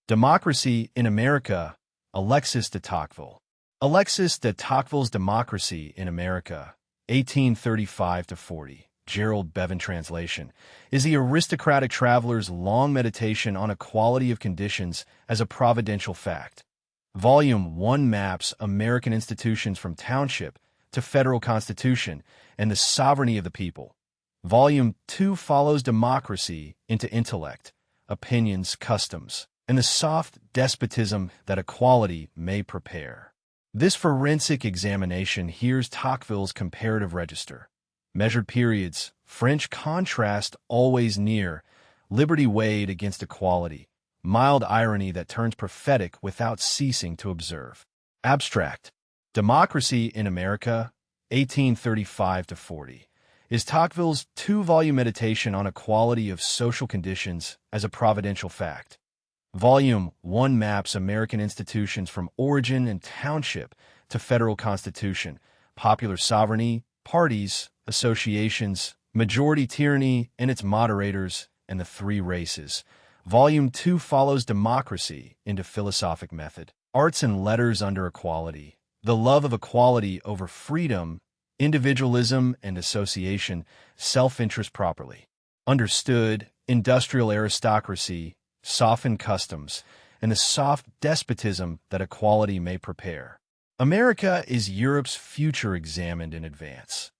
Democracy in America, Alexis de Tocqueville. Alexis de Tocqueville's Democracy in America, 1835–40, Gerald Bevan translation, is the aristocratic traveler's long meditation on equality of conditions as a providential fact. Volume 1 maps American institutions from township to federal constitution and the sovereignty of the people. Volume 2 follows democracy into intellect, opinions, customs, and the soft despotism that equality may prepare. This forensic examination hears Tocqueville's comparative register. Measured periods, French contrast always near, liberty weighed against equality, mild irony that turns prophetic without ceasing to observe. Abstract. Democracy in America, 1835–40, is Tocqueville's two-volume meditation on equality of social conditions as a providential fact. Volume 1 maps American institutions from origin and township to federal constitution, popular sovereignty, parties, associations, majority tyranny and its moderators, and the three races. Volume 2 follows democracy into philosophic method, arts and letters under equality, the love of equality over freedom, individualism and association, self-interest properly understood, industrial aristocracy, softened customs, and the soft despotism that equality may prepare. America is Europe's future examined in advance.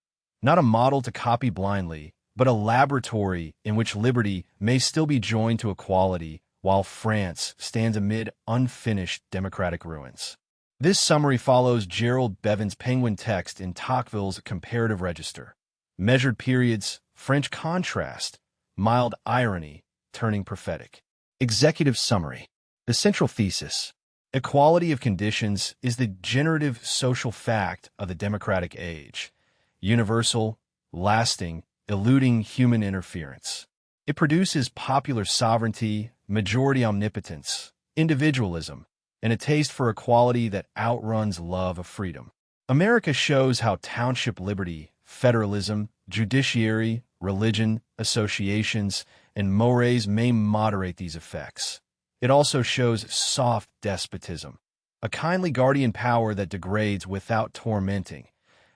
Not a model to copy blindly, but a laboratory in which liberty may still be joined to equality, while France stands amid unfinished democratic ruins. This summary follows Gerald Bevan's penguin text in Tocqueville's comparative register. Measured periods, French contrast, mild irony, turning prophetic. Executive summary. The central thesis. Equality of conditions is the generative social fact of the democratic age. Universal, lasting, eluding human interference. It produces popular sovereignty, majority omnipotence, individualism, and a taste for equality that outruns love of freedom. America shows how township liberty, federalism, judiciary, religion, associations, and mores may moderate these effects. It also shows soft despotism, a kindly guardian power that degrades without tormenting,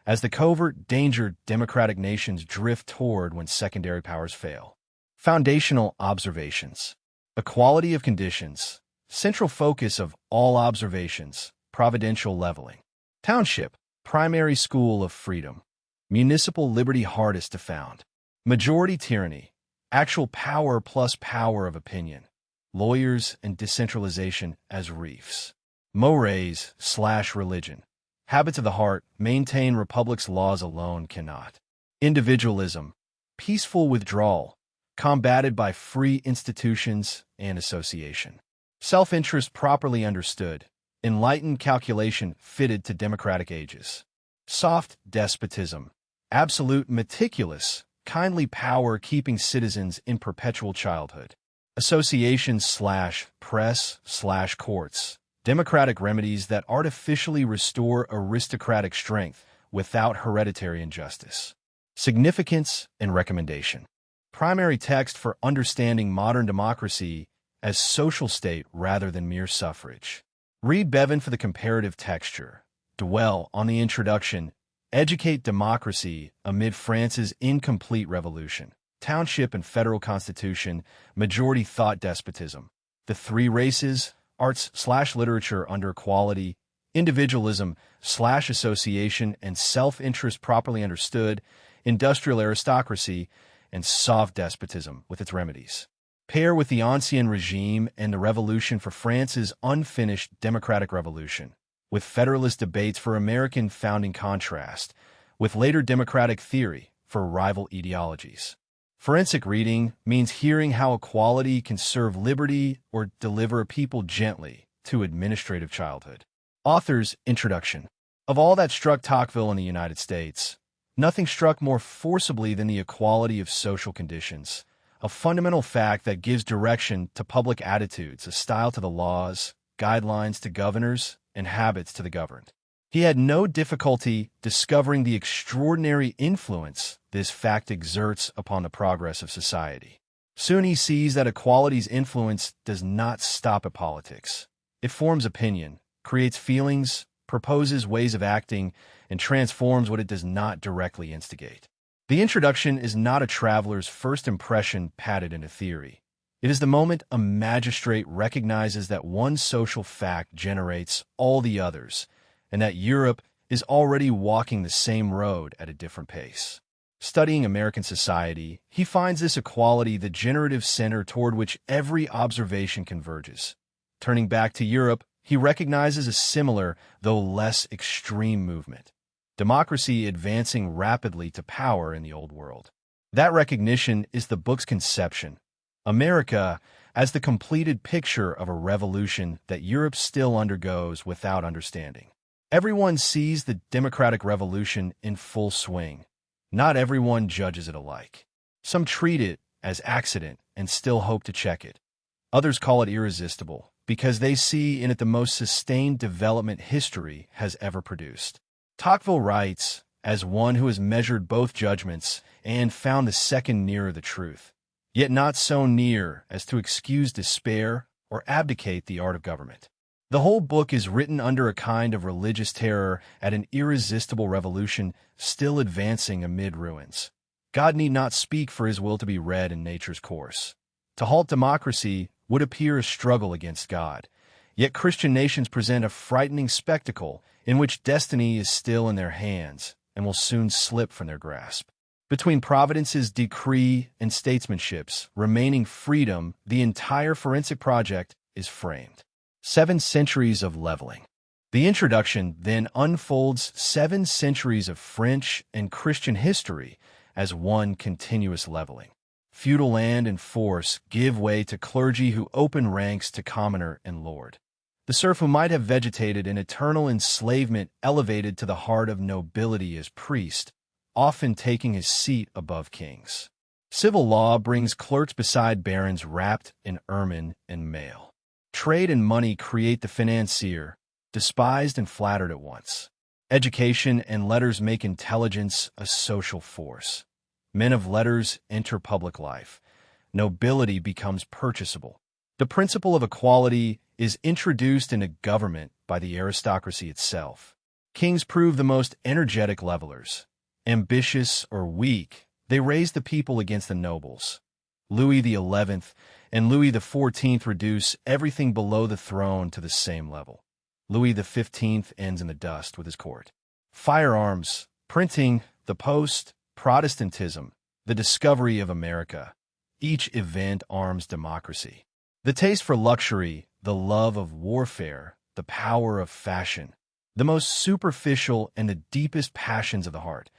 as the covert, danger democratic nations drift toward when secondary powers fail. Foundational observations. Equality of conditions. Central focus of all observations. Providential leveling. Township. Primary school of freedom. Municipal liberty hardest to found. Majority tyranny. Actual power plus power of opinion. Lawyers and decentralization as reefs. Mores/religion. Habits of the heart, maintain republic's laws alone cannot. Individualism, peaceful withdrawal, combated by free institutions and association. Self-interest properly understood, enlightened calculation fitted to democratic ages. Soft despotism, absolute meticulous, kindly power keeping citizens in perpetual childhood. Associations/press/courts. Democratic remedies that artificially restore aristocratic strength without hereditary injustice. Significance and recommendation. Primary text for understanding modern democracy as social state rather than mere suffrage. Read Bevan for the comparative texture. Dwell on the introduction. Educate democracy amid France's incomplete revolution. Township and federal constitution, majority thought despotism. The three races, arts/literature under equality, individualism/association and self-interest properly understood, industrial aristocracy, and soft despotism with its remedies. Pair with the Ancien regime and the revolution for France's unfinished democratic revolution, with federalist debates for American founding contrast, with later democratic theory for rival ideologies. Forensic reading means hearing how equality can serve liberty or deliver a people gently to administrative childhood. Author's introduction. Of all that struck Tocqueville in the United States, nothing struck more forcibly than the equality of social conditions, a fundamental fact that gives direction to public attitudes, a style to the laws, guidelines to governors, and habits to the governed. He had no difficulty discovering the extraordinary influence this fact exerts upon the progress of society. Soon he sees that equality's influence does not stop at politics. It forms opinion, creates feelings, proposes ways of acting, and transforms what it does not directly instigate. The introduction is not a traveler's first impression padded into theory. It is the moment a magistrate recognizes that one social fact generates all the others, and that Europe is already walking the same road at a different pace. Studying American society, he finds this equality the generative center toward which every observation converges. Turning back to Europe, he recognizes a similar, though less extreme movement. Democracy advancing rapidly to power in the Old World. That recognition is the book's conception. America as the completed picture of a revolution that Europe still undergoes without understanding. Everyone sees the democratic revolution in full swing. Not everyone judges it alike. Some treat it as accident and still hope to check it. Others call it irresistible because they see in it the most sustained development history has ever produced. Tocqueville writes, as one who has measured both judgments and found the second nearer the truth, yet not so near as to excuse despair or abdicate the art of government. The whole book is written under a kind of religious terror at an irresistible revolution still advancing amid ruins. God need not speak for his will to be read in nature's course. To halt democracy would appear a struggle against God, yet Christian nations present a frightening spectacle in which destiny is still in their hands and will soon slip from their grasp. Between Providence's decree and statesmanship's remaining freedom, the entire forensic project is framed. 7 centuries of leveling. The introduction then unfolds 7 centuries of French and Christian history as one continuous leveling. Feudal land and force give way to clergy who open ranks to commoner and lord. The serf who might have vegetated in eternal enslavement elevated to the heart of nobility as priest, often taking his seat above kings. Civil law brings clerks beside barons wrapped in ermine and mail. Trade and money create the financier, despised and flattered at once. Education and letters make intelligence a social force. Men of letters enter public life. Nobility becomes purchasable. The principle of equality is introduced into government by the aristocracy itself. Kings prove the most energetic levelers. Ambitious or weak, they raise the people against the nobles. Louis XI and Louis XIV reduce everything below the throne to the same level. Louis XV ends in the dust with his court. Firearms, printing, the post, Protestantism, the discovery of America. Each event arms democracy. The taste for luxury, the love of warfare, the power of fashion, the most superficial and the deepest passions of the heart,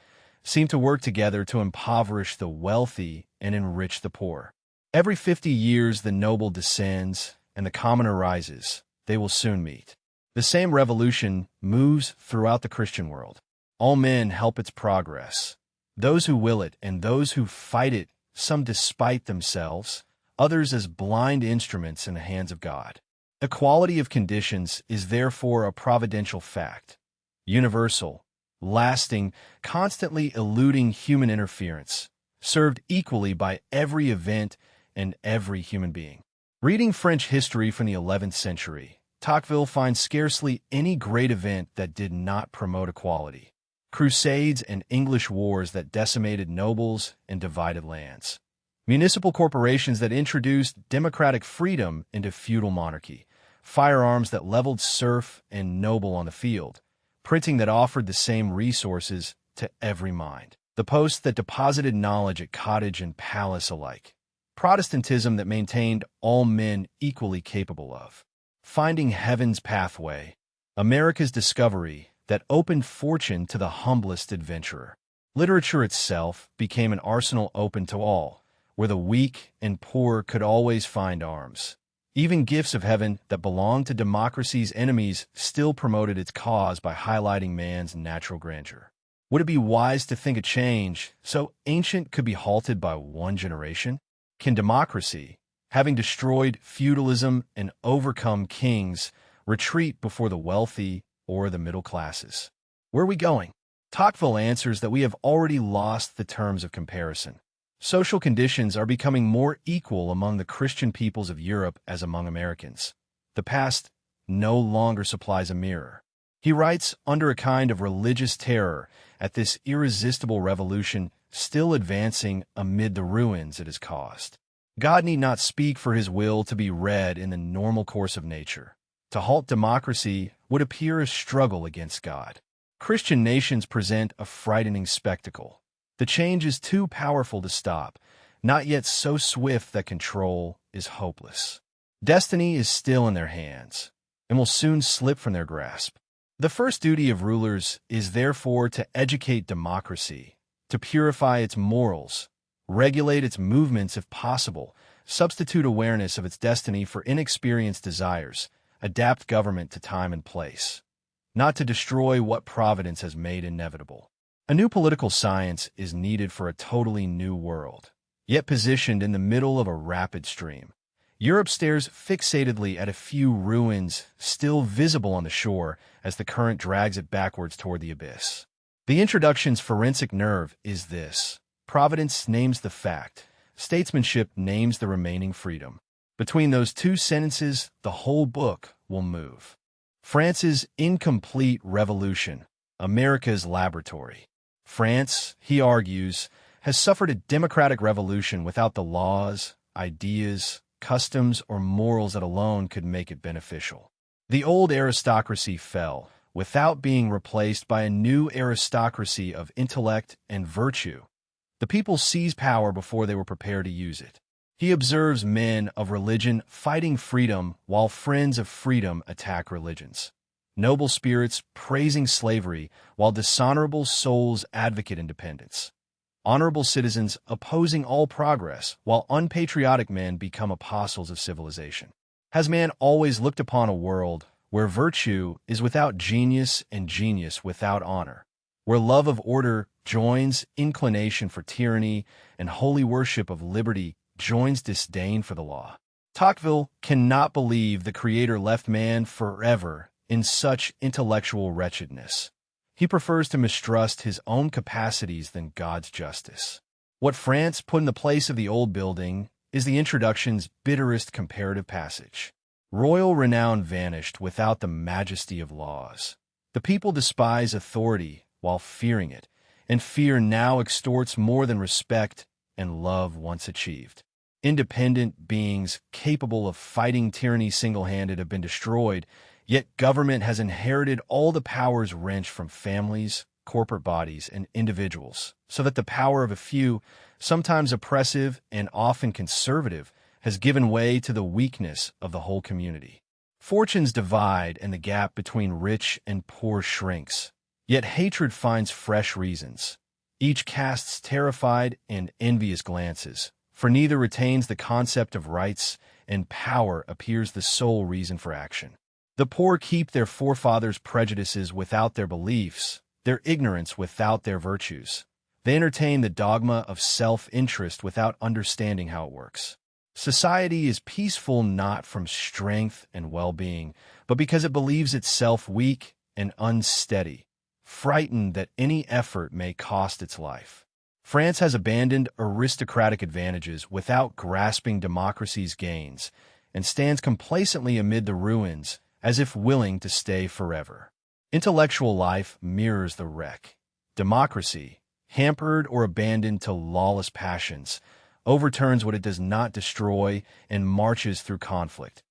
seem to work together to impoverish the wealthy and enrich the poor. Every 50 years the noble descends and the commoner rises. They will soon meet. The same revolution moves throughout the Christian world. All men help its progress. Those who will it and those who fight it, some despite themselves, others as blind instruments in the hands of God. Equality of conditions is therefore a providential fact, universal, lasting, constantly eluding human interference, served equally by every event and every human being. Reading French history from the 11th century, Tocqueville finds scarcely any great event that did not promote equality. Crusades and English wars that decimated nobles and divided lands. Municipal corporations that introduced democratic freedom into feudal monarchy. Firearms that leveled serf and noble on the field. Printing that offered the same resources to every mind. The post that deposited knowledge at cottage and palace alike. Protestantism that maintained all men equally capable of. Finding heaven's pathway. America's discovery that opened fortune to the humblest adventurer. Literature itself became an arsenal open to all, where the weak and poor could always find arms. Even gifts of heaven that belonged to democracy's enemies still promoted its cause by highlighting man's natural grandeur. Would it be wise to think a change so ancient could be halted by one generation? Can democracy, having destroyed feudalism and overcome kings, retreat before the wealthy or the middle classes? Where are we going? Tocqueville answers that we have already lost the terms of comparison. Social conditions are becoming more equal among the Christian peoples of Europe as among Americans. The past no longer supplies a mirror. He writes, under a kind of religious terror at this irresistible revolution still advancing amid the ruins it has caused. God need not speak for his will to be read in the normal course of nature. To halt democracy would appear a struggle against God. Christian nations present a frightening spectacle. The change is too powerful to stop, not yet so swift that control is hopeless. Destiny is still in their hands, and will soon slip from their grasp. The first duty of rulers is therefore to educate democracy, to purify its morals, regulate its movements if possible, substitute awareness of its destiny for inexperienced desires, adapt government to time and place, not to destroy what providence has made inevitable. A new political science is needed for a totally new world, yet positioned in the middle of a rapid stream. Europe stares fixatedly at a few ruins still visible on the shore as the current drags it backwards toward the abyss. The introduction's forensic nerve is this. Providence names the fact. Statesmanship names the remaining freedom. Between those two sentences, the whole book will move. France's incomplete revolution, America's laboratory. France, he argues, has suffered a democratic revolution without the laws, ideas, customs, or morals that alone could make it beneficial. The old aristocracy fell, without being replaced by a new aristocracy of intellect and virtue. The people seized power before they were prepared to use it. He observes men of religion fighting freedom while friends of freedom attack religions. Noble spirits praising slavery while dishonorable souls advocate independence. Honorable citizens opposing all progress while unpatriotic men become apostles of civilization. Has man always looked upon a world where virtue is without genius and genius without honor, where love of order joins inclination for tyranny and holy worship of liberty joins disdain for the law? Tocqueville cannot believe the Creator left man forever in such intellectual wretchedness. He prefers to mistrust his own capacities than God's justice. What France put in the place of the old building is the introduction's bitterest comparative passage. Royal renown vanished without the majesty of laws. The people despise authority while fearing it, and fear now extorts more than respect and love once achieved. Independent beings capable of fighting tyranny single-handed have been destroyed, yet government has inherited all the powers wrenched from families, corporate bodies, and individuals, so that the power of a few, sometimes oppressive and often conservative, has given way to the weakness of the whole community. Fortunes divide and the gap between rich and poor shrinks, yet hatred finds fresh reasons. Each casts terrified and envious glances, for neither retains the concept of rights, and power appears the sole reason for action. The poor keep their forefathers' prejudices without their beliefs, their ignorance without their virtues. They entertain the dogma of self-interest without understanding how it works. Society is peaceful not from strength and well-being, but because it believes itself weak and unsteady, frightened that any effort may cost its life. France has abandoned aristocratic advantages without grasping democracy's gains, and stands complacently amid the ruins, as if willing to stay forever. Intellectual life mirrors the wreck. Democracy, hampered or abandoned to lawless passions, overturns what it does not destroy and marches through conflict.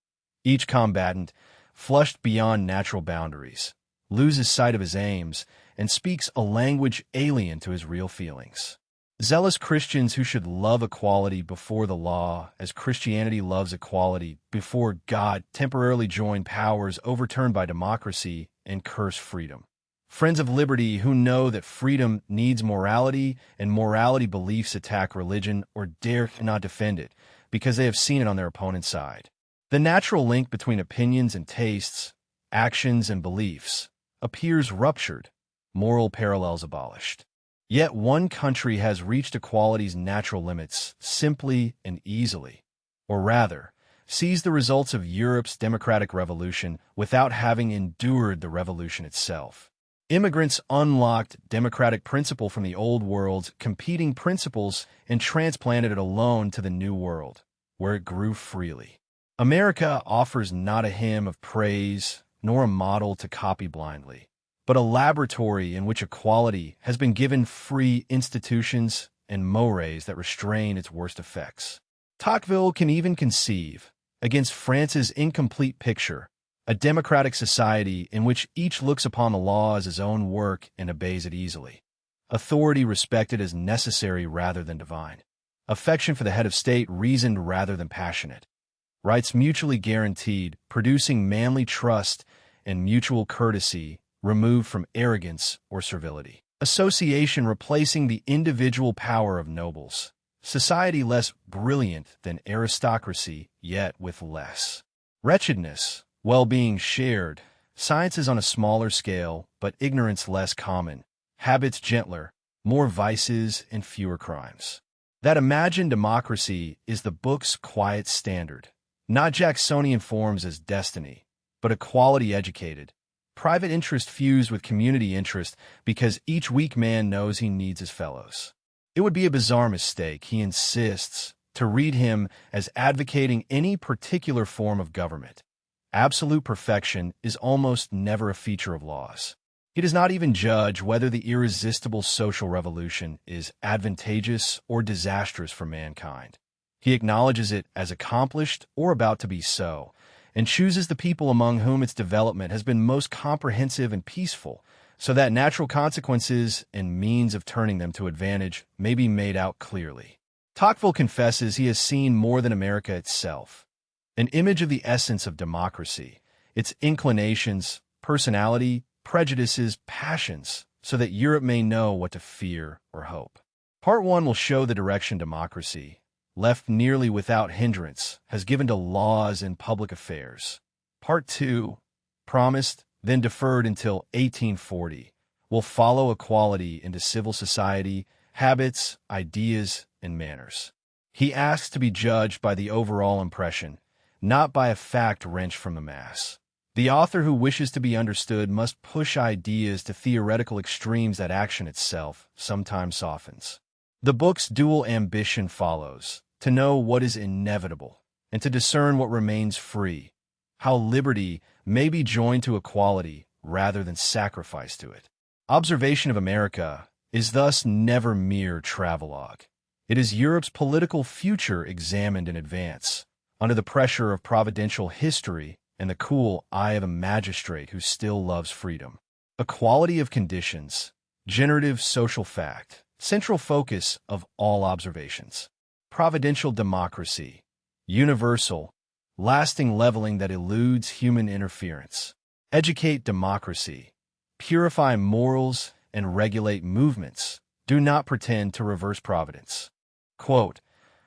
Each combatant, flushed beyond natural boundaries, loses sight of his aims and speaks a language alien to his real feelings. Zealous Christians who should love equality before the law as Christianity loves equality before God temporarily join powers overturned by democracy and curse freedom. Friends of liberty who know that freedom needs morality and morality beliefs attack religion or dare not defend it because they have seen it on their opponent's side. The natural link between opinions and tastes, actions and beliefs, appears ruptured, moral parallels abolished. Yet one country has reached equality's natural limits simply and easily, or rather, sees the results of Europe's democratic revolution without having endured the revolution itself. Immigrants unlocked democratic principle from the old world's competing principles and transplanted it alone to the new world, where it grew freely. America offers not a hymn of praise, nor a model to copy blindly, but a laboratory in which equality has been given free institutions and mores that restrain its worst effects. Tocqueville can even conceive, against France's incomplete picture, a democratic society in which each looks upon the law as his own work and obeys it easily. Authority respected as necessary rather than divine. Affection for the head of state reasoned rather than passionate. Rights mutually guaranteed, producing manly trust and mutual courtesy removed from arrogance or servility. Association replacing the individual power of nobles. Society less brilliant than aristocracy, yet with less. Wretchedness, well-being shared. Sciences on a smaller scale, but ignorance less common. Habits gentler, more vices and fewer crimes. That imagined democracy is the book's quiet standard. Not Jacksonian forms as destiny, but equality educated. Private interest fused with community interest because each weak man knows he needs his fellows. It would be a bizarre mistake, he insists, to read him as advocating any particular form of government. Absolute perfection is almost never a feature of laws. He does not even judge whether the irresistible social revolution is advantageous or disastrous for mankind. He acknowledges it as accomplished or about to be so, and chooses the people among whom its development has been most comprehensive and peaceful, so that natural consequences and means of turning them to advantage may be made out clearly. Tocqueville confesses he has seen more than America itself, an image of the essence of democracy, its inclinations, personality, prejudices, passions, so that Europe may know what to fear or hope. Part 1 will show the direction democracy, left nearly without hindrance, has given to laws and public affairs. Part 2, promised, then deferred until 1840, will follow equality into civil society, habits, ideas, and manners. He asks to be judged by the overall impression, not by a fact wrenched from the mass. The author who wishes to be understood must push ideas to theoretical extremes that action itself sometimes softens. The book's dual ambition follows, to know what is inevitable, and to discern what remains free, how liberty may be joined to equality rather than sacrificed to it. Observation of America is thus never mere travelogue. It is Europe's political future examined in advance, under the pressure of providential history and the cool eye of a magistrate who still loves freedom. Equality of conditions, generative social fact, central focus of all observations. Providential democracy, universal, lasting leveling that eludes human interference. Educate democracy, purify morals and regulate movements. Do not pretend to reverse providence. Quote,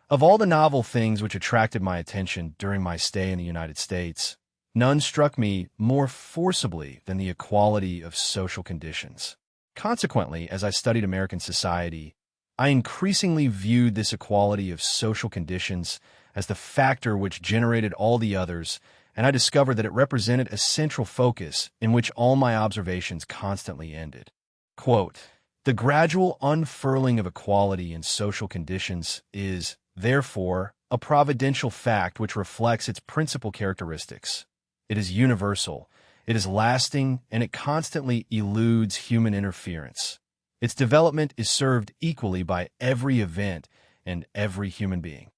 of all the novel things which attracted my attention during my stay in the United States, none struck me more forcibly than the equality of social conditions. Consequently, as I studied American society, I increasingly viewed this equality of social conditions as the factor which generated all the others, and I discovered that it represented a central focus in which all my observations constantly ended. Quote, the gradual unfurling of equality in social conditions is, therefore, a providential fact which reflects its principal characteristics. It is universal, it is lasting, and it constantly eludes human interference. Its development is served equally by every event and every human being.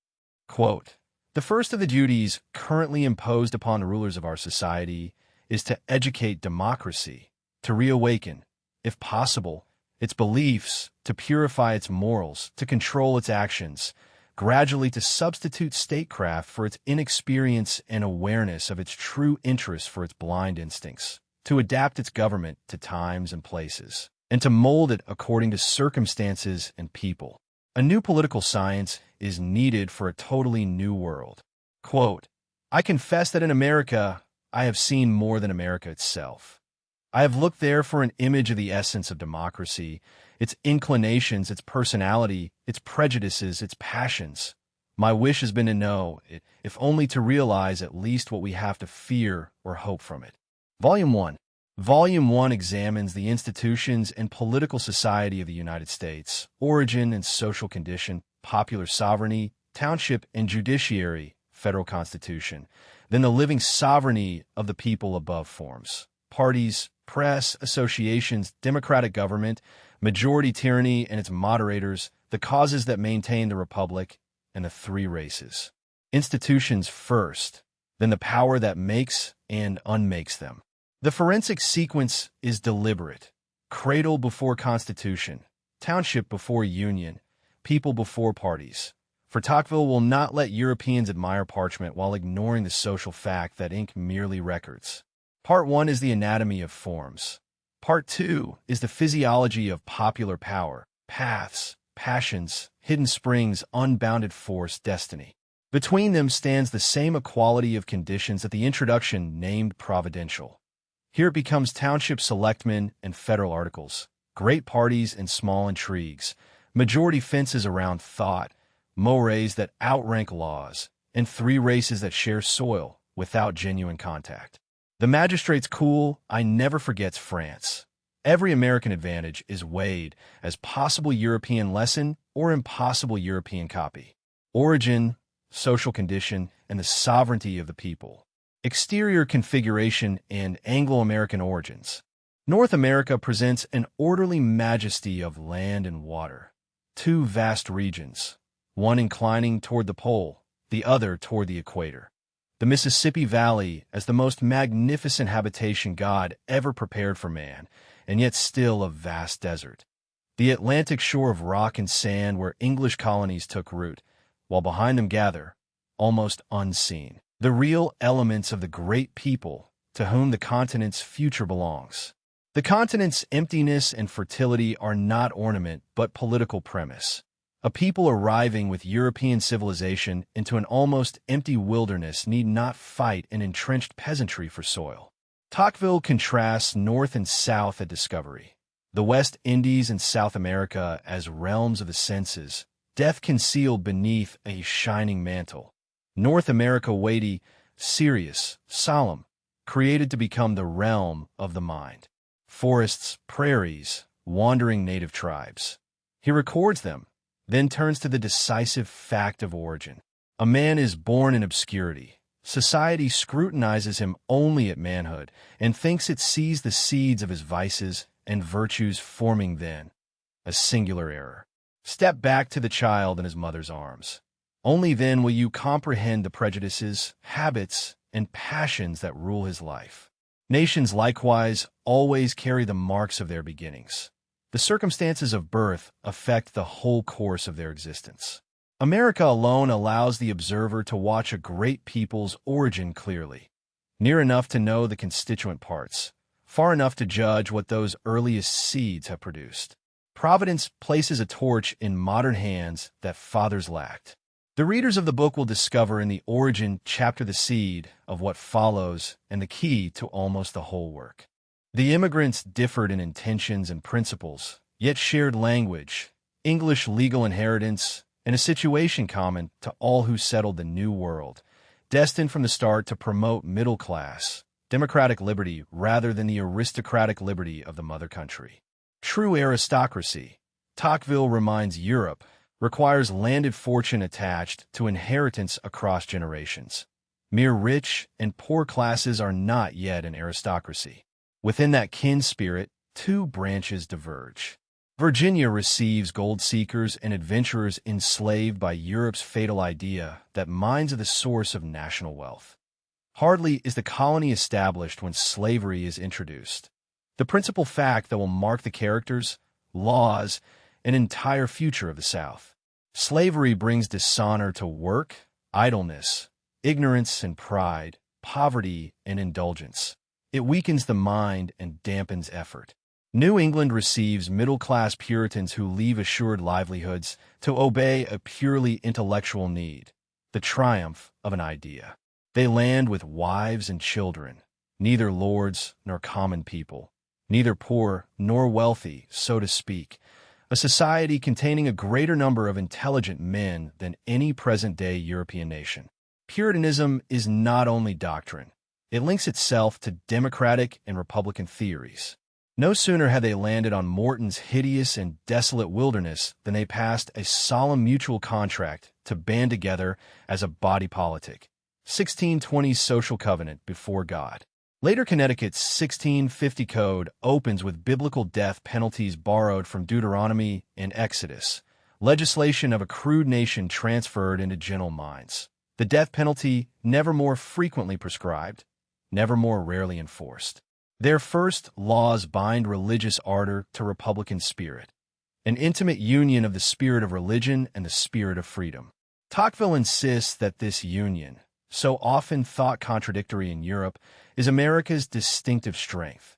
Quote, the first of the duties currently imposed upon the rulers of our society is to educate democracy, to reawaken, if possible, its beliefs, to purify its morals, to control its actions, gradually to substitute statecraft for its inexperience and awareness of its true interests for its blind instincts, to adapt its government to times and places, and to mold it according to circumstances and people. A new political science is needed for a totally new world. Quote, I confess that in America, I have seen more than America itself. I have looked there for an image of the essence of democracy, its inclinations, its personality, its prejudices, its passions. My wish has been to know it, if only to realize at least what we have to fear or hope from it. Volume 1. Volume 1 examines the institutions and political society of the United States, origin and social condition, popular sovereignty, township and judiciary, federal constitution, then the living sovereignty of the people above forms, parties, press, associations, democratic government, majority tyranny and its moderators, the causes that maintain the republic, and the three races. Institutions first, then the power that makes and unmakes them. The forensic sequence is deliberate. Cradle before constitution, township before union, people before parties. For Tocqueville will not let Europeans admire parchment while ignoring the social fact that ink merely records. Part 1 is the anatomy of forms. Part 2 is the physiology of popular power, paths, passions, hidden springs, unbounded force, destiny. Between them stands the same equality of conditions that the introduction named providential. Here it becomes township selectmen and federal articles, great parties and small intrigues, majority fences around thought, mores that outrank laws, and three races that share soil without genuine contact. The magistrate's cool eye never forgets France. Every American advantage is weighed as possible European lesson or impossible European copy. Origin, social condition, and the sovereignty of the people. Exterior configuration and Anglo-American origins. North America presents an orderly majesty of land and water. Two vast regions, one inclining toward the pole, the other toward the equator. The Mississippi Valley as the most magnificent habitation God ever prepared for man, and yet still a vast desert. The Atlantic shore of rock and sand where English colonies took root, while behind them gather, almost unseen, the real elements of the great people to whom the continent's future belongs. The continent's emptiness and fertility are not ornament but political premise. A people arriving with European civilization into an almost empty wilderness need not fight an entrenched peasantry for soil. Tocqueville contrasts North and South at discovery, the West Indies and South America as realms of the senses, death concealed beneath a shining mantle. North America weighty, serious, solemn, created to become the realm of the mind. Forests, prairies, wandering native tribes. He records them, then turns to the decisive fact of origin. A man is born in obscurity. Society scrutinizes him only at manhood and thinks it sees the seeds of his vices and virtues forming then. A singular error. Step back to the child in his mother's arms. Only then will you comprehend the prejudices, habits, and passions that rule his life. Nations likewise always carry the marks of their beginnings. The circumstances of birth affect the whole course of their existence. America alone allows the observer to watch a great people's origin clearly, near enough to know the constituent parts, far enough to judge what those earliest seeds have produced. Providence places a torch in modern hands that fathers lacked. The readers of the book will discover in the origin chapter the seed of what follows and the key to almost the whole work. The immigrants differed in intentions and principles, yet shared language, English legal inheritance, and a situation common to all who settled the New World, destined from the start to promote middle class, democratic liberty rather than the aristocratic liberty of the mother country. True aristocracy, Tocqueville reminds Europe, requires landed fortune attached to inheritance across generations. Mere rich and poor classes are not yet an aristocracy. Within that kin spirit, two branches diverge. Virginia receives gold seekers and adventurers enslaved by Europe's fatal idea that mines are the source of national wealth. Hardly is the colony established when slavery is introduced. The principal fact that will mark the characters, laws, and entire future of the South. Slavery brings dishonor to work, idleness, ignorance and pride, poverty and indulgence. It weakens the mind and dampens effort. New England receives middle-class Puritans who leave assured livelihoods to obey a purely intellectual need, the triumph of an idea. They land with wives and children, neither lords nor common people, neither poor nor wealthy, so to speak, a society containing a greater number of intelligent men than any present-day European nation. Puritanism is not only doctrine, It links itself to democratic and republican theories. No sooner had they landed on Morton's hideous and desolate wilderness than they passed a solemn mutual contract to band together as a body politic. 1620's social covenant before God. Later Connecticut's 1650 code opens with biblical death penalties borrowed from Deuteronomy and Exodus, legislation of a crude nation transferred into gentle minds. The death penalty never more frequently prescribed, never more rarely enforced. Their first laws bind religious ardor to republican spirit, an intimate union of the spirit of religion and the spirit of freedom. Tocqueville insists that this union, so often thought contradictory in Europe, is America's distinctive strength.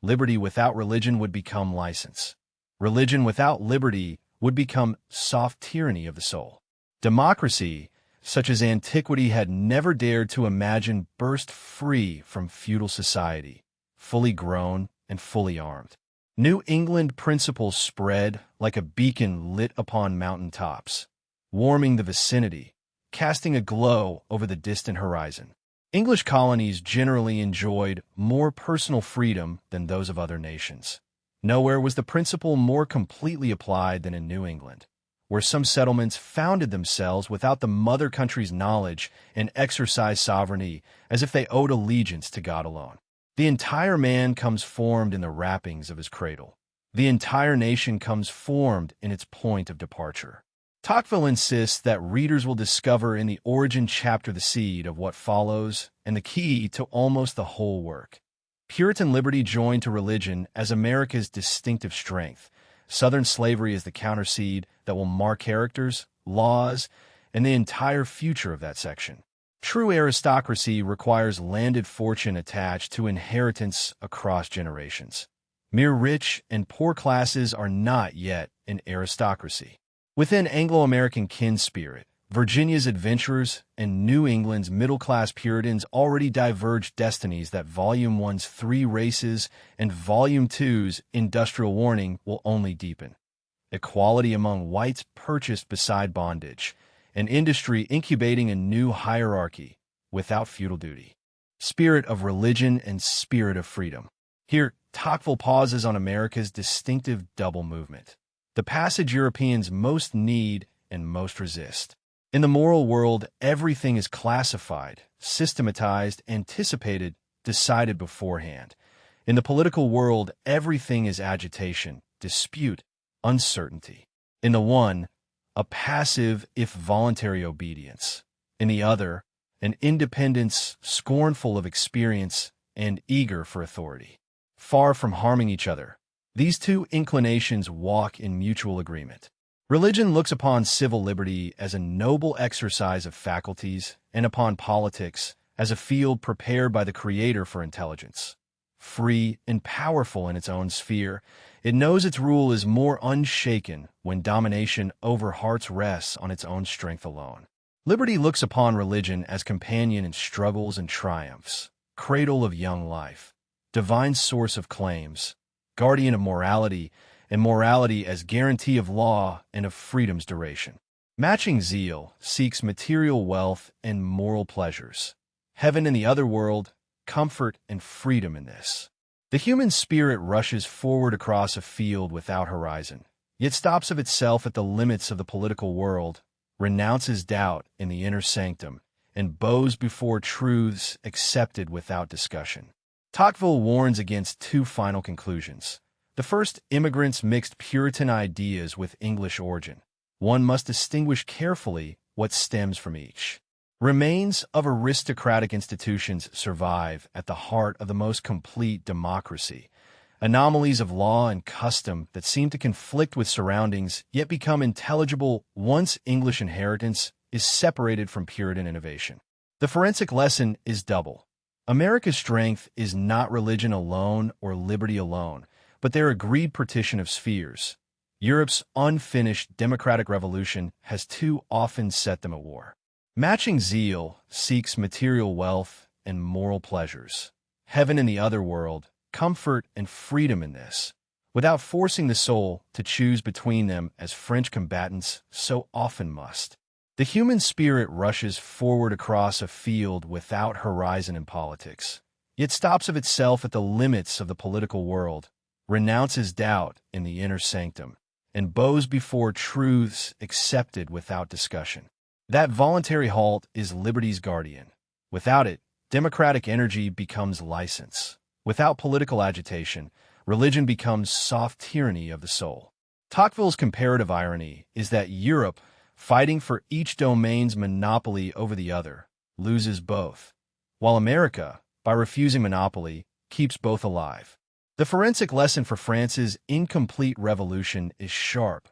Liberty without religion would become license. Religion without liberty would become soft tyranny of the soul. Democracy, such as antiquity had never dared to imagine, burst free from feudal society, fully grown and fully armed. New England principles spread like a beacon lit upon mountain tops, warming the vicinity, casting a glow over the distant horizon. English colonies generally enjoyed more personal freedom than those of other nations. Nowhere was the principle more completely applied than in New England, where some settlements founded themselves without the mother country's knowledge and exercised sovereignty as if they owed allegiance to God alone. The entire man comes formed in the wrappings of his cradle. The entire nation comes formed in its point of departure. Tocqueville insists that readers will discover in the origin chapter the seed of what follows and the key to almost the whole work. Puritan liberty joined to religion as America's distinctive strength. Southern slavery is the counterseed that will mark characters, laws, and the entire future of that section. True aristocracy requires landed fortune attached to inheritance across generations. Mere rich and poor classes are not yet an aristocracy. Within Anglo-American kin spirit, Virginia's adventurers and New England's middle-class Puritans already diverged destinies that Volume 1's Three Races and Volume 2's Industrial Warning will only deepen. Equality among whites purchased beside bondage, an industry incubating a new hierarchy without feudal duty. Spirit of religion and spirit of freedom. Here, Tocqueville pauses on America's distinctive double movement, the passage Europeans most need and most resist. In the moral world, everything is classified, systematized, anticipated, decided beforehand. In the political world, everything is agitation, dispute, uncertainty. In the one, a passive, if voluntary obedience. In the other, an independence scornful of experience and eager for authority. Far from harming each other, these two inclinations walk in mutual agreement. Religion looks upon civil liberty as a noble exercise of faculties and upon politics as a field prepared by the Creator for intelligence. Free and powerful in its own sphere, it knows its rule is more unshaken when domination over hearts rests on its own strength alone. Liberty looks upon religion as companion in struggles and triumphs, cradle of young life, divine source of claims, guardian of morality, and morality as guarantee of law and of freedom's duration. Matching zeal seeks material wealth and moral pleasures. Heaven in the other world, comfort and freedom in this. The human spirit rushes forward across a field without horizon, yet stops of itself at the limits of the political world, renounces doubt in the inner sanctum, and bows before truths accepted without discussion. Tocqueville warns against two final conclusions. The first, immigrants mixed Puritan ideas with English origin. One must distinguish carefully what stems from each. Remains of aristocratic institutions survive at the heart of the most complete democracy. Anomalies of law and custom that seem to conflict with surroundings yet become intelligible once English inheritance is separated from Puritan innovation. The forensic lesson is double. America's strength is not religion alone or liberty alone, but their agreed partition of spheres. Europe's unfinished democratic revolution has too often set them at war. Matching zeal seeks material wealth and moral pleasures. Heaven in the other world, comfort and freedom in this, without forcing the soul to choose between them as French combatants so often must. The human spirit rushes forward across a field without horizon in politics. It stops of itself at the limits of the political world, renounces doubt in the inner sanctum, and bows before truths accepted without discussion. That voluntary halt is liberty's guardian. Without it, democratic energy becomes license. Without political agitation, religion becomes soft tyranny of the soul. Tocqueville's comparative irony is that Europe, fighting for each domain's monopoly over the other, loses both, while America, by refusing monopoly, keeps both alive. The forensic lesson for France's incomplete revolution is sharp.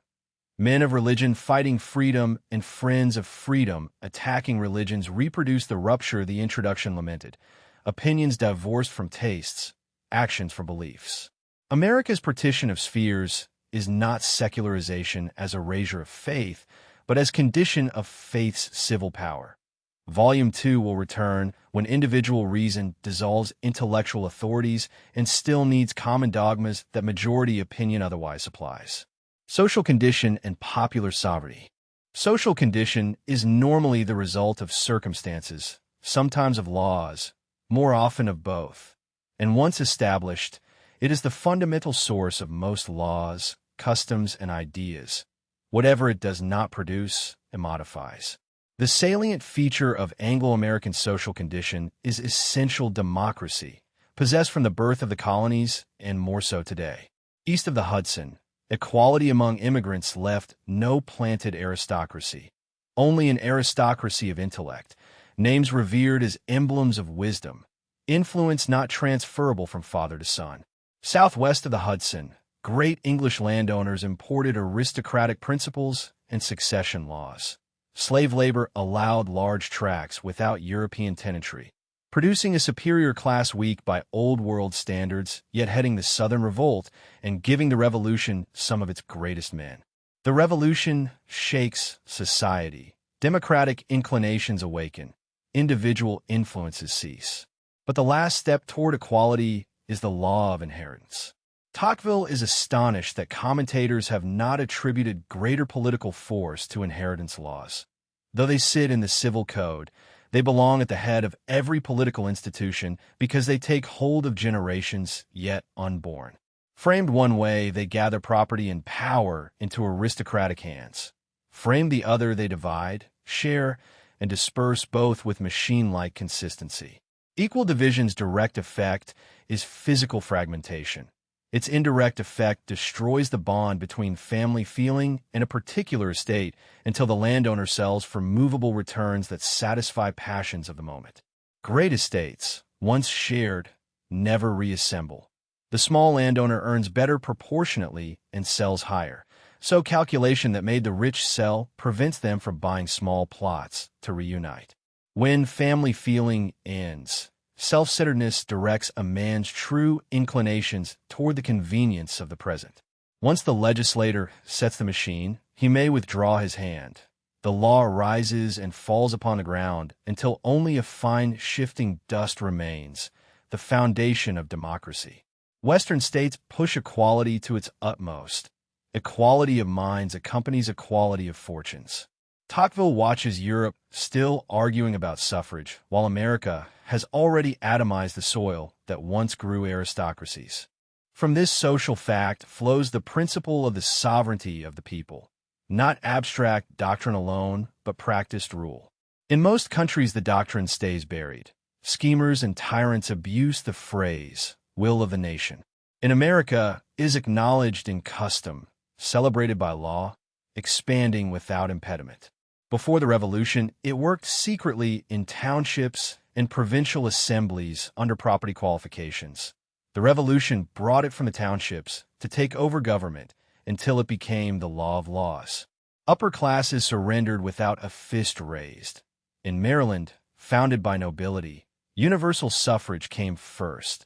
Men of religion fighting freedom and friends of freedom attacking religions reproduce the rupture the introduction lamented. Opinions divorced from tastes, actions from beliefs. America's partition of spheres is not secularization as erasure of faith, but as condition of faith's civil power. Volume 2 will return when individual reason dissolves intellectual authorities and still needs common dogmas that majority opinion otherwise supplies. Social condition and popular sovereignty. Social condition is normally the result of circumstances, sometimes of laws, more often of both. And once established, it is the fundamental source of most laws, customs, and ideas. Whatever it does not produce, it modifies. The salient feature of Anglo-American social condition is essential democracy, possessed from the birth of the colonies and more so today. East of the Hudson, equality among immigrants left no planted aristocracy, only an aristocracy of intellect, names revered as emblems of wisdom, influence not transferable from father to son. Southwest of the Hudson, great English landowners imported aristocratic principles and succession laws. Slave labor allowed large tracts without European tenantry, producing a superior class weak by Old World standards, yet heading the Southern Revolt and giving the Revolution some of its greatest men. The Revolution shakes society. Democratic inclinations awaken. Individual influences cease. But the last step toward equality is the law of inheritance. Tocqueville is astonished that commentators have not attributed greater political force to inheritance laws. Though they sit in the civil code, they belong at the head of every political institution because they take hold of generations yet unborn. Framed one way, they gather property and power into aristocratic hands. Framed the other, they divide, share, and disperse both with machine-like consistency. Equal division's direct effect is physical fragmentation. Its indirect effect destroys the bond between family feeling and a particular estate until the landowner sells for movable returns that satisfy passions of the moment. Great estates, once shared, never reassemble. The small landowner earns better proportionately and sells higher. So calculation that made the rich sell prevents them from buying small plots to reunite. When family feeling ends, self-centeredness directs a man's true inclinations toward the convenience of the present. Once the legislator sets the machine, he may withdraw his hand. The law rises and falls upon the ground until only a fine shifting dust remains, the foundation of democracy. Western states push equality to its utmost. Equality of minds accompanies equality of fortunes. Tocqueville watches Europe still arguing about suffrage, while America has already atomized the soil that once grew aristocracies. From this social fact flows the principle of the sovereignty of the people, not abstract doctrine alone, but practiced rule. In most countries, the doctrine stays buried. Schemers and tyrants abuse the phrase, will of the nation. In America, it is acknowledged in custom, celebrated by law, expanding without impediment. Before the Revolution, it worked secretly in townships and provincial assemblies under property qualifications. The Revolution brought it from the townships to take over government until it became the law of laws. Upper classes surrendered without a fist raised. In Maryland, founded by nobility, universal suffrage came first.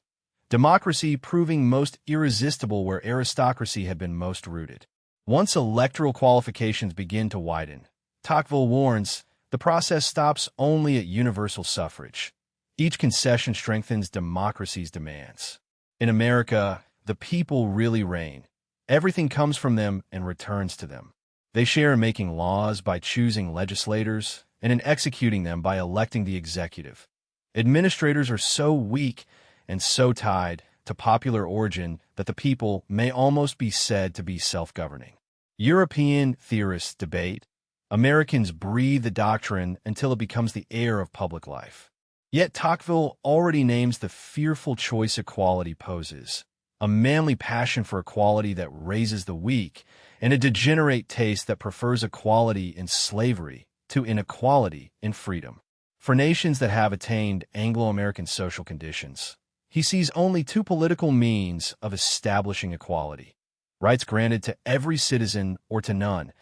Democracy proving most irresistible where aristocracy had been most rooted. Once electoral qualifications begin to widen, Tocqueville warns, the process stops only at universal suffrage. Each concession strengthens democracy's demands. In America, the people really reign. Everything comes from them and returns to them. They share in making laws by choosing legislators and in executing them by electing the executive. Administrators are so weak and so tied to popular origin that the people may almost be said to be self-governing. European theorists debate. Americans breathe the doctrine until it becomes the air of public life. Yet Tocqueville already names the fearful choice equality poses, a manly passion for equality that raises the weak, and a degenerate taste that prefers equality in slavery to inequality in freedom. For nations that have attained Anglo-American social conditions, he sees only two political means of establishing equality: rights granted to every citizen or to none.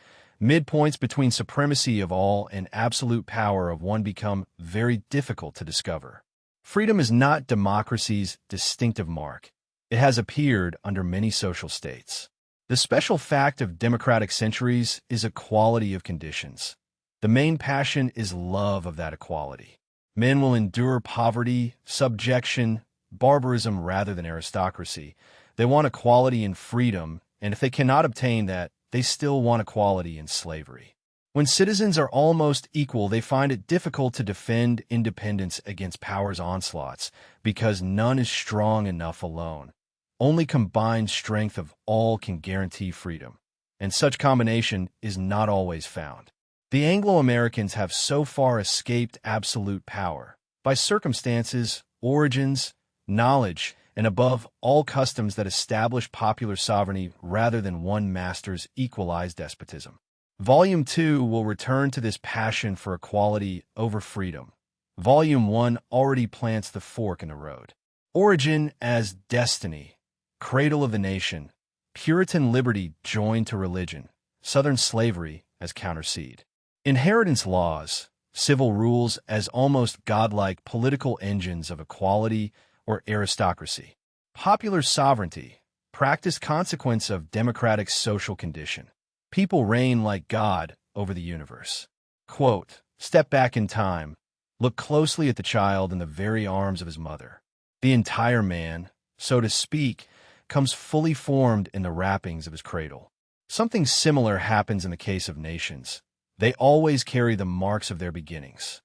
Midpoints between supremacy of all and absolute power of one become very difficult to discover. Freedom is not democracy's distinctive mark. It has appeared under many social states. The special fact of democratic centuries is equality of conditions. The main passion is love of that equality. Men will endure poverty, subjection, barbarism rather than aristocracy. They want equality and freedom, and if they cannot obtain that, they still want equality in slavery. When citizens are almost equal, they find it difficult to defend independence against power's onslaughts because none is strong enough alone. Only combined strength of all can guarantee freedom, and such combination is not always found. The Anglo-Americans have so far escaped absolute power by circumstances, origins, knowledge, and above all customs that establish popular sovereignty rather than one master's equalized despotism. Volume 2 will return to this passion for equality over freedom. Volume 1 already plants the fork in the road. Origin as destiny, cradle of the nation, Puritan liberty joined to religion, Southern slavery as counterseed. Inheritance laws, civil rules as almost godlike political engines of equality or aristocracy. Popular sovereignty, practiced consequence of democratic social condition. People reign like God over the universe. Quote, step back in time, look closely at the child in the very arms of his mother. The entire man, so to speak, comes fully formed in the wrappings of his cradle. Something similar happens in the case of nations. They always carry the marks of their beginnings.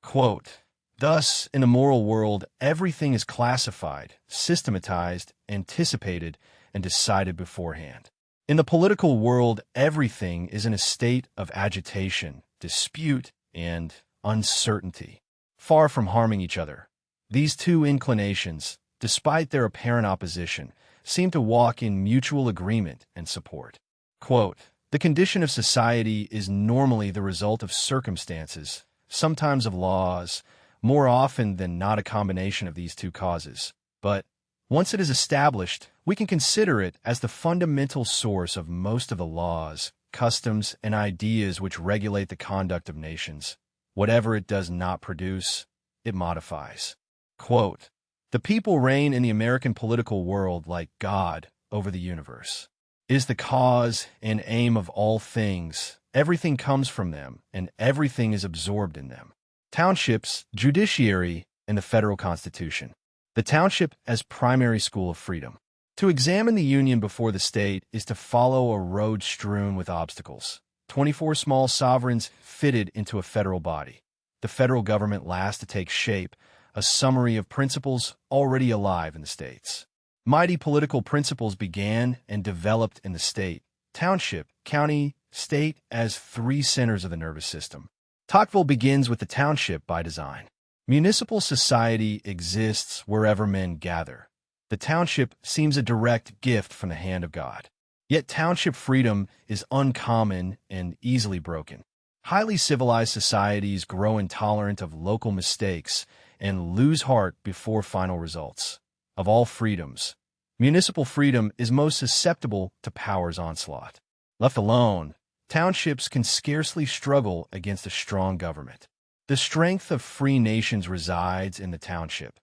Quote, thus, in a moral world, everything is classified, systematized, anticipated, and decided beforehand. In the political world, everything is in a state of agitation, dispute, and uncertainty. Far from harming each other, these two inclinations, despite their apparent opposition, seem to walk in mutual agreement and support. Quote, the condition of society is normally the result of circumstances, sometimes of laws, more often than not a combination of these two causes. But once it is established, we can consider it as the fundamental source of most of the laws, customs, and ideas which regulate the conduct of nations. Whatever it does not produce, it modifies. Quote, the people reign in the American political world like God over the universe. It is the cause and aim of all things. Everything comes from them, and everything is absorbed in them. Townships, judiciary, and the federal constitution. The township as primary school of freedom. To examine the union before the state is to follow a road strewn with obstacles. 24 small sovereigns fitted into a federal body. The federal government last to take shape, a summary of principles already alive in the states. Mighty political principles began and developed in the state, township, county, state as three centers of the nervous system. Tocqueville begins with the township by design. Municipal society exists wherever men gather. The township seems a direct gift from the hand of God. Yet township freedom is uncommon and easily broken. Highly civilized societies grow intolerant of local mistakes and lose heart before final results. Of all freedoms, municipal freedom is most susceptible to power's onslaught. Left alone, townships can scarcely struggle against a strong government. The strength of free nations resides in the township.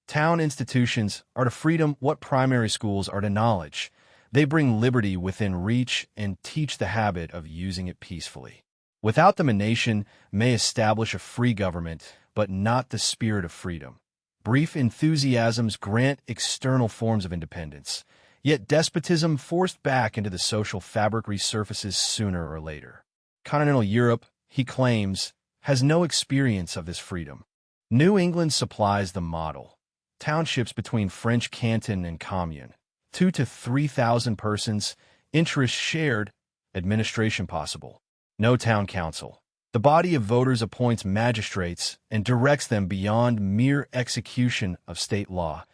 Town institutions are to freedom what primary schools are to knowledge. They bring liberty within reach and teach the habit of using it peacefully. Without them, a nation may establish a free government, but not the spirit of freedom. Brief enthusiasms grant external forms of independence, Yet despotism forced back into the social fabric resurfaces sooner or later. Continental Europe, he claims, has no experience of this freedom. New England supplies the model. Townships between French canton and commune, 2,000 to 3,000 persons, interests shared, administration possible. No town council. The body of voters appoints magistrates and directs them beyond mere execution of state law,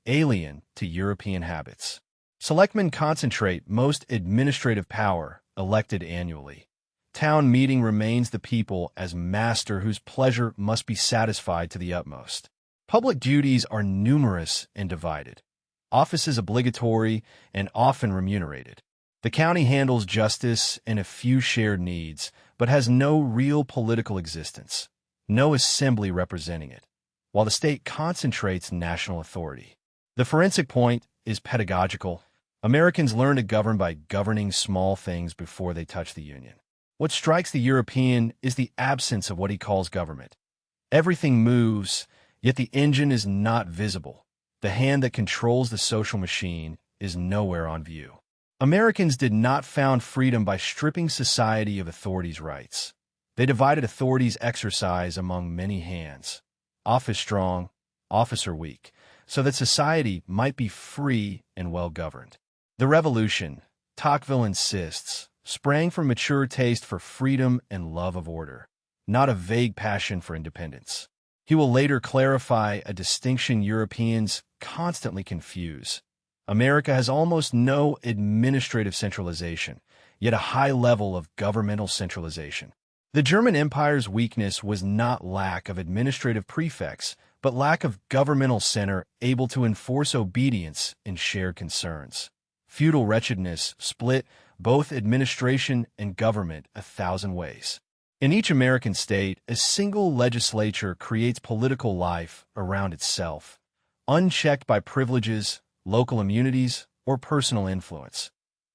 alien to European habits. Selectmen concentrate most administrative power, elected annually. Town meeting remains the people as master whose pleasure must be satisfied to the utmost. Public duties are numerous and divided. Offices obligatory and often remunerated. The county handles justice and a few shared needs, but has no real political existence, no assembly representing it, while the state concentrates national authority. The forensic point is pedagogical. Americans learn to govern by governing small things before they touch the Union. What strikes the European is the absence of what he calls government. Everything moves, yet the engine is not visible. The hand that controls the social machine is nowhere on view. Americans did not found freedom by stripping society of authority's rights. They divided authority's exercise among many hands, office strong, officer weak, so that society might be free and well-governed. The revolution, Tocqueville insists, sprang from mature taste for freedom and love of order, not a vague passion for independence. He will later clarify a distinction Europeans constantly confuse. America has almost no administrative centralization, yet a high level of governmental centralization. The German Empire's weakness was not lack of administrative prefects, but lack of governmental center able to enforce obedience in shared concerns. Feudal wretchedness split both administration and government 1,000 ways. In each American state, a single legislature creates political life around itself, unchecked by privileges, local immunities, or personal influence,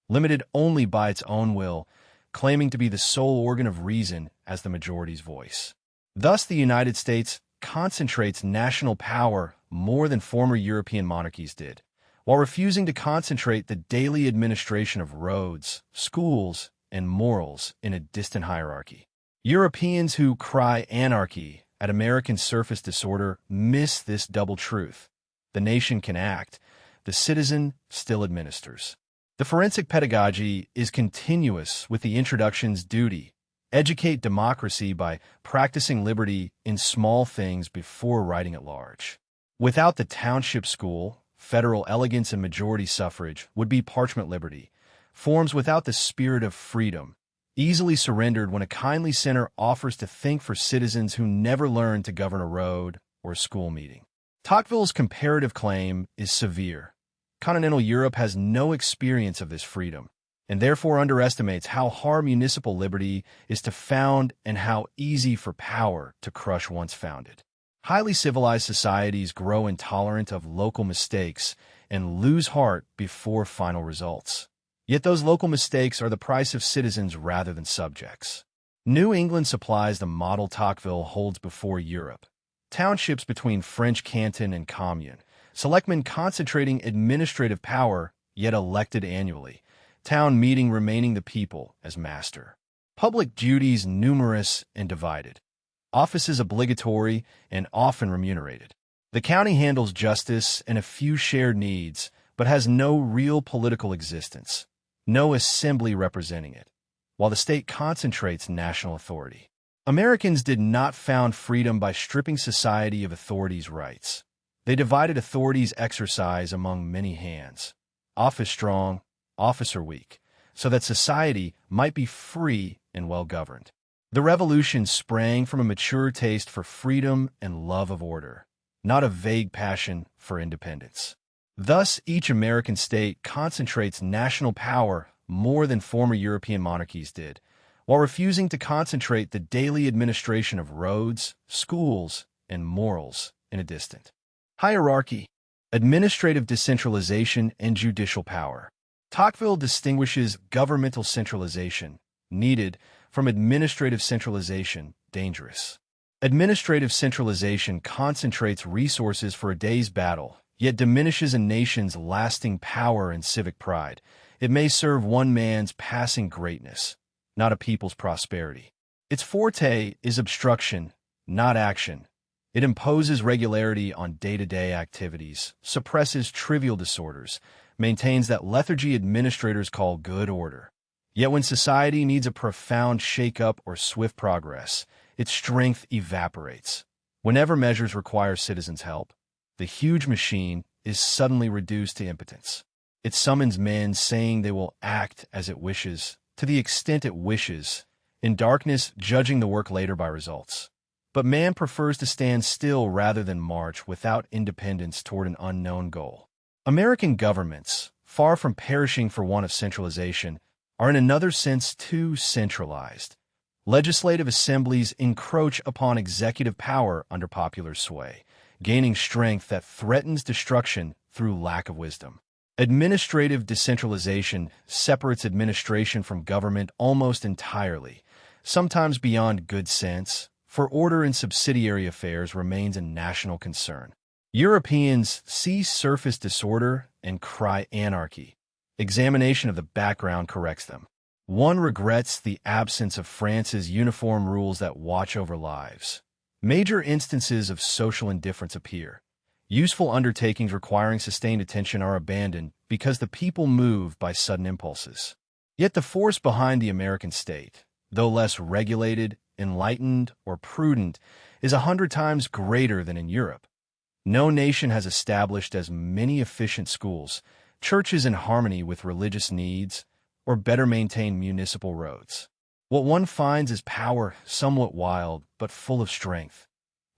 limited only by its own will, claiming to be the sole organ of reason as the majority's voice. Thus, the United States concentrates national power more than former European monarchies did, while refusing to concentrate the daily administration of roads, schools, and morals in a distant hierarchy. Europeans who cry anarchy at American surface disorder miss this double truth. The nation can act, the citizen still administers. The forensic pedagogy is continuous with the introduction's duty. Educate democracy by practicing liberty in small things before writing at large. Without the township school, federal elegance and majority suffrage would be parchment liberty, forms without the spirit of freedom, easily surrendered when a kindly center offers to think for citizens who never learned to govern a road or a school meeting. Tocqueville's comparative claim is severe. Continental Europe has no experience of this freedom, and therefore underestimates how hard municipal liberty is to found and how easy for power to crush once founded. Highly civilized societies grow intolerant of local mistakes and lose heart before final results. Yet those local mistakes are the price of citizens rather than subjects. New England supplies the model Tocqueville holds before Europe. Townships between French canton and commune, selectmen concentrating administrative power, yet elected annually, town meeting remaining the people as master. Public duties numerous and divided. Offices obligatory and often remunerated. The county handles justice and a few shared needs, but has no real political existence, no assembly representing it, while the state concentrates national authority. Americans did not found freedom by stripping society of authority's rights. They divided authority's exercise among many hands, office strong, officer weak, so that society might be free and well-governed. The revolution sprang from a mature taste for freedom and love of order, not a vague passion for independence. Thus, each American state concentrates national power more than former European monarchies did, while refusing to concentrate the daily administration of roads, schools, and morals in a distant hierarchy. Administrative decentralization and judicial power. Tocqueville distinguishes governmental centralization, needed, from administrative centralization, dangerous. Administrative centralization concentrates resources for a day's battle, yet diminishes a nation's lasting power and civic pride. It may serve one man's passing greatness, not a people's prosperity. Its forte is obstruction, not action. It imposes regularity on day-to-day activities, suppresses trivial disorders, maintains that lethargy administrators call good order. Yet when society needs a profound shake-up or swift progress, its strength evaporates. Whenever measures require citizens' help, the huge machine is suddenly reduced to impotence. It summons men saying they will act as it wishes, to the extent it wishes, in darkness judging the work later by results. But man prefers to stand still rather than march without independence toward an unknown goal. American governments, far from perishing for want of centralization, are in another sense too centralized. Legislative assemblies encroach upon executive power under popular sway, gaining strength that threatens destruction through lack of wisdom. Administrative decentralization separates administration from government almost entirely, sometimes beyond good sense, for order in subsidiary affairs remains a national concern. Europeans see surface disorder and cry anarchy. Examination of the background corrects them. One regrets the absence of France's uniform rules that watch over lives. Major instances of social indifference appear. Useful undertakings requiring sustained attention are abandoned because the people move by sudden impulses. Yet the force behind the American state, though less regulated, enlightened, or prudent, is 100 times greater than in Europe. No nation has established as many efficient schools, churches in harmony with religious needs, or better maintained municipal roads. What one finds is power somewhat wild but full of strength,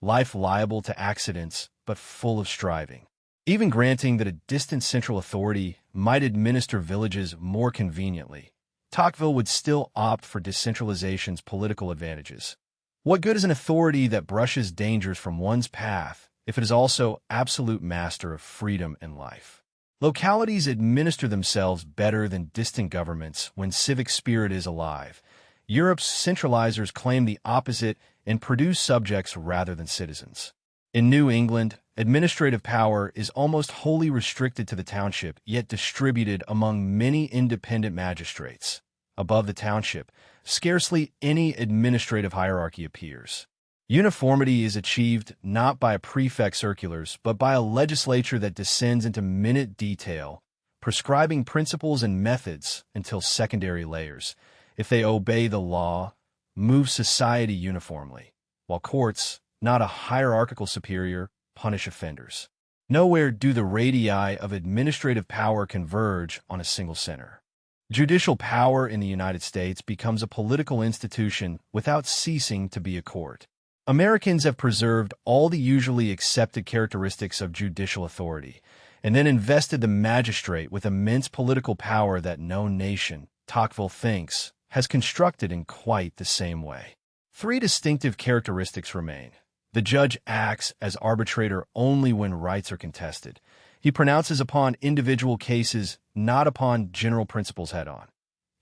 life liable to accidents but full of striving. Even granting that a distant central authority might administer villages more conveniently, Tocqueville would still opt for decentralization's political advantages. What good is an authority that brushes dangers from one's path if it is also absolute master of freedom and life? Localities administer themselves better than distant governments when civic spirit is alive. Europe's centralizers claim the opposite and produce subjects rather than citizens. In New England, administrative power is almost wholly restricted to the township, yet distributed among many independent magistrates. Above the township, scarcely any administrative hierarchy appears. Uniformity is achieved not by prefect circulars, but by a legislature that descends into minute detail, prescribing principles and methods until secondary layers, if they obey the law, move society uniformly, while courts, not a hierarchical superior, punish offenders. Nowhere do the radii of administrative power converge on a single center. Judicial power in the United States becomes a political institution without ceasing to be a court. Americans have preserved all the usually accepted characteristics of judicial authority, and then invested the magistrate with immense political power that no nation, Tocqueville thinks, has constructed in quite the same way. 3 distinctive characteristics remain. The judge acts as arbitrator only when rights are contested. He pronounces upon individual cases, not upon general principles head-on.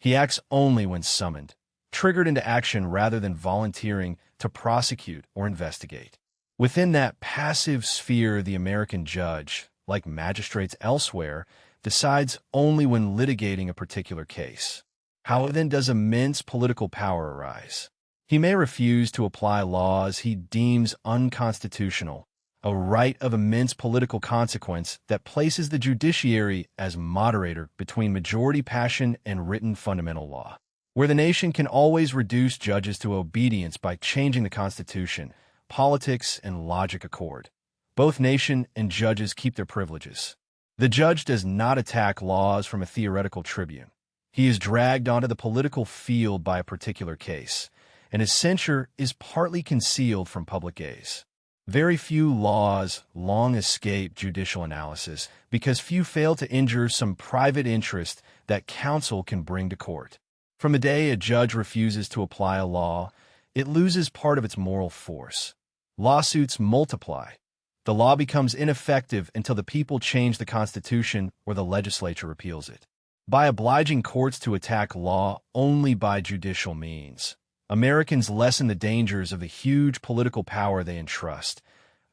He acts only when summoned, triggered into action rather than volunteering to prosecute or investigate. Within that passive sphere, the American judge, like magistrates elsewhere, decides only when litigating a particular case. How then does immense political power arise? He may refuse to apply laws he deems unconstitutional, a right of immense political consequence that places the judiciary as moderator between majority passion and written fundamental law. Where the nation can always reduce judges to obedience by changing the Constitution, politics and logic accord. Both nation and judges keep their privileges. The judge does not attack laws from a theoretical tribune. He is dragged onto the political field by a particular case, and his censure is partly concealed from public gaze. Very few laws long escape judicial analysis because few fail to injure some private interest that counsel can bring to court. From the day a judge refuses to apply a law, it loses part of its moral force. Lawsuits multiply. The law becomes ineffective until the people change the Constitution or the legislature repeals it. By obliging courts to attack law only by judicial means, Americans lessen the dangers of the huge political power they entrust.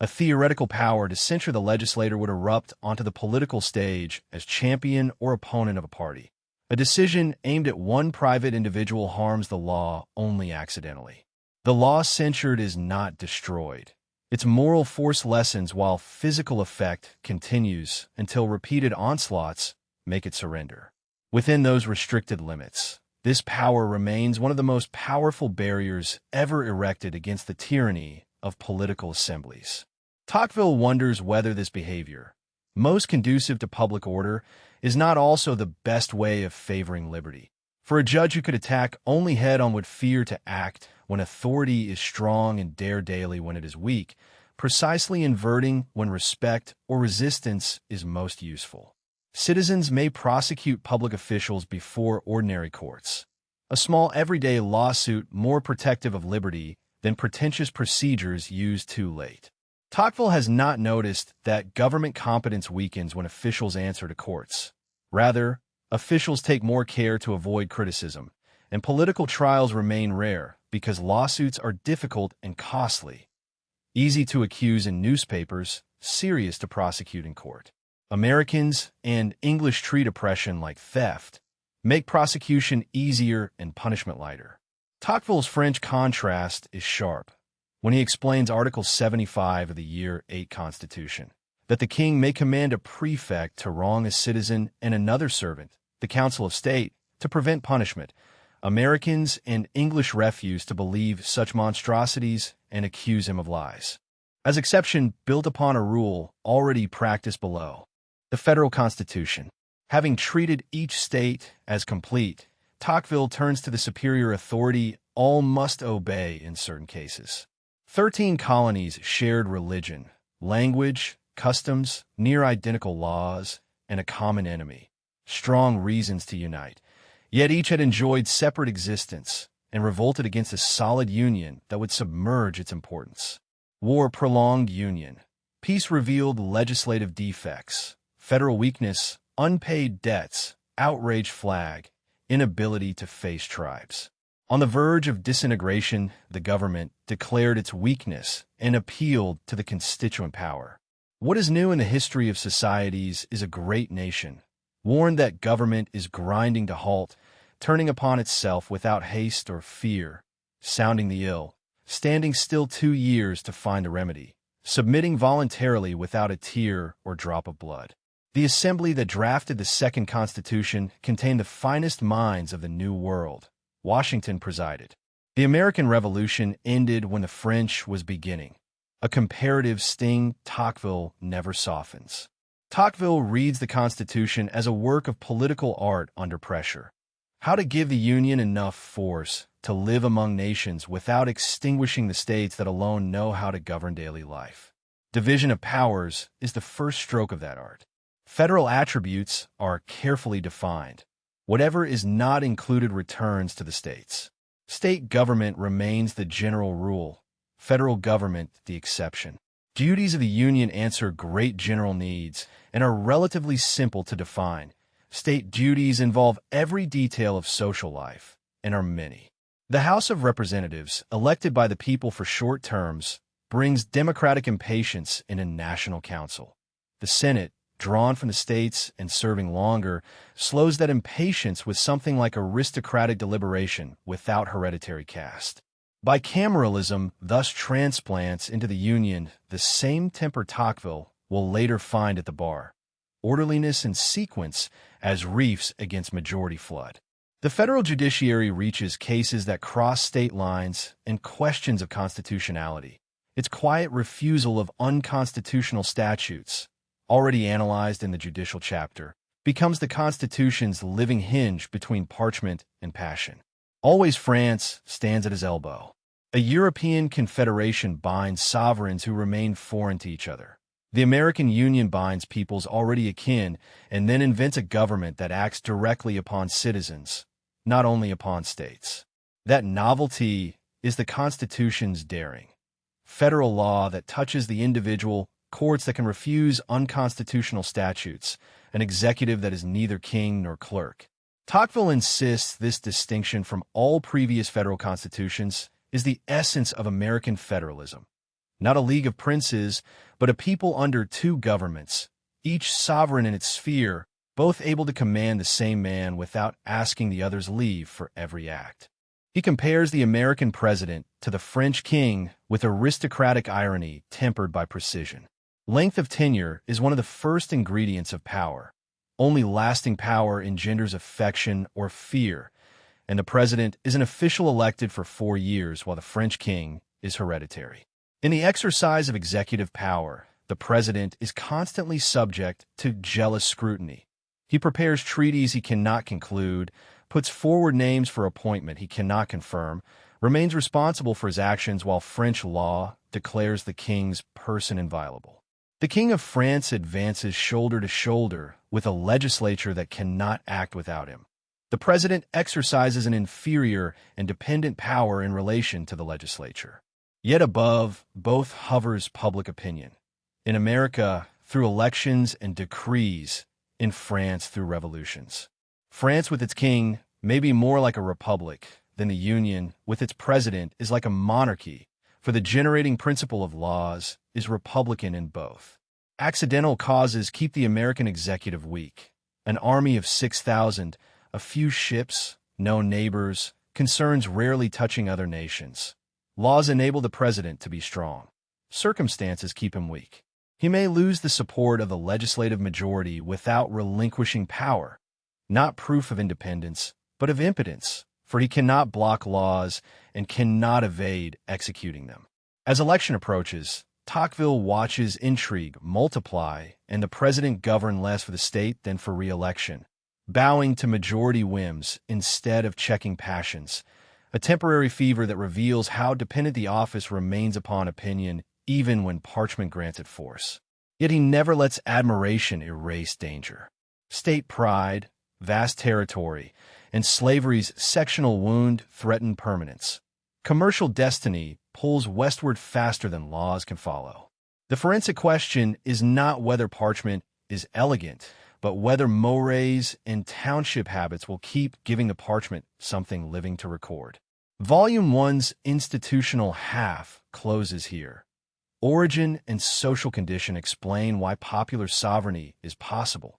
A theoretical power to censure the legislator would erupt onto the political stage as champion or opponent of a party. A decision aimed at one private individual harms the law only accidentally. The law censured is not destroyed. Its moral force lessens while physical effect continues until repeated onslaughts make it surrender. Within those restricted limits, this power remains one of the most powerful barriers ever erected against the tyranny of political assemblies. Tocqueville wonders whether this behavior, most conducive to public order, is not also the best way of favoring liberty. For a judge who could attack only head-on would fear to act when authority is strong and dare daily when it is weak, precisely inverting when respect or resistance is most useful. Citizens may prosecute public officials before ordinary courts, a small everyday lawsuit more protective of liberty than pretentious procedures used too late. Tocqueville has not noticed that government competence weakens when officials answer to courts. Rather, officials take more care to avoid criticism, and political trials remain rare because lawsuits are difficult and costly, easy to accuse in newspapers, serious to prosecute in court. Americans and English treat oppression like theft, make prosecution easier and punishment lighter. Tocqueville's French contrast is sharp when he explains Article 75 of the Year 8 Constitution, that the king may command a prefect to wrong a citizen and another servant, the Council of State, to prevent punishment. Americans and English refuse to believe such monstrosities and accuse him of lies. As exception built upon a rule already practiced below. The Federal Constitution. Having treated each state as complete, Tocqueville turns to the superior authority all must obey in certain cases. 13 colonies shared religion, language, customs, near-identical laws, and a common enemy. Strong reasons to unite. Yet each had enjoyed separate existence and revolted against a solid union that would submerge its importance. War prolonged union. Peace revealed legislative defects. Federal weakness, unpaid debts, outraged flag, inability to face tribes. On the verge of disintegration, the government declared its weakness and appealed to the constituent power. What is new in the history of societies is a great nation, warned that government is grinding to halt, turning upon itself without haste or fear, sounding the ill, standing still 2 years to find a remedy, submitting voluntarily without a tear or drop of blood. The assembly that drafted the Second Constitution contained the finest minds of the New World. Washington presided. The American Revolution ended when the French was beginning. A comparative sting Tocqueville never softens. Tocqueville reads the Constitution as a work of political art under pressure. How to give the Union enough force to live among nations without extinguishing the states that alone know how to govern daily life. Division of powers is the first stroke of that art. Federal attributes are carefully defined. Whatever is not included returns to the states. State government remains the general rule, federal government the exception. Duties of the Union answer great general needs and are relatively simple to define. State duties involve every detail of social life and are many. The House of Representatives, elected by the people for short terms, brings democratic impatience in a national council. The Senate, drawn from the states and serving longer, slows that impatience with something like aristocratic deliberation without hereditary caste. Bicameralism thus transplants into the Union the same temper Tocqueville will later find at the bar, orderliness and sequence as reefs against majority flood. The federal judiciary reaches cases that cross state lines and questions of constitutionality. Its quiet refusal of unconstitutional statutes, already analyzed in the judicial chapter, becomes the Constitution's living hinge between parchment and passion. Always France stands at his elbow. A European confederation binds sovereigns who remain foreign to each other. The American Union binds peoples already akin and then invents a government that acts directly upon citizens, not only upon states. That novelty is the Constitution's daring. Federal law that touches the individual, courts that can refuse unconstitutional statutes, an executive that is neither king nor clerk. Tocqueville insists this distinction from all previous federal constitutions is the essence of American federalism. not a league of princes, but a people under two governments, each sovereign in its sphere, both able to command the same man without asking the other's leave for every act. He compares the American president to the French king with aristocratic irony tempered by precision. Length of tenure is one of the first ingredients of power. Only lasting power engenders affection or fear, and the president is an official elected for 4 years while the French king is hereditary. In the exercise of executive power, the president is constantly subject to jealous scrutiny. He prepares treaties he cannot conclude, puts forward names for appointment he cannot confirm, remains responsible for his actions while French law declares the king's person inviolable. The King of France advances shoulder to shoulder with a legislature that cannot act without him. The president exercises an inferior and dependent power in relation to the legislature. Yet above both hovers public opinion. In America, through elections and decrees, in France through revolutions. France with its king may be more like a republic than the Union with its president is like a monarchy, for the generating principle of laws is republican in both. Accidental causes keep the American executive weak. An army of 6,000, a few ships, no neighbors, concerns rarely touching other nations. Laws enable the president to be strong. Circumstances keep him weak. He may lose the support of the legislative majority without relinquishing power, not proof of independence, but of impotence, for he cannot block laws and cannot evade executing them. As election approaches, Tocqueville watches intrigue multiply and the president govern less for the state than for re-election, bowing to majority whims instead of checking passions, a temporary fever that reveals how dependent the office remains upon opinion even when parchment grants it force. Yet he never lets admiration erase danger. State pride, vast territory, and slavery's sectional wound threaten permanence. Commercial destiny pulls westward faster than laws can follow. The forensic question is not whether parchment is elegant, but whether mores and township habits will keep giving the parchment something living to record. Volume 1's institutional half closes here. Origin and social condition explain why popular sovereignty is possible.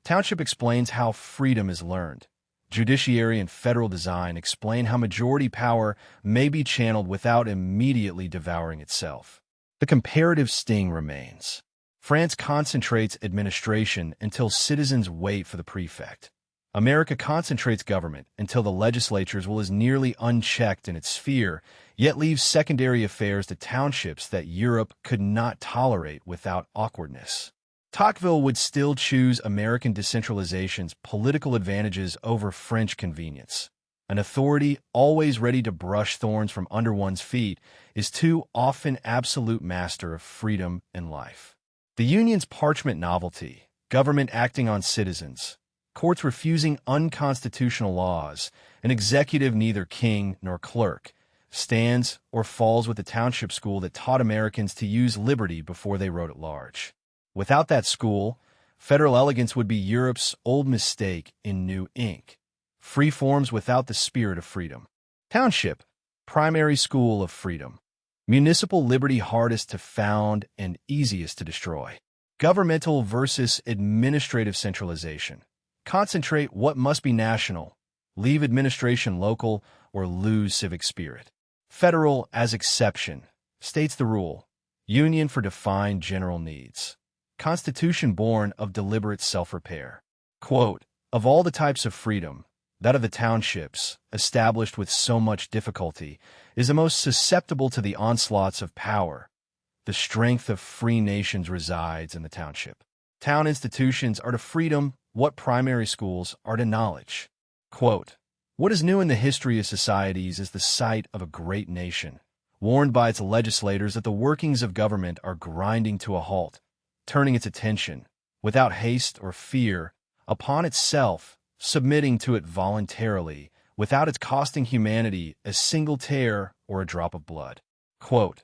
Township explains how freedom is learned. Judiciary and federal design explain how majority power may be channeled without immediately devouring itself. The comparative sting remains. France concentrates administration until citizens wait for the prefect. America concentrates government until the legislatures will is nearly unchecked in its sphere, yet leaves secondary affairs to townships that Europe could not tolerate without awkwardness. Tocqueville would still choose American decentralization's political advantages over French convenience. An authority always ready to brush thorns from under one's feet is too often absolute master of freedom and life. The Union's parchment novelty, government acting on citizens, courts refusing unconstitutional laws, an executive neither king nor clerk, stands or falls with the township school that taught Americans to use liberty before they wrote at large. Without that school, federal elegance would be Europe's old mistake in new ink. Free forms without the spirit of freedom. Township, primary school of freedom. Municipal liberty hardest to found and easiest to destroy. Governmental versus administrative centralization. Concentrate what must be national, leave administration local, or lose civic spirit. Federal as exception, states the rule. Union for defined general needs. Constitution born of deliberate self-repair. Quote, of all the types of freedom, that of the townships, established with so much difficulty, is the most susceptible to the onslaughts of power. The strength of free nations resides in the township. Town institutions are to freedom what primary schools are to knowledge. Quote, what is new in the history of societies is the sight of a great nation, warned by its legislators that the workings of government are grinding to a halt, turning its attention, without haste or fear, upon itself, submitting to it voluntarily, without its costing humanity a single tear or a drop of blood. Quote,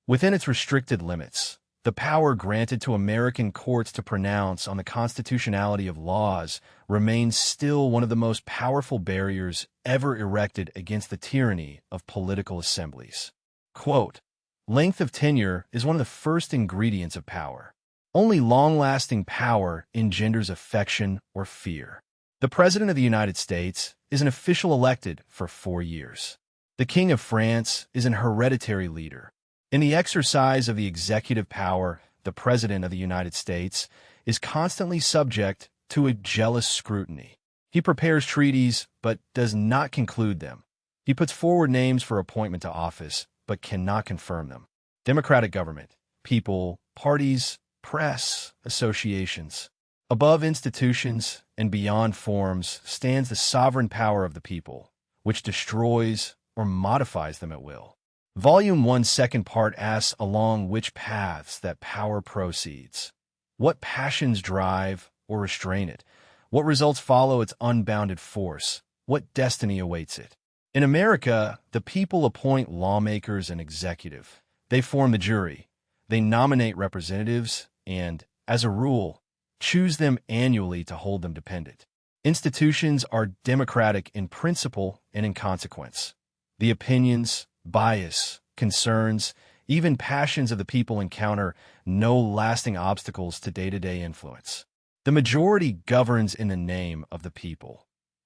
within its restricted limits, the power granted to American courts to pronounce on the constitutionality of laws remains still one of the most powerful barriers ever erected against the tyranny of political assemblies. Quote, Length of tenure is one of the first ingredients of power. Only long-lasting power engenders affection or fear. The President of the United States is an official elected for 4 years. The King of France is an hereditary leader. In the exercise of the executive power, the President of the United States is constantly subject to a jealous scrutiny. He prepares treaties, but does not conclude them. He puts forward names for appointment to office, but cannot confirm them. Democratic government, people, parties, press, associations. Above institutions and beyond forms stands the sovereign power of the people, which destroys or modifies them at will. Volume 1, second part asks along which paths that power proceeds. What passions drive or restrain it? What results follow its unbounded force? What destiny awaits it? In America, the people appoint lawmakers and executive. They form the jury. They nominate representatives and, as a rule, choose them annually to hold them dependent. Institutions are democratic in principle and in consequence. The opinions, bias, concerns, even passions of the people encounter no lasting obstacles to day-to-day influence. The majority governs in the name of the people.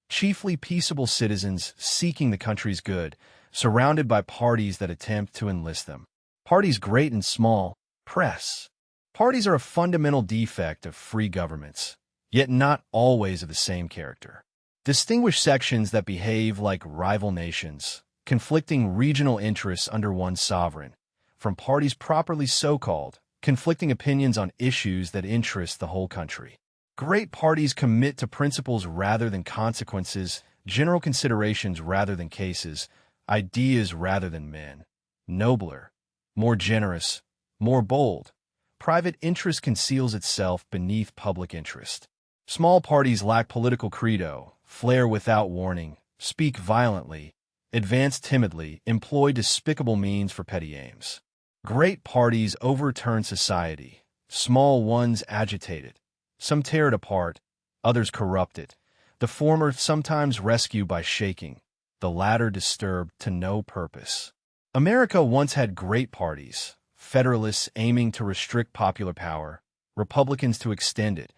Chiefly peaceable citizens seeking the country's good, surrounded by parties that attempt to enlist them. Parties great and small, press. Parties are a fundamental defect of free governments, yet not always of the same character. Distinguished sections that behave like rival nations, conflicting regional interests under one sovereign, from parties properly so-called, conflicting opinions on issues that interest the whole country. Great parties commit to principles rather than consequences, general considerations rather than cases, ideas rather than men. Nobler, more generous, more bold. Private interest conceals itself beneath public interest. Small parties lack political credo, flare without warning, speak violently, advance timidly, employ despicable means for petty aims. Great parties overturn society. Small ones agitate it. Some tear it apart, others corrupt it. The former sometimes rescue by shaking, the latter disturb to no purpose. America once had great parties, Federalists aiming to restrict popular power, Republicans to extend it,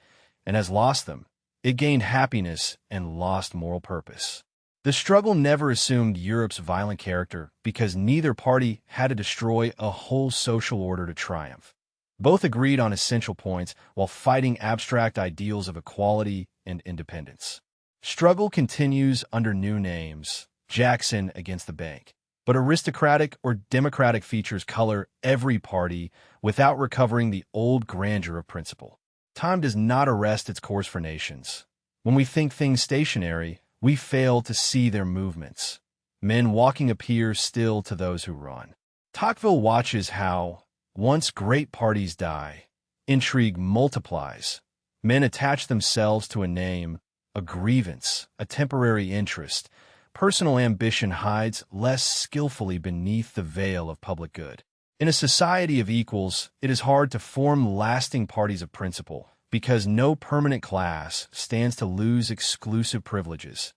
and has lost them. It gained happiness and lost moral purpose. The struggle never assumed Europe's violent character because neither party had to destroy a whole social order to triumph. Both agreed on essential points while fighting abstract ideals of equality and independence. Struggle continues under new names, Jackson against the bank. But aristocratic or democratic features color every party without recovering the old grandeur of principle. Time does not arrest its course for nations. When we think things stationary, we fail to see their movements. Men walking appear still to those who run. Tocqueville watches how, once great parties die, intrigue multiplies. Men attach themselves to a name, a grievance, a temporary interest. Personal ambition hides less skillfully beneath the veil of public good. In a society of equals, it is hard to form lasting parties of principle because no permanent class stands to lose exclusive privileges.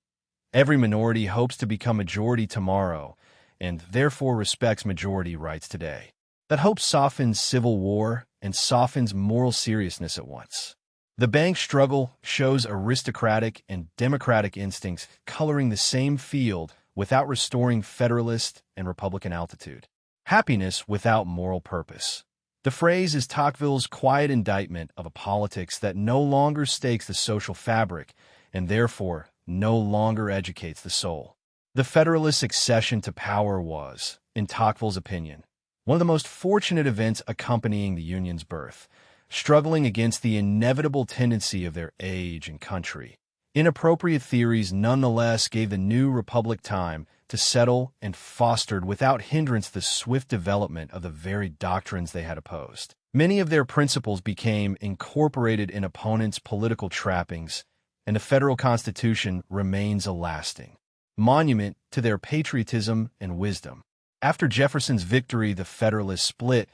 Every minority hopes to become majority tomorrow and therefore respects majority rights today. That hope softens civil war and softens moral seriousness at once. The bank struggle shows aristocratic and democratic instincts coloring the same field without restoring Federalist and Republican altitude. Happiness without moral purpose. The phrase is Tocqueville's quiet indictment of a politics that no longer stakes the social fabric and therefore no longer educates the soul. The Federalist accession to power was, in Tocqueville's opinion, one of the most fortunate events accompanying the Union's birth, struggling against the inevitable tendency of their age and country. Inappropriate theories nonetheless gave the new republic time to settle and fostered without hindrance the swift development of the very doctrines they had opposed. Many of their principles became incorporated in opponents' political trappings, and the federal Constitution remains a lasting monument to their patriotism and wisdom. After Jefferson's victory, the Federalists split,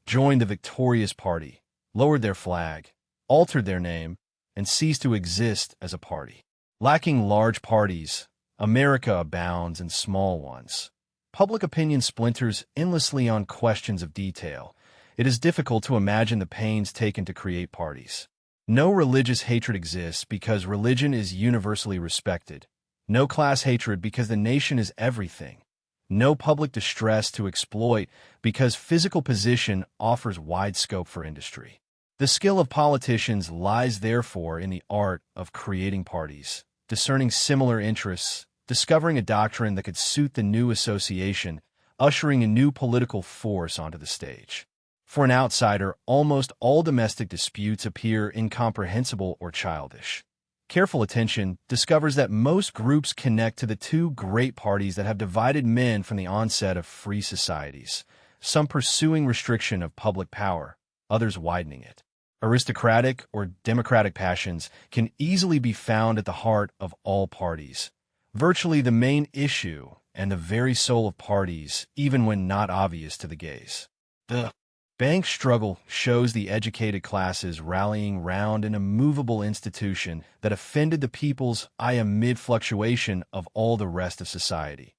joined the victorious party, lowered their flag, altered their name, and ceased to exist as a party. Lacking large parties, America abounds in small ones. public opinion splinters endlessly on questions of detail. It is difficult to imagine the pains taken to create parties. No religious hatred exists because religion is universally respected. No class hatred because the nation is everything. No public distress to exploit because physical position offers wide scope for industry. The skill of politicians lies therefore in the art of creating parties, discerning similar interests, discovering a doctrine that could suit the new association, ushering a new political force onto the stage. For an outsider, almost all domestic disputes appear incomprehensible or childish. Careful attention discovers that most groups connect to the two great parties that have divided men from the onset of free societies, some pursuing restriction of public power, others widening it. Aristocratic or democratic passions can easily be found at the heart of all parties. Virtually the main issue and the very soul of parties, even when not obvious to the gaze. The bank struggle shows the educated classes rallying round an immovable institution that offended the people's eye amid fluctuation of all the rest of society.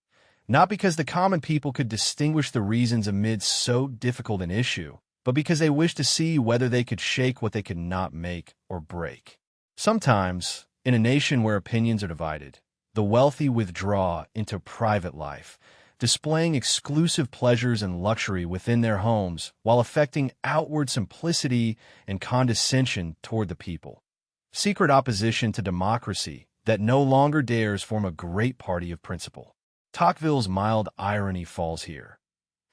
Not because the common people could distinguish the reasons amid so difficult an issue, but because they wished to see whether they could shake what they could not make or break. Sometimes, in a nation where opinions are divided, the wealthy withdraw into private life, displaying exclusive pleasures and luxury within their homes while affecting outward simplicity and condescension toward the people. Secret opposition to democracy that no longer dares form a great party of principle. Tocqueville's mild irony falls here.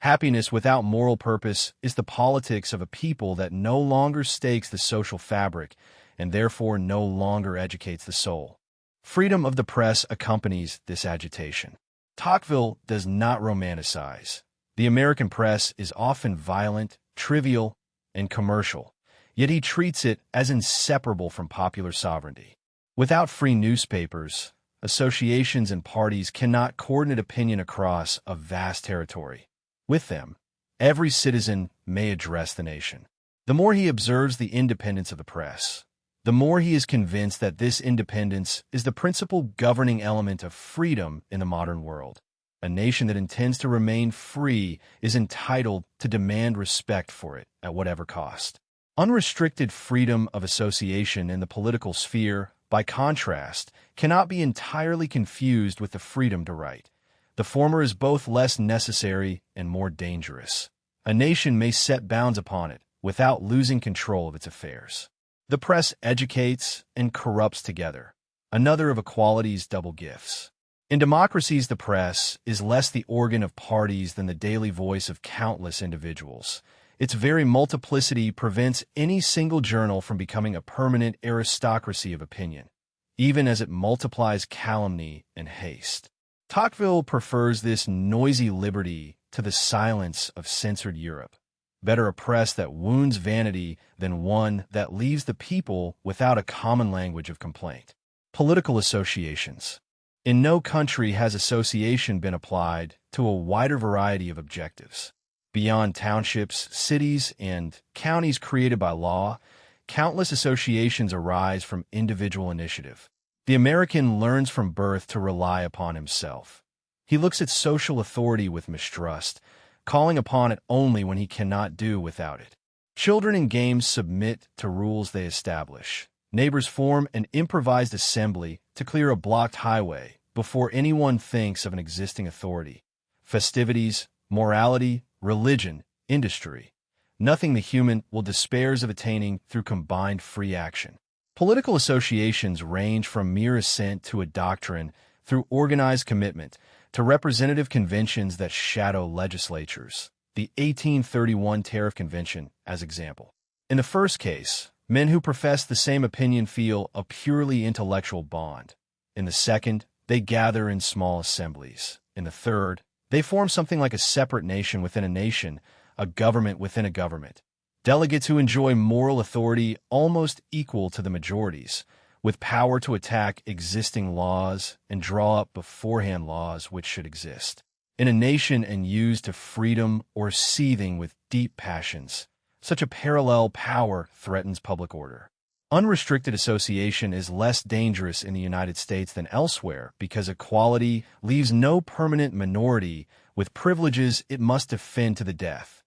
Happiness without moral purpose is the politics of a people that no longer stakes the social fabric and therefore no longer educates the soul. Freedom of the press accompanies this agitation. Tocqueville does not romanticize. The American press is often violent, trivial, and commercial, yet he treats it as inseparable from popular sovereignty. Without free newspapers, associations and parties cannot coordinate opinion across a vast territory. With them, every citizen may address the nation. The more he observes the independence of the press, the more he is convinced that this independence is the principal governing element of freedom in the modern world. A nation that intends to remain free is entitled to demand respect for it at whatever cost. Unrestricted freedom of association in the political sphere, by contrast, cannot be entirely confused with the freedom to write. The former is both less necessary and more dangerous. A nation may set bounds upon it without losing control of its affairs. The press educates and corrupts together, another of equality's double gifts. In democracies, the press is less the organ of parties than the daily voice of countless individuals. Its very multiplicity prevents any single journal from becoming a permanent aristocracy of opinion, even as it multiplies calumny and haste. Tocqueville prefers this noisy liberty to the silence of censored Europe. Better a press that wounds vanity than one that leaves the people without a common language of complaint. Political associations. In no country has association been applied to a wider variety of objectives. Beyond townships, cities, and counties created by law, countless associations arise from individual initiative. The American learns from birth to rely upon himself. He looks at social authority with mistrust, calling upon it only when he cannot do without it. Children in games submit to rules they establish. Neighbors form an improvised assembly to clear a blocked highway before anyone thinks of an existing authority. Festivities, morality, religion, industry. Nothing the human will despairs of attaining through combined free action. Political associations range from mere assent to a doctrine through organized commitment to representative conventions that shadow legislatures. The 1831 Tariff Convention, as example. In the first case, men who profess the same opinion feel a purely intellectual bond. In the second, they gather in small assemblies. In the third, they form something like a separate nation within a nation, a government within a government. Delegates who enjoy moral authority almost equal to the majorities, with power to attack existing laws and draw up beforehand laws which should exist. In a nation and used to freedom or seething with deep passions, such a parallel power threatens public order. Unrestricted association is less dangerous in the United States than elsewhere because equality leaves no permanent minority with privileges it must defend to the death.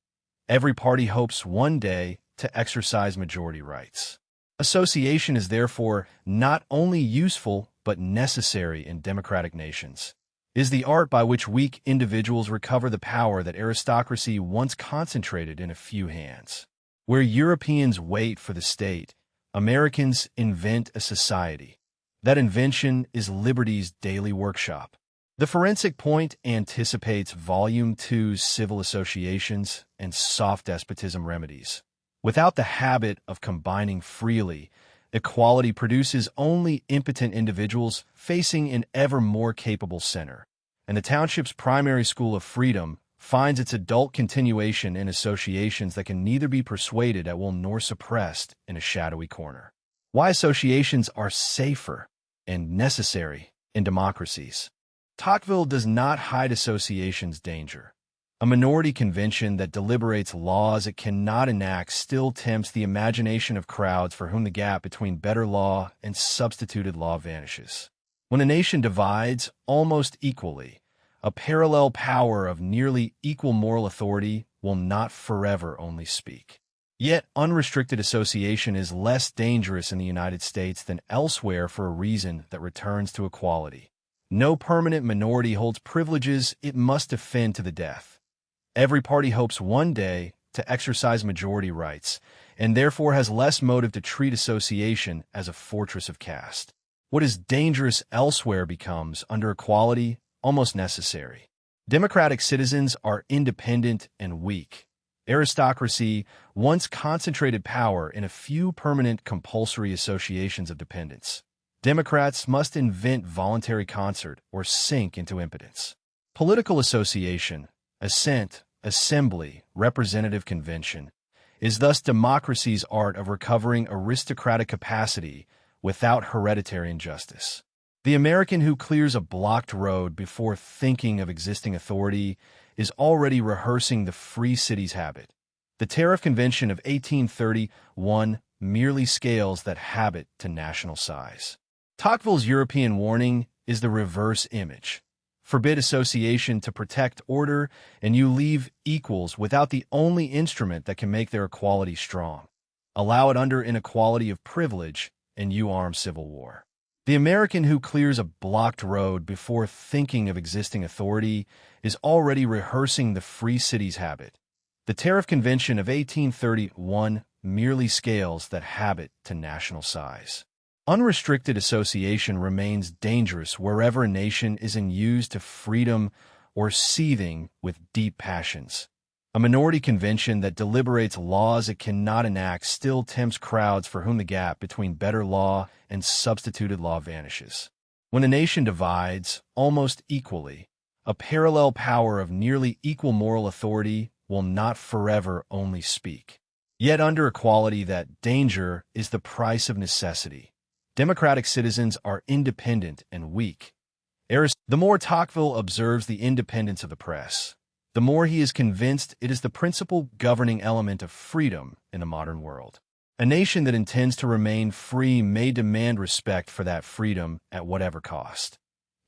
Every party hopes one day to exercise majority rights. Association is therefore not only useful but necessary in democratic nations. It is the art by which weak individuals recover the power that aristocracy once concentrated in a few hands. Where Europeans wait for the state, Americans invent a society. That invention is liberty's daily workshop. The Forensic Point anticipates Volume 2's civil associations and soft despotism remedies. Without the habit of combining freely, equality produces only impotent individuals facing an ever more capable center. And the township's primary school of freedom finds its adult continuation in associations that can neither be persuaded at will nor suppressed in a shadowy corner. Why associations are safer and necessary in democracies. Tocqueville does not hide associations' danger. A minority convention that deliberates laws it cannot enact still tempts the imagination of crowds for whom the gap between better law and substituted law vanishes. When a nation divides almost equally, a parallel power of nearly equal moral authority will not forever only speak. Yet unrestricted association is less dangerous in the United States than elsewhere for a reason that returns to equality. No permanent minority holds privileges it must defend to the death. Every party hopes one day to exercise majority rights, and therefore has less motive to treat association as a fortress of caste. What is dangerous elsewhere becomes, under equality, almost necessary. Democratic citizens are independent and weak. Aristocracy once concentrated power in a few permanent compulsory associations of dependence. Democrats must invent voluntary concert or sink into impotence. Political association, assent, assembly, representative convention, is thus democracy's art of recovering aristocratic capacity without hereditary injustice. The American who clears a blocked road before thinking of existing authority is already rehearsing the free city's habit. The Tariff Convention of 1831 merely scales that habit to national size. Tocqueville's European warning is the reverse image. Forbid association to protect order, and you leave equals without the only instrument that can make their equality strong. Allow it under inequality of privilege, and you arm civil war. The American who clears a blocked road before thinking of existing authority is already rehearsing the free city's habit. The Tariff Convention of 1831 merely scales that habit to national size. Unrestricted association remains dangerous wherever a nation is enused to freedom or seething with deep passions. A minority convention that deliberates laws it cannot enact still tempts crowds for whom the gap between better law and substituted law vanishes. When a nation divides, almost equally, a parallel power of nearly equal moral authority will not forever only speak. Yet under equality that danger is the price of necessity. Democratic citizens are independent and weak. The more Tocqueville observes the independence of the press, the more he is convinced it is the principal governing element of freedom in the modern world. A nation that intends to remain free may demand respect for that freedom at whatever cost.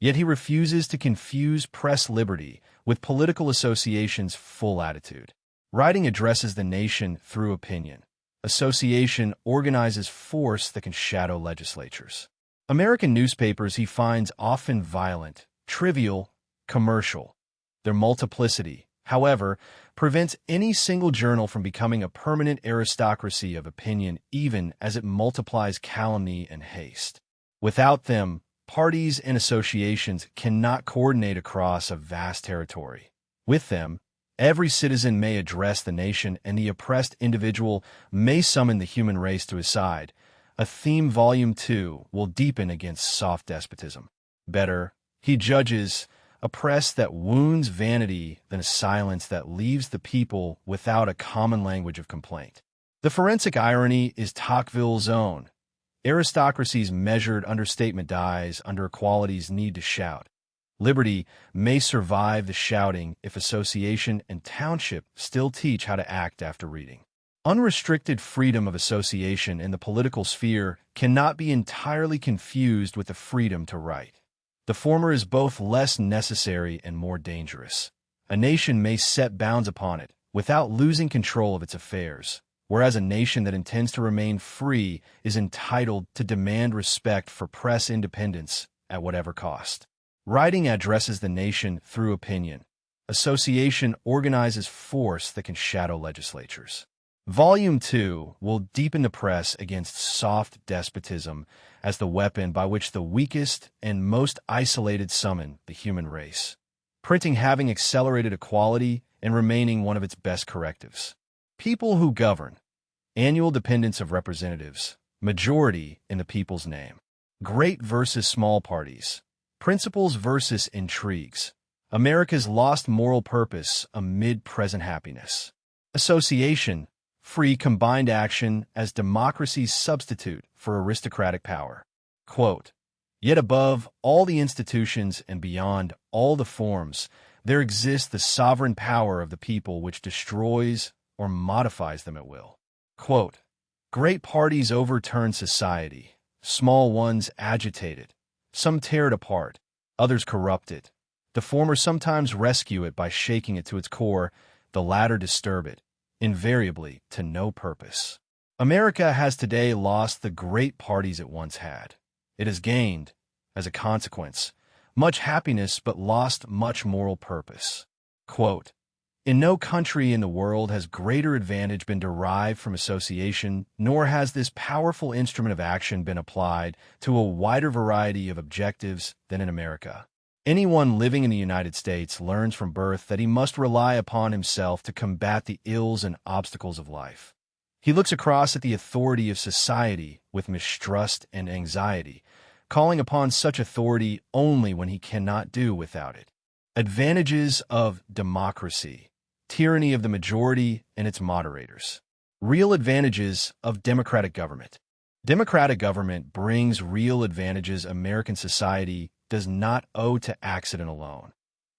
Yet he refuses to confuse press liberty with political association's full attitude. Writing addresses the nation through opinion. Association organizes force that can shadow legislatures. American newspapers he finds often violent, trivial, commercial. Their multiplicity, however, prevents any single journal from becoming a permanent aristocracy of opinion even as it multiplies calumny and haste. Without them, parties and associations cannot coordinate across a vast territory. With them, every citizen may address the nation and the oppressed individual may summon the human race to his side. A theme Volume 2 will deepen against soft despotism. Better, he judges, a press that wounds vanity than a silence that leaves the people without a common language of complaint. The forensic irony is Tocqueville's own. Aristocracy's measured understatement dies under equality's need to shout. Liberty may survive the shouting if association and township still teach how to act after reading. Unrestricted freedom of association in the political sphere cannot be entirely confused with the freedom to write. The former is both less necessary and more dangerous. A nation may set bounds upon it without losing control of its affairs, whereas a nation that intends to remain free is entitled to demand respect for press independence at whatever cost. Writing addresses the nation through opinion. Association organizes force that can shadow legislatures. Volume 2 will deepen the press against soft despotism as the weapon by which the weakest and most isolated summon the human race. Printing having accelerated equality and remaining one of its best correctives. People who govern. Annual dependence of representatives. Majority in the people's name. Great versus small parties. Principles versus intrigues. America's lost moral purpose amid present happiness. Association. Free combined action as democracy's substitute for aristocratic power. Quote, "Yet above all the institutions and beyond all the forms, there exists the sovereign power of the people which destroys or modifies them at will." Quote, "Great parties overturn society, small ones agitate it. Some tear it apart, others corrupt it. The former sometimes rescue it by shaking it to its core, the latter disturb it, invariably to no purpose." America has today lost the great parties it once had. It has gained, as a consequence, much happiness but lost much moral purpose. Quote, "In no country in the world has greater advantage been derived from association, nor has this powerful instrument of action been applied to a wider variety of objectives than in America. Anyone living in the United States learns from birth that he must rely upon himself to combat the ills and obstacles of life. He looks across at the authority of society with mistrust and anxiety, calling upon such authority only when he cannot do without it. Advantages of democracy. Tyranny of the majority and its moderators. Real advantages of democratic government. Democratic government brings real advantages American society does not owe to accident alone.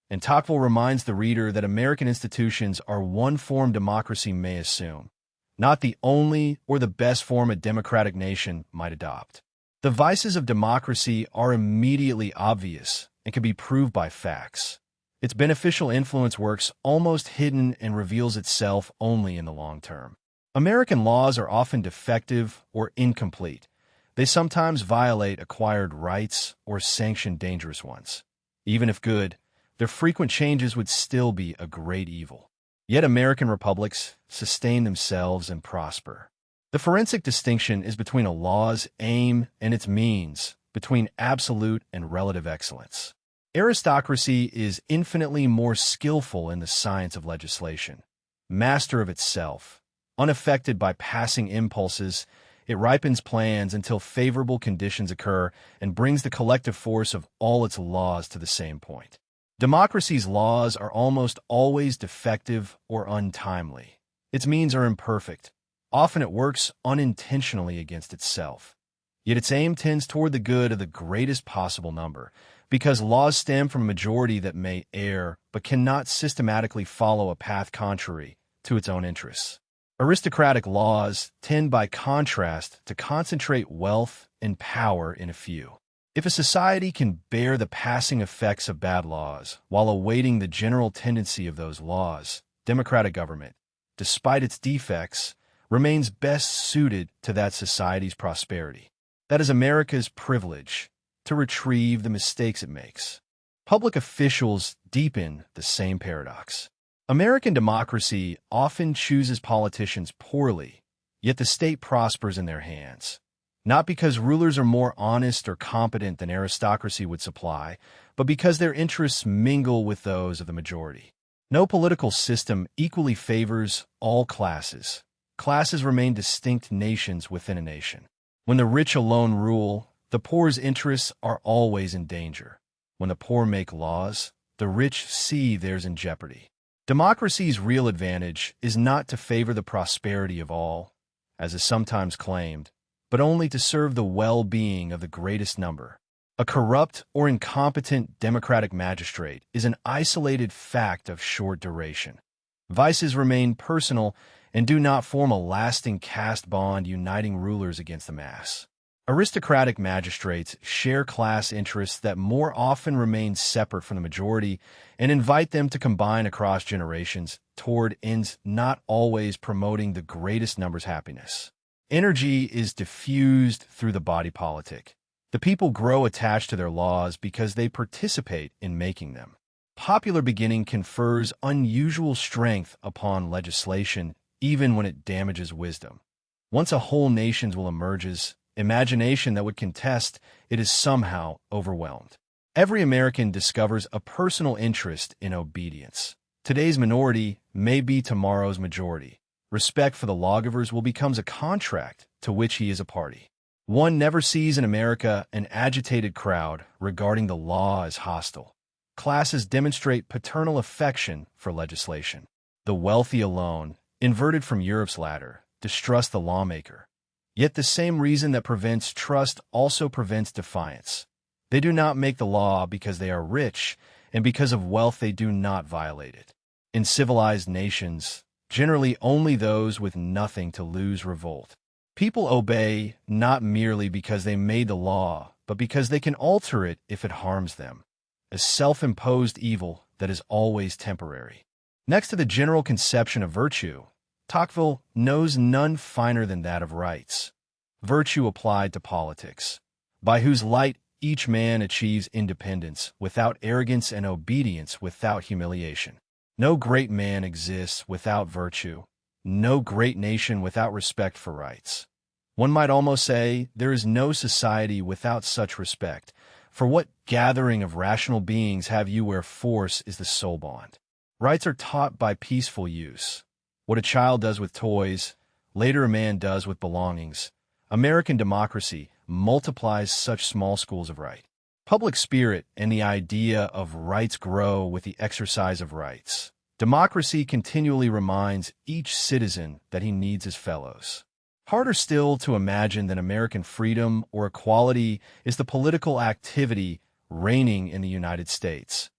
And Tocqueville reminds the reader that American institutions are one form democracy may assume, not the only or the best form a democratic nation might adopt. The vices of democracy are immediately obvious and can be proved by facts. Its beneficial influence works almost hidden and reveals itself only in the long term. American laws are often defective or incomplete. They sometimes violate acquired rights or sanction dangerous ones. Even if good, their frequent changes would still be a great evil. Yet American republics sustain themselves and prosper. The forensic distinction is between a law's aim and its means, between absolute and relative excellence. Aristocracy is infinitely more skillful in the science of legislation. Master of itself, unaffected by passing impulses, it ripens plans until favorable conditions occur and brings the collective force of all its laws to the same point. Democracy's laws are almost always defective or untimely. Its means are imperfect. Often it works unintentionally against itself. Yet its aim tends toward the good of the greatest possible number, because laws stem from a majority that may err but cannot systematically follow a path contrary to its own interests. Aristocratic laws tend by contrast to concentrate wealth and power in a few. If a society can bear the passing effects of bad laws while awaiting the general tendency of those laws, democratic government, despite its defects, remains best suited to that society's prosperity. That is America's privilege, to retrieve the mistakes it makes. Public officials deepen the same paradox. American democracy often chooses politicians poorly, yet the state prospers in their hands. Not because rulers are more honest or competent than aristocracy would supply, but because their interests mingle with those of the majority. No political system equally favors all classes. Classes remain distinct nations within a nation. When the rich alone rule, the poor's interests are always in danger. When the poor make laws, the rich see theirs in jeopardy. Democracy's real advantage is not to favor the prosperity of all, as is sometimes claimed, but only to serve the well-being of the greatest number. A corrupt or incompetent democratic magistrate is an isolated fact of short duration. Vices remain personal and do not form a lasting caste bond uniting rulers against the mass. Aristocratic magistrates share class interests that more often remain separate from the majority and invite them to combine across generations toward ends not always promoting the greatest number's happiness. Energy is diffused through the body politic. The people grow attached to their laws because they participate in making them. Popular beginning confers unusual strength upon legislation, even when it damages wisdom. Once a whole nation will emerges, imagination that would contest it is somehow overwhelmed. Every American discovers a personal interest in obedience. Today's minority may be tomorrow's majority. Respect for the lawgivers will become a contract to which he is a party. One never sees in America an agitated crowd regarding the law as hostile. Classes demonstrate paternal affection for legislation. The wealthy alone, inverted from Europe's ladder, distrust the lawmaker. Yet the same reason that prevents trust also prevents defiance. They do not make the law because they are rich, and because of wealth they do not violate it. In civilized nations, generally only those with nothing to lose revolt. People obey not merely because they made the law, but because they can alter it if it harms them. A self-imposed evil that is always temporary. Next to the general conception of virtue, Tocqueville knows none finer than that of rights. Virtue applied to politics, by whose light each man achieves independence without arrogance and obedience without humiliation. No great man exists without virtue, no great nation without respect for rights. One might almost say there is no society without such respect, for what gathering of rational beings have you where force is the sole bond? Rights are taught by peaceful use. What a child does with toys, later a man does with belongings. American democracy multiplies such small schools of right. Public spirit and the idea of rights grow with the exercise of rights. Democracy continually reminds each citizen that he needs his fellows. Harder still to imagine than American freedom or equality is the political activity reigning in the United States,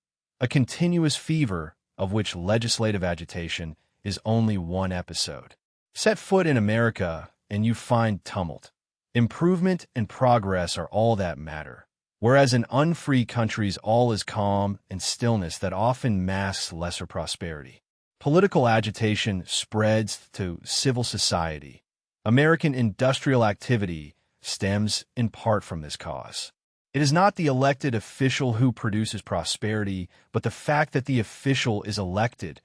a continuous fever of which legislative agitation is only one episode. Set foot in America and you find tumult. Improvement and progress are all that matter, whereas in unfree countries all is calm and stillness that often masks lesser prosperity. Political agitation spreads to civil society. American industrial activity stems in part from this cause. It is not the elected official who produces prosperity, but the fact that the official is elected.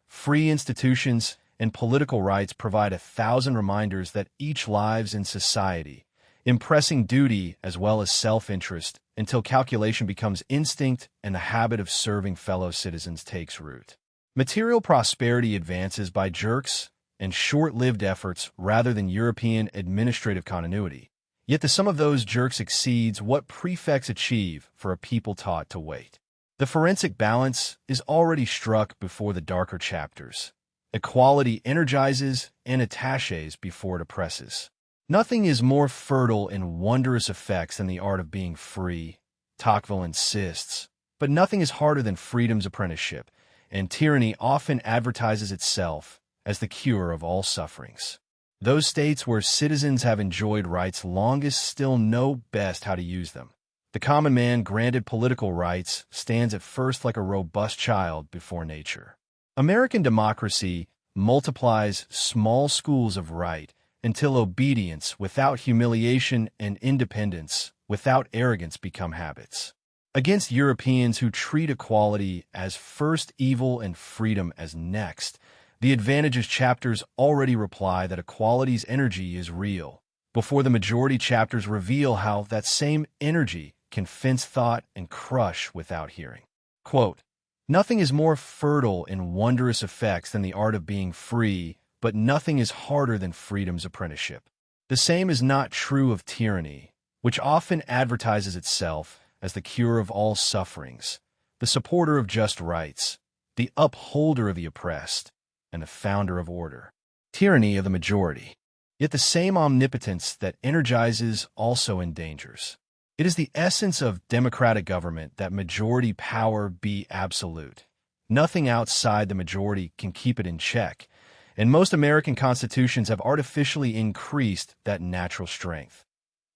Free institutions and political rights provide 1,000 reminders that each lives in society, impressing duty as well as self-interest until calculation becomes instinct and the habit of serving fellow citizens takes root. Material prosperity advances by jerks and short-lived efforts rather than European administrative continuity. Yet the sum of those jerks exceeds what prefects achieve for a people taught to wait. The forensic balance is already struck before the darker chapters. Equality energizes and attaches before it oppresses. Nothing is more fertile in wondrous effects than the art of being free, Tocqueville insists, but nothing is harder than freedom's apprenticeship, and tyranny often advertises itself as the cure of all sufferings. Those states where citizens have enjoyed rights longest still know best how to use them. The common man granted political rights stands at first like a robust child before nature. American democracy multiplies small schools of right until obedience without humiliation and independence without arrogance become habits. Against Europeans who treat equality as first evil and freedom as next, the advantages chapters already reply that equality's energy is real, before the majority chapters reveal how that same energy can fence thought and crush without hearing. Quote, "Nothing is more fertile in wondrous effects than the art of being free, but nothing is harder than freedom's apprenticeship. The same is not true of tyranny, which often advertises itself as the cure of all sufferings, the supporter of just rights, the upholder of the oppressed, and the founder of order. Tyranny of the majority. Yet the same omnipotence that energizes also endangers. It is the essence of democratic government that majority power be absolute. Nothing outside the majority can keep it in check, and most American constitutions have artificially increased that natural strength.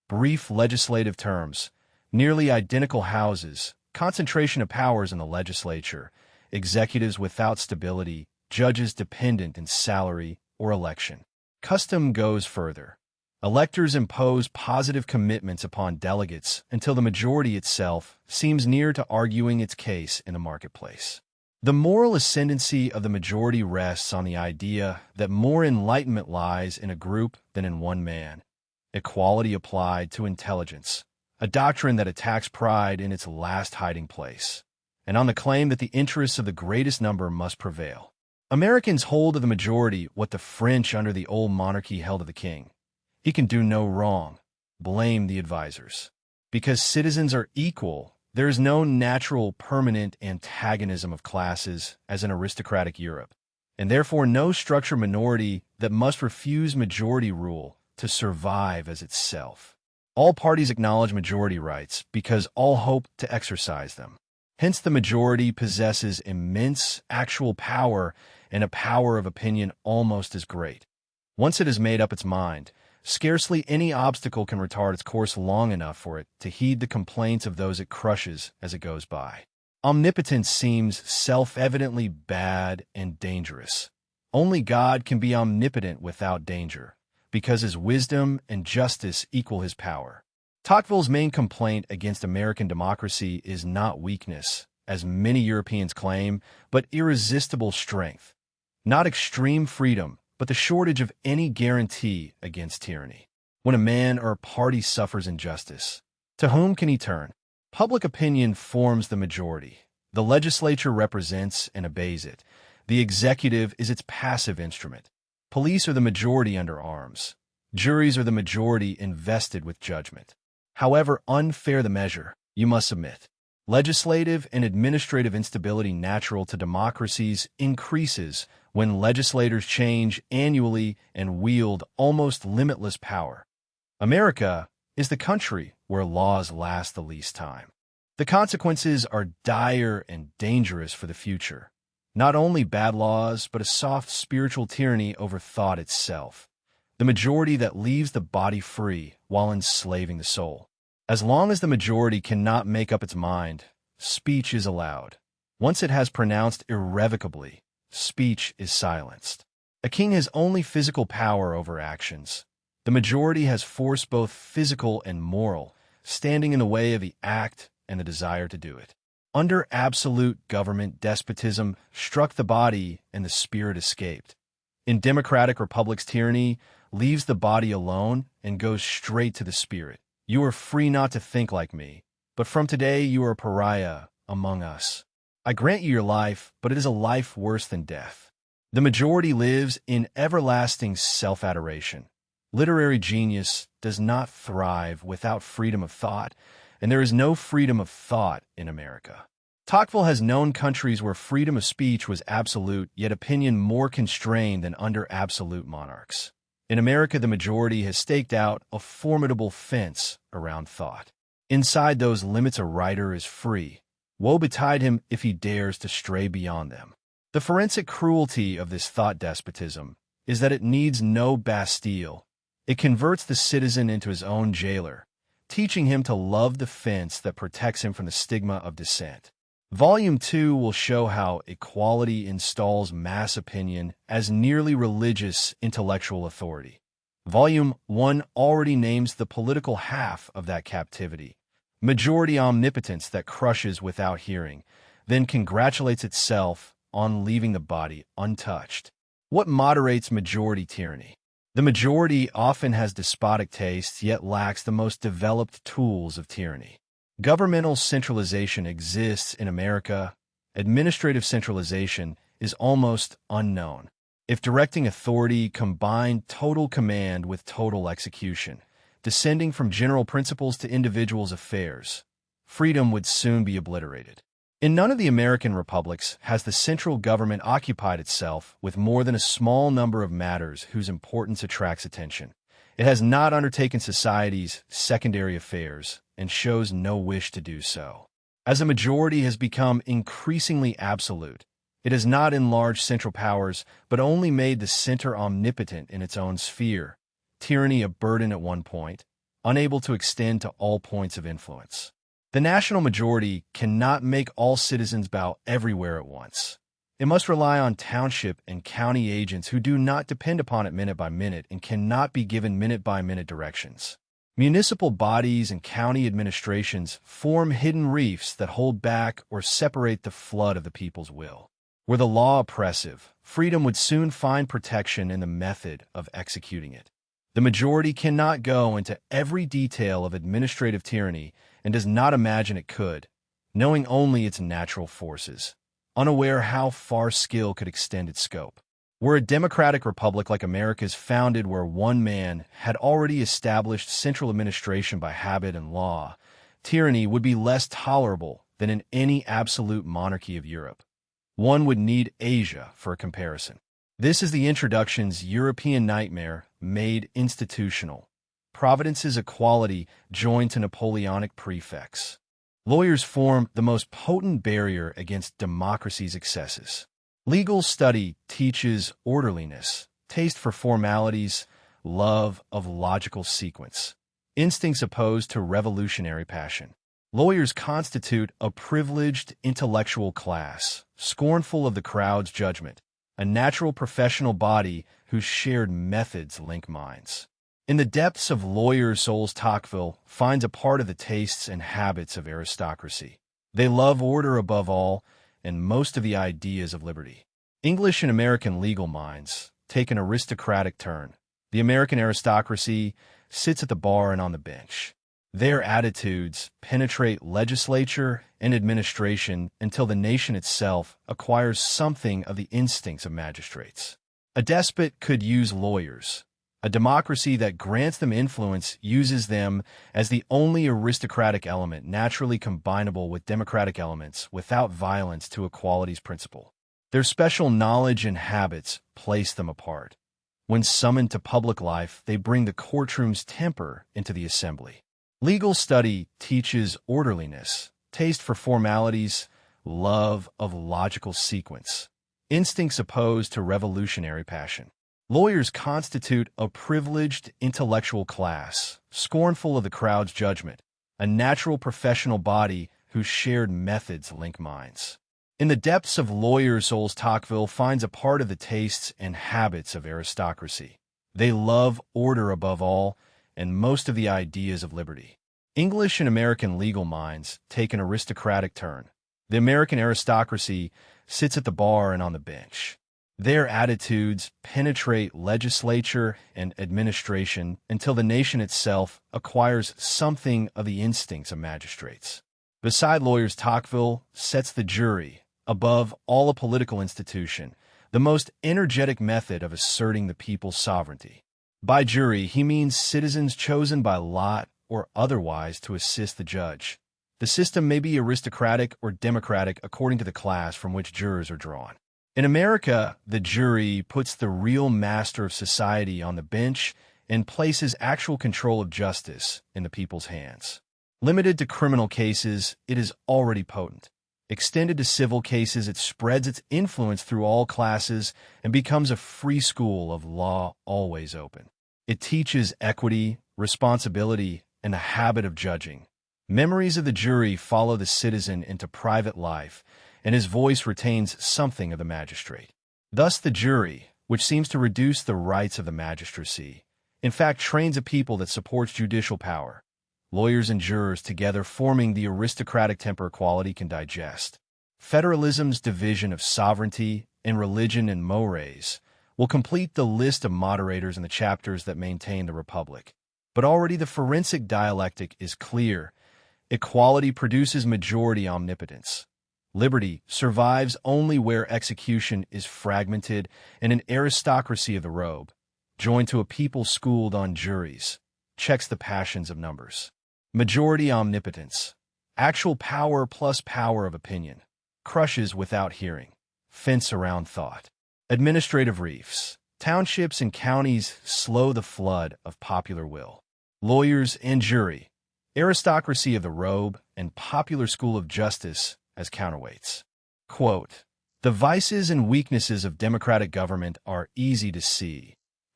Brief legislative terms, nearly identical houses, concentration of powers in the legislature, executives without stability, judges dependent in salary or election. Custom goes further. Electors impose positive commitments upon delegates until the majority itself seems near to arguing its case in the marketplace. The moral ascendancy of the majority rests on the idea that more enlightenment lies in a group than in one man. Equality applied to intelligence, a doctrine that attacks pride in its last hiding place, and on the claim that the interests of the greatest number must prevail. Americans hold of the majority what the French under the old monarchy held of the king. He can do no wrong. Blame the advisors. Because citizens are equal, there is no natural, permanent antagonism of classes as in aristocratic Europe, and therefore no structured minority that must refuse majority rule to survive as itself. All parties acknowledge majority rights because all hope to exercise them. Hence, the majority possesses immense actual power and a power of opinion almost as great. Once it has made up its mind, scarcely any obstacle can retard its course long enough for it to heed the complaints of those it crushes as it goes by. Omnipotence seems self-evidently bad and dangerous. Only God can be omnipotent without danger, because his wisdom and justice equal his power. Tocqueville's main complaint against American democracy is not weakness, as many Europeans claim, but irresistible strength. Not extreme freedom, but the shortage of any guarantee against tyranny. When a man or a party suffers injustice, to whom can he turn? Public opinion forms the majority. The legislature represents and obeys it. The executive is its passive instrument. Police are the majority under arms. Juries are the majority invested with judgment. However unfair the measure, you must submit. Legislative and administrative instability natural to democracies increases when legislators change annually and wield almost limitless power. America is the country where laws last the least time. The consequences are dire and dangerous for the future. Not only bad laws, but a soft spiritual tyranny over thought itself. The majority that leaves the body free while enslaving the soul. As long as the majority cannot make up its mind, speech is allowed. Once it has pronounced irrevocably, speech is silenced. A king has only physical power over actions. The majority has force both physical and moral, standing in the way of the act and the desire to do it. Under absolute government, despotism struck the body and the spirit escaped. In democratic republics, tyranny leaves the body alone and goes straight to the spirit. You are free not to think like me, but from today you are a pariah among us. I grant you your life, but it is a life worse than death. The majority lives in everlasting self-adoration. Literary genius does not thrive without freedom of thought, and there is no freedom of thought in America. Tocqueville has known countries where freedom of speech was absolute, yet opinion more constrained than under absolute monarchs. In America, the majority has staked out a formidable fence around thought. Inside those limits, a writer is free. Woe betide him if he dares to stray beyond them. The forensic cruelty of this thought despotism is that it needs no Bastille. It converts the citizen into his own jailer, teaching him to love the fence that protects him from the stigma of dissent. Volume 2 will show how equality installs mass opinion as nearly religious intellectual authority. Volume 1 already names the political half of that captivity, majority omnipotence that crushes without hearing, then congratulates itself on leaving the body untouched. What moderates majority tyranny? The majority often has despotic tastes, yet lacks the most developed tools of tyranny. Governmental centralization exists in America. Administrative centralization is almost unknown. If directing authority combined total command with total execution, descending from general principles to individuals' affairs, freedom would soon be obliterated. In none of the American republics has the central government occupied itself with more than a small number of matters whose importance attracts attention. It has not undertaken society's secondary affairs and shows no wish to do so. As a majority has become increasingly absolute, It has not enlarged central powers, but only made the center omnipotent in its own sphere, tyranny a burden at one point, unable to extend to all points of influence. The national majority cannot make all citizens bow everywhere at once. It must rely on township and county agents who do not depend upon it minute by minute and cannot be given minute-by-minute directions. Municipal bodies and county administrations form hidden reefs that hold back or separate the flood of the people's will. Were the law oppressive, freedom would soon find protection in the method of executing it. The majority cannot go into every detail of administrative tyranny and does not imagine it could, knowing only its natural forces, unaware how far skill could extend its scope. Were a democratic republic like America's founded where one man had already established central administration by habit and law, tyranny would be less tolerable than in any absolute monarchy of Europe. One would need Asia for a comparison. This is the introduction's European nightmare made institutional. Providence's equality joined to Napoleonic prefects. Lawyers form the most potent barrier against democracy's excesses. Legal study teaches orderliness, taste for formalities, love of logical sequence, instincts opposed to revolutionary passion. Lawyers constitute a privileged intellectual class, scornful of the crowd's judgment, a natural professional body whose shared methods link minds. In the depths of lawyers' souls, Tocqueville finds a part of the tastes and habits of aristocracy. They love order above all, and most of the ideas of liberty. English and American legal minds take an aristocratic turn. The American aristocracy sits at the bar and on the bench. Their attitudes penetrate legislature and administration until the nation itself acquires something of the instincts of magistrates. A despot could use lawyers. A democracy that grants them influence uses them as the only aristocratic element naturally combinable with democratic elements without violence to equality's principle. Their special knowledge and habits place them apart. When summoned to public life, they bring the courtroom's temper into the assembly. Legal study teaches orderliness, taste for formalities, love of logical sequence, instincts opposed to revolutionary passion. Lawyers constitute a privileged intellectual class, scornful of the crowd's judgment, a natural professional body whose shared methods link minds. In the depths of lawyers' souls, Tocqueville finds a part of the tastes and habits of aristocracy. They love order above all, and most of the ideas of liberty. English and American legal minds take an aristocratic turn. The American aristocracy sits at the bar and on the bench. Their attitudes penetrate legislature and administration until the nation itself acquires something of the instincts of magistrates. Beside lawyers, Tocqueville sets the jury above all a political institution, the most energetic method of asserting the people's sovereignty. By jury, he means citizens chosen by lot or otherwise to assist the judge. The system may be aristocratic or democratic according to the class from which jurors are drawn. In America, the jury puts the real master of society on the bench and places actual control of justice in the people's hands. Limited to criminal cases, it is already potent. Extended to civil cases, it spreads its influence through all classes and becomes a free school of law always open. It teaches equity, responsibility, and the habit of judging. Memories of the jury follow the citizen into private life, and his voice retains something of the magistrate. Thus the jury, which seems to reduce the rights of the magistracy, in fact trains a people that supports judicial power. Lawyers and jurors together forming the aristocratic temper equality can digest. Federalism's division of sovereignty in religion and mores will complete the list of moderators in the chapters that maintain the republic. But already the forensic dialectic is clear. Equality produces majority omnipotence. Liberty survives only where execution is fragmented and an aristocracy of the robe, joined to a people schooled on juries, checks the passions of numbers. Majority omnipotence, actual power plus power of opinion, crushes without hearing, fence around thought. Administrative reefs, townships and counties slow the flood of popular will. Lawyers and jury, aristocracy of the robe and popular school of justice as counterweights. Quote, The vices and weaknesses of democratic government are easy to see.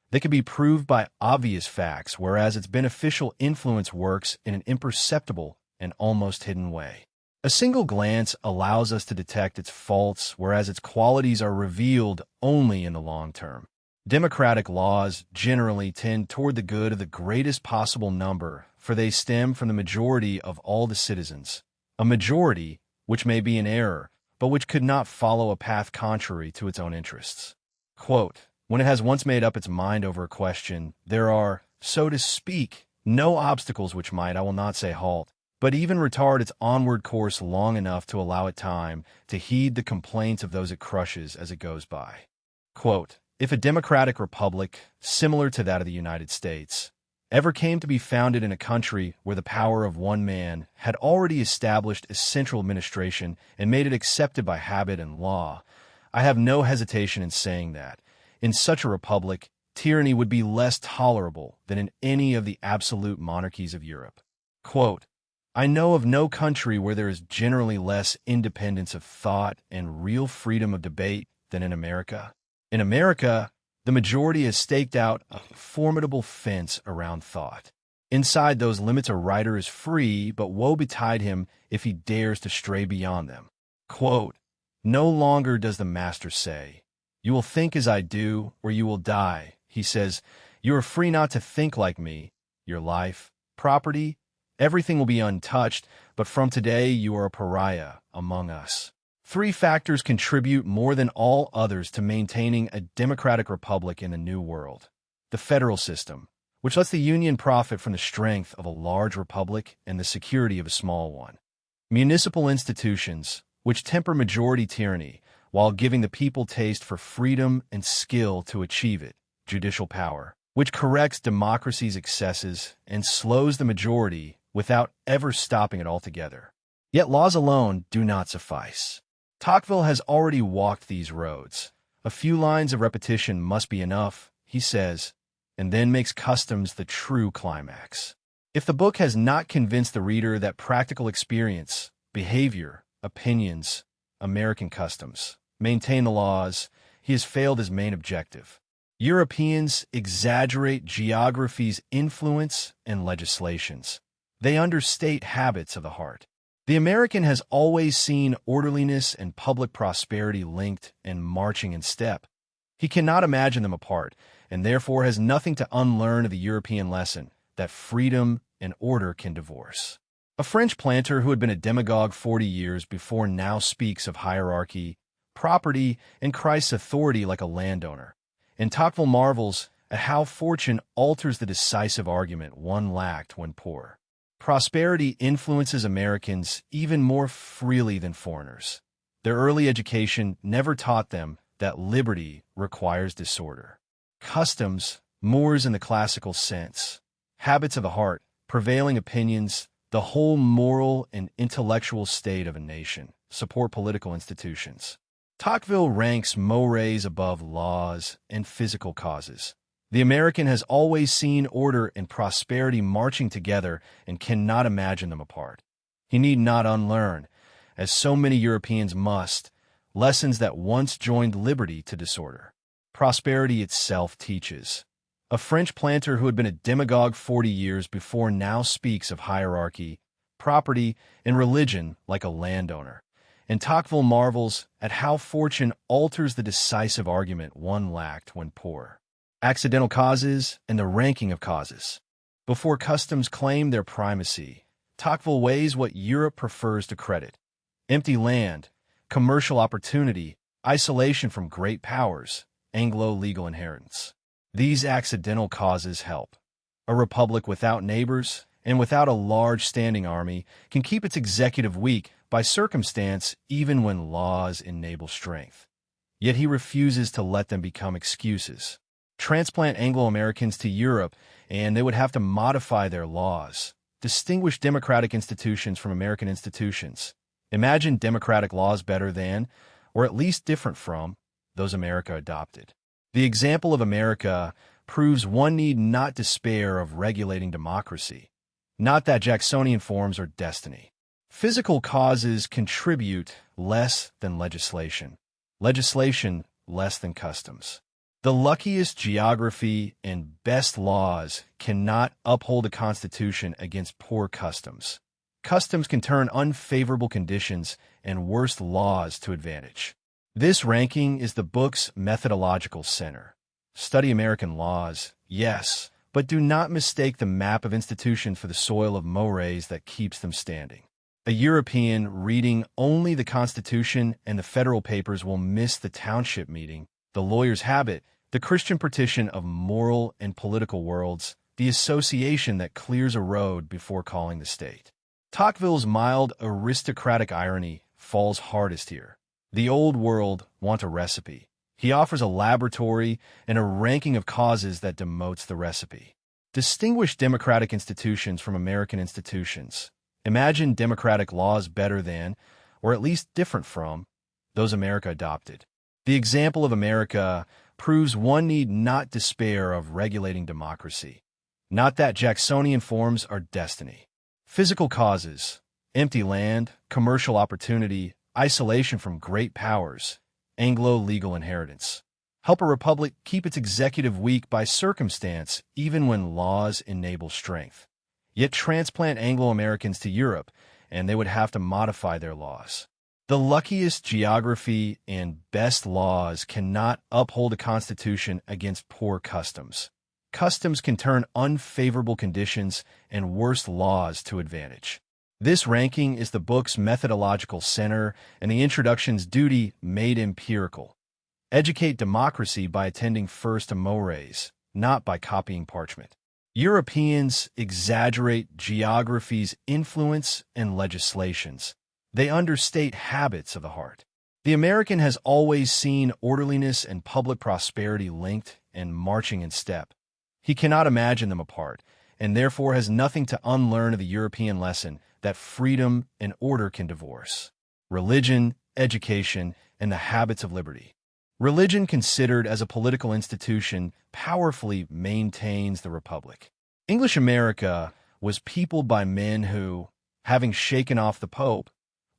They can be proved by obvious facts, whereas its beneficial influence works in an imperceptible and almost hidden way. A single glance allows us to detect its faults, whereas its qualities are revealed only in the long term. Democratic laws generally tend toward the good of the greatest possible number, for they stem from the majority of all the citizens. A majority, which may be in error, but which could not follow a path contrary to its own interests. Quote, when it has once made up its mind over a question, there are, so to speak, no obstacles which might, I will not say halt, but even retard its onward course long enough to allow it time to heed the complaints of those it crushes as it goes by. Quote, if a democratic republic, similar to that of the United States, ever came to be founded in a country where the power of one man had already established a central administration and made it accepted by habit and law, I have no hesitation in saying that, in such a republic, tyranny would be less tolerable than in any of the absolute monarchies of Europe. Quote, I know of no country where there is generally less independence of thought and real freedom of debate than in America. In America, the majority has staked out a formidable fence around thought. Inside those limits, a writer is free, but woe betide him if he dares to stray beyond them. Quote, no longer does the master say, you will think as I do, or you will die. He says, you are free not to think like me. Your life, property, everything will be untouched, but from today you are a pariah among us. 3 factors contribute more than all others to maintaining a democratic republic in the New World. The federal system, which lets the Union profit from the strength of a large republic and the security of a small one. Municipal institutions, which temper majority tyranny, while giving the people taste for freedom and skill to achieve it. Judicial power, which corrects democracy's excesses and slows the majority without ever stopping it altogether. Yet laws alone do not suffice. Tocqueville has already walked these roads. A few lines of repetition must be enough, he says, and then makes customs the true climax. If the book has not convinced the reader that practical experience, behavior, opinions, American customs, maintain the laws, he has failed his main objective. Europeans exaggerate geography's influence and legislations. They understate habits of the heart. The American has always seen orderliness and public prosperity linked and marching in step. He cannot imagine them apart, and therefore has nothing to unlearn of the European lesson that freedom and order can divorce. A French planter who had been a demagogue 40 years before now speaks of hierarchy, property, and Christ's authority like a landowner. And Tocqueville marvels at how fortune alters the decisive argument one lacked when poor. Prosperity influences Americans even more freely than foreigners. Their early education never taught them that liberty requires disorder. Customs, mores in the classical sense, habits of the heart, prevailing opinions, the whole moral and intellectual state of a nation, support political institutions. Tocqueville ranks mores above laws and physical causes. The American has always seen order and prosperity marching together and cannot imagine them apart. He need not unlearn, as so many Europeans must, lessons that once joined liberty to disorder. Prosperity itself teaches. A French planter who had been a demagogue 40 years before now speaks of hierarchy, property, and religion like a landowner. And Tocqueville marvels at how fortune alters the decisive argument one lacked when poor. Accidental causes and the ranking of causes. Before customs claim their primacy, Tocqueville weighs what Europe prefers to credit. Empty land, commercial opportunity, isolation from great powers, Anglo-legal inheritance. These accidental causes help. A republic without neighbors and without a large standing army can keep its executive weak by circumstance even when laws enable strength. Yet he refuses to let them become excuses. Transplant Anglo-Americans to Europe, and they would have to modify their laws, distinguish democratic institutions from American institutions. Imagine democratic laws better than, or at least different from, those America adopted. The example of America proves one need not despair of regulating democracy, not that Jacksonian forms are destiny. Physical causes contribute less than legislation. legislation less than customs. The luckiest geography and best laws cannot uphold a constitution against poor customs. Customs can turn unfavorable conditions and worst laws to advantage. This ranking is the book's methodological center. Study American laws, yes, but do not mistake the map of institutions for the soil of mores that keeps them standing. A European reading only the Constitution and the federal papers will miss the township meeting, the lawyer's habit, the Christian partition of moral and political worlds, the association that clears a road before calling the state. Tocqueville's mild aristocratic irony falls hardest here. The old world want a recipe. He offers a laboratory and a ranking of causes that demotes the recipe. Distinguish democratic institutions from American institutions. Imagine democratic laws better than, or at least different from, those America adopted. The example of America proves one need not despair of regulating democracy. Not that Jacksonian forms are destiny. Physical causes, empty land, commercial opportunity, isolation from great powers, Anglo-legal inheritance. Help a republic keep its executive weak by circumstance, even when laws enable strength. Yet transplant Anglo-Americans to Europe, and they would have to modify their laws. The luckiest geography and best laws cannot uphold a constitution against poor customs. Customs can turn unfavorable conditions and worse laws to advantage. This ranking is the book's methodological center and the introduction's duty made empirical. Educate democracy by attending first to mores, not by copying parchment. Europeans exaggerate geography's influence and legislations. They understate habits of the heart. The American has always seen orderliness and public prosperity linked and marching in step. He cannot imagine them apart, and therefore has nothing to unlearn of the European lesson that freedom and order can divorce. Religion, education, and the habits of liberty. Religion, considered as a political institution, powerfully maintains the republic. English America was peopled by men who, having shaken off the Pope,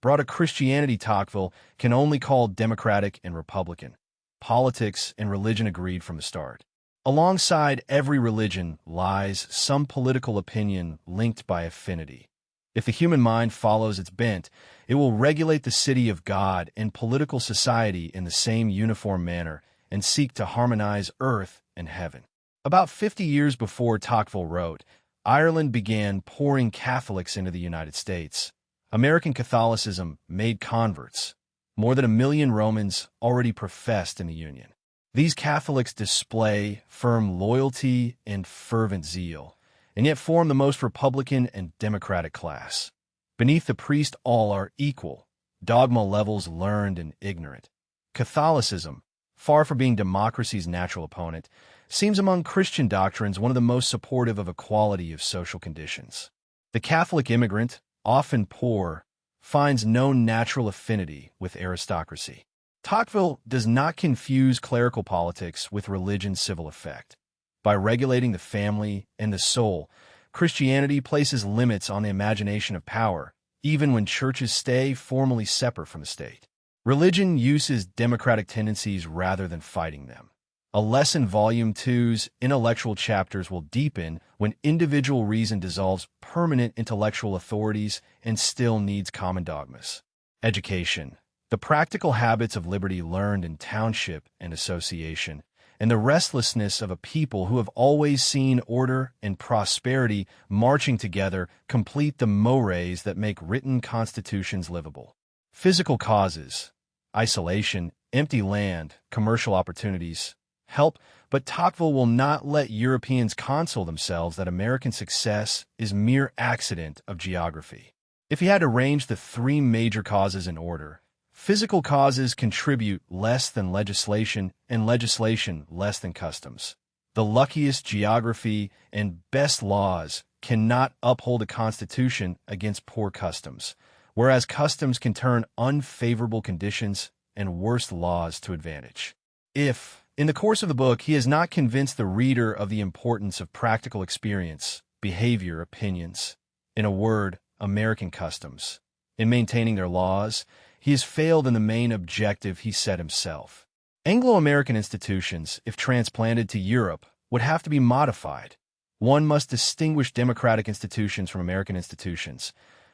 brought a Christianity Tocqueville can only call democratic and republican. Politics and religion agreed from the start. Alongside every religion lies some political opinion linked by affinity. If the human mind follows its bent, it will regulate the city of God and political society in the same uniform manner and seek to harmonize earth and heaven. About 50 years before Tocqueville wrote, Ireland began pouring Catholics into the United States. American Catholicism made converts. More than 1 million Romans already professed in the Union. These Catholics display firm loyalty and fervent zeal, and yet form the most republican and democratic class. Beneath the priest all are equal, dogma levels learned and ignorant. Catholicism, far from being democracy's natural opponent, seems among Christian doctrines one of the most supportive of equality of social conditions. The Catholic immigrant, often poor, finds no natural affinity with aristocracy. Tocqueville does not confuse clerical politics with religion's civil effect. By regulating the family and the soul, Christianity places limits on the imagination of power, even when churches stay formally separate from the state. Religion uses democratic tendencies rather than fighting them. A lesson Volume 2's intellectual chapters will deepen when individual reason dissolves permanent intellectual authorities and still needs common dogmas. Education. The practical habits of liberty learned in township and association, and the restlessness of a people who have always seen order and prosperity marching together complete the mores that make written constitutions livable. Physical causes, isolation, empty land, commercial opportunities, help, but Tocqueville will not let Europeans console themselves that American success is mere accident of geography. If he had arranged the 3 major causes in order, physical causes contribute less than legislation, and legislation less than customs. The luckiest geography and best laws cannot uphold a constitution against poor customs, whereas customs can turn unfavorable conditions and worse laws to advantage. If, in the course of the book, he has not convinced the reader of the importance of practical experience, behavior, opinions, in a word, American customs, in maintaining their laws, he has failed in the main objective he set himself. Anglo-American institutions, if transplanted to Europe, would have to be modified. One must distinguish democratic institutions from American institutions.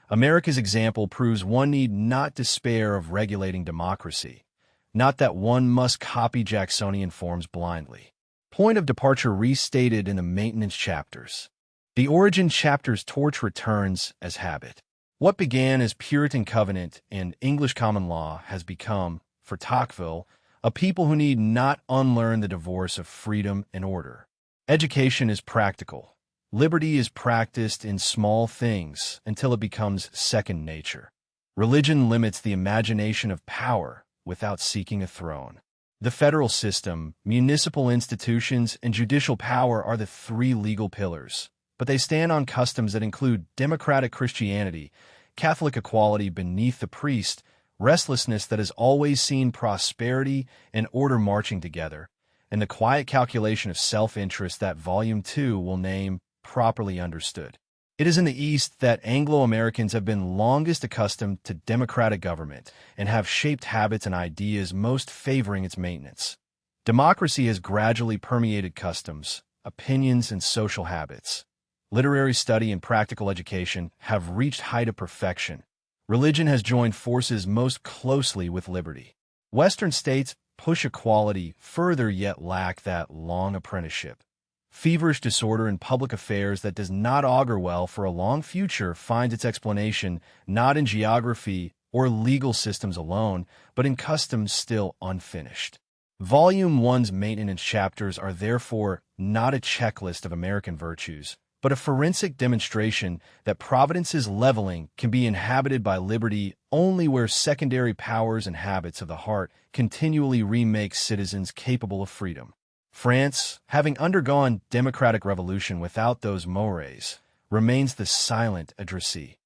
America's example proves one need not despair of regulating democracy, not that one must copy Jacksonian forms blindly. Point of departure restated in the maintenance chapters. The origin chapters torch returns as habit. What began as Puritan covenant and English common law has become, for Tocqueville, a people who need not unlearn the divorce of freedom and order. Education is practical. Liberty is practiced in small things until it becomes second nature. Religion limits the imagination of power without seeking a throne. The federal system, municipal institutions, and judicial power are the three legal pillars, but they stand on customs that include democratic Christianity, Catholic equality beneath the priest, restlessness that has always seen prosperity and order marching together, and the quiet calculation of self-interest that Volume 2 will name Properly Understood. It is in the East that Anglo-Americans have been longest accustomed to democratic government and have shaped habits and ideas most favoring its maintenance. Democracy has gradually permeated customs, opinions, and social habits. Literary study and practical education have reached height of perfection. Religion has joined forces most closely with liberty. Western states push equality further yet lack that long apprenticeship. Feverish disorder in public affairs that does not augur well for a long future finds its explanation not in geography or legal systems alone, but in customs still unfinished. Volume 1's maintenance chapters are therefore not a checklist of American virtues, but a forensic demonstration that Providence's leveling can be inhabited by liberty only where secondary powers and habits of the heart continually remake citizens capable of freedom. France, having undergone democratic revolution without those mores, remains the silent addressee.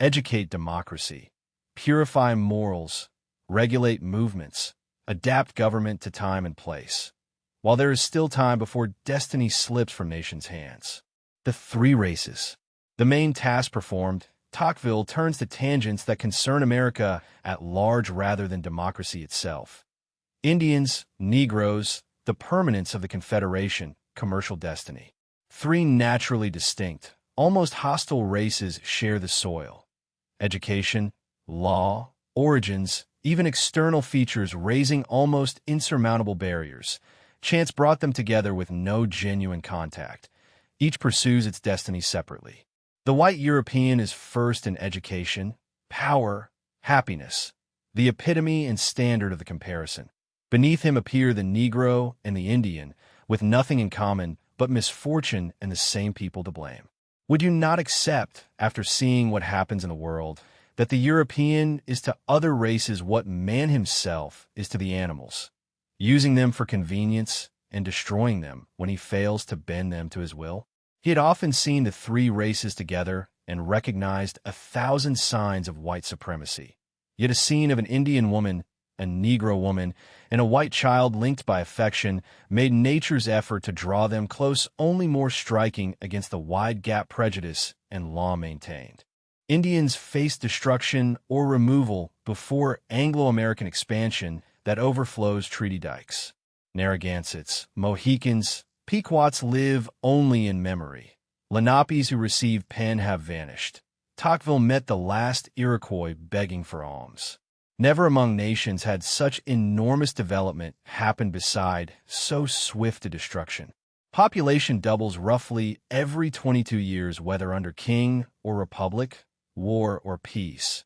Educate democracy, purify morals, regulate movements, adapt government to time and place, while there is still time before destiny slips from nations' hands. The three races. The main task performed, Tocqueville turns to tangents that concern America at large rather than democracy itself. Indians, Negroes, the permanence of the Confederation, commercial destiny. Three naturally distinct, almost hostile races share the soil. Education, law, origins, even external features raising almost insurmountable barriers. Chance brought them together with no genuine contact. Each pursues its destiny separately. The white European is first in education, power, happiness, the epitome and standard of the comparison. Beneath him appear the Negro and the Indian, with nothing in common but misfortune and the same people to blame. Would you not accept, after seeing what happens in the world, that the European is to other races what man himself is to the animals, using them for convenience and destroying them when he fails to bend them to his will? He had often seen the three races together and recognized 1,000 signs of white supremacy. Yet a scene of an Indian woman, a Negro woman, and a white child linked by affection made nature's effort to draw them close only more striking against the wide gap prejudice and law maintained. Indians faced destruction or removal before Anglo-American expansion that overflows treaty dikes. Narragansetts, Mohicans, Pequots live only in memory. Lenapes who received pen have vanished. Tocqueville met the last Iroquois begging for alms. Never among nations had such enormous development happened beside so swift a destruction. Population doubles roughly every 22 years, whether under king or republic, war or peace.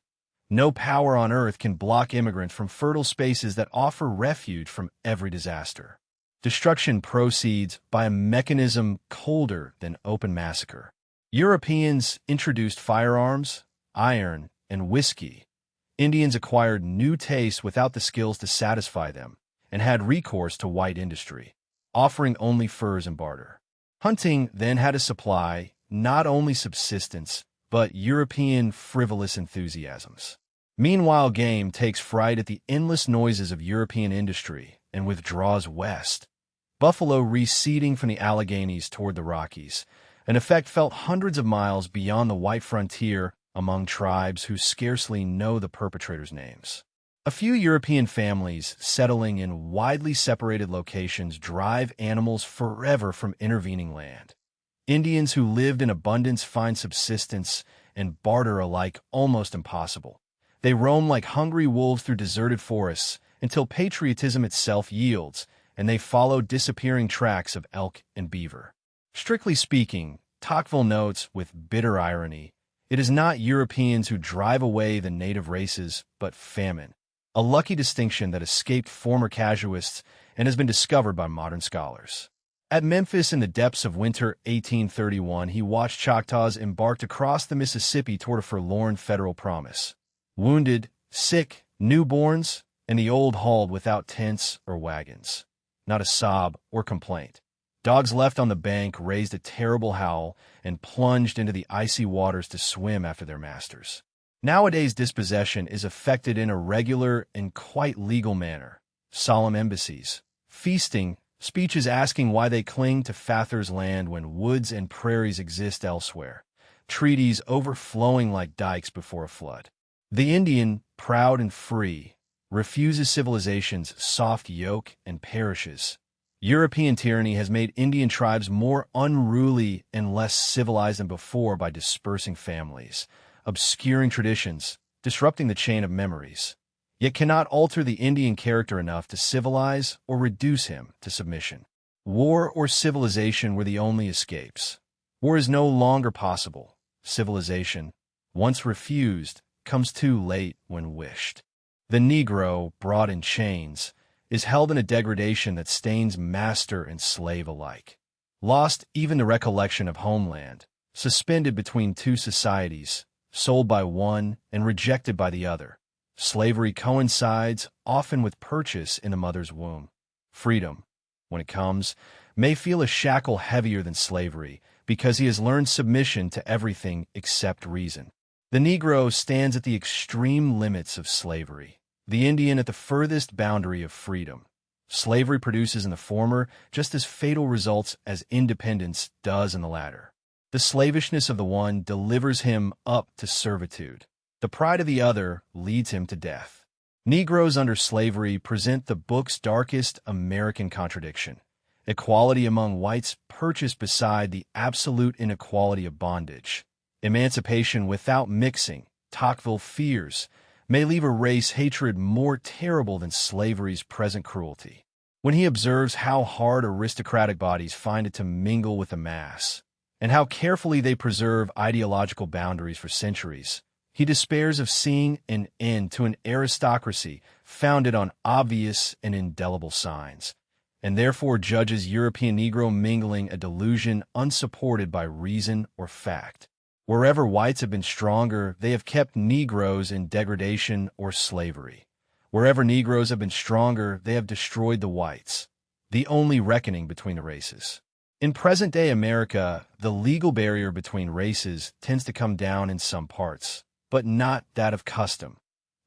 No power on earth can block immigrants from fertile spaces that offer refuge from every disaster. Destruction proceeds by a mechanism colder than open massacre. Europeans introduced firearms, iron, and whiskey. Indians acquired new tastes without the skills to satisfy them, and had recourse to white industry, offering only furs and barter. Hunting then had to supply not only subsistence, but European frivolous enthusiasms. Meanwhile, game takes fright at the endless noises of European industry and withdraws west. Buffalo receding from the Alleghenies toward the Rockies, an effect felt hundreds of miles beyond the white frontier among tribes who scarcely know the perpetrators' names. A few European families settling in widely separated locations drive animals forever from intervening land. Indians who lived in abundance find subsistence and barter alike almost impossible. They roam like hungry wolves through deserted forests until patriotism itself yields, and they follow disappearing tracks of elk and beaver. Strictly speaking, Tocqueville notes with bitter irony, it is not Europeans who drive away the native races, but famine, a lucky distinction that escaped former casuists and has been discovered by modern scholars. At Memphis in the depths of winter 1831, he watched Choctaws embarked across the Mississippi toward a forlorn federal promise. Wounded, sick, newborns, and the old hauled without tents or wagons. Not a sob or complaint. Dogs left on the bank raised a terrible howl and plunged into the icy waters to swim after their masters. Nowadays, dispossession is effected in a regular and quite legal manner. Solemn embassies, feasting, speeches asking why they cling to Father's land when woods and prairies exist elsewhere, treaties overflowing like dikes before a flood. The Indian, proud and free, refuses civilization's soft yoke and perishes. European tyranny has made Indian tribes more unruly and less civilized than before by dispersing families, obscuring traditions, disrupting the chain of memories, yet cannot alter the Indian character enough to civilize or reduce him to submission. War or civilization were the only escapes. War is no longer possible. Civilization, once refused, comes too late when wished. The Negro, brought in chains, is held in a degradation that stains master and slave alike. Lost even the recollection of homeland, suspended between two societies, sold by one and rejected by the other. Slavery coincides often with purchase in the mother's womb. Freedom, when it comes, may feel a shackle heavier than slavery because he has learned submission to everything except reason. The Negro stands at the extreme limits of slavery, the Indian at the furthest boundary of freedom. Slavery produces in the former just as fatal results as independence does in the latter. The slavishness of the one delivers him up to servitude. The pride of the other leads him to death. Negroes under slavery present the book's darkest American contradiction. Equality among whites purchased beside the absolute inequality of bondage. Emancipation without mixing, Tocqueville fears, may leave a race hatred more terrible than slavery's present cruelty. When he observes how hard aristocratic bodies find it to mingle with the mass, and how carefully they preserve ideological boundaries for centuries, he despairs of seeing an end to an aristocracy founded on obvious and indelible signs, and therefore judges European Negro mingling a delusion unsupported by reason or fact. Wherever whites have been stronger, they have kept Negroes in degradation or slavery. Wherever Negroes have been stronger, they have destroyed the whites, the only reckoning between the races. In present-day America, the legal barrier between races tends to come down in some parts, but not that of custom.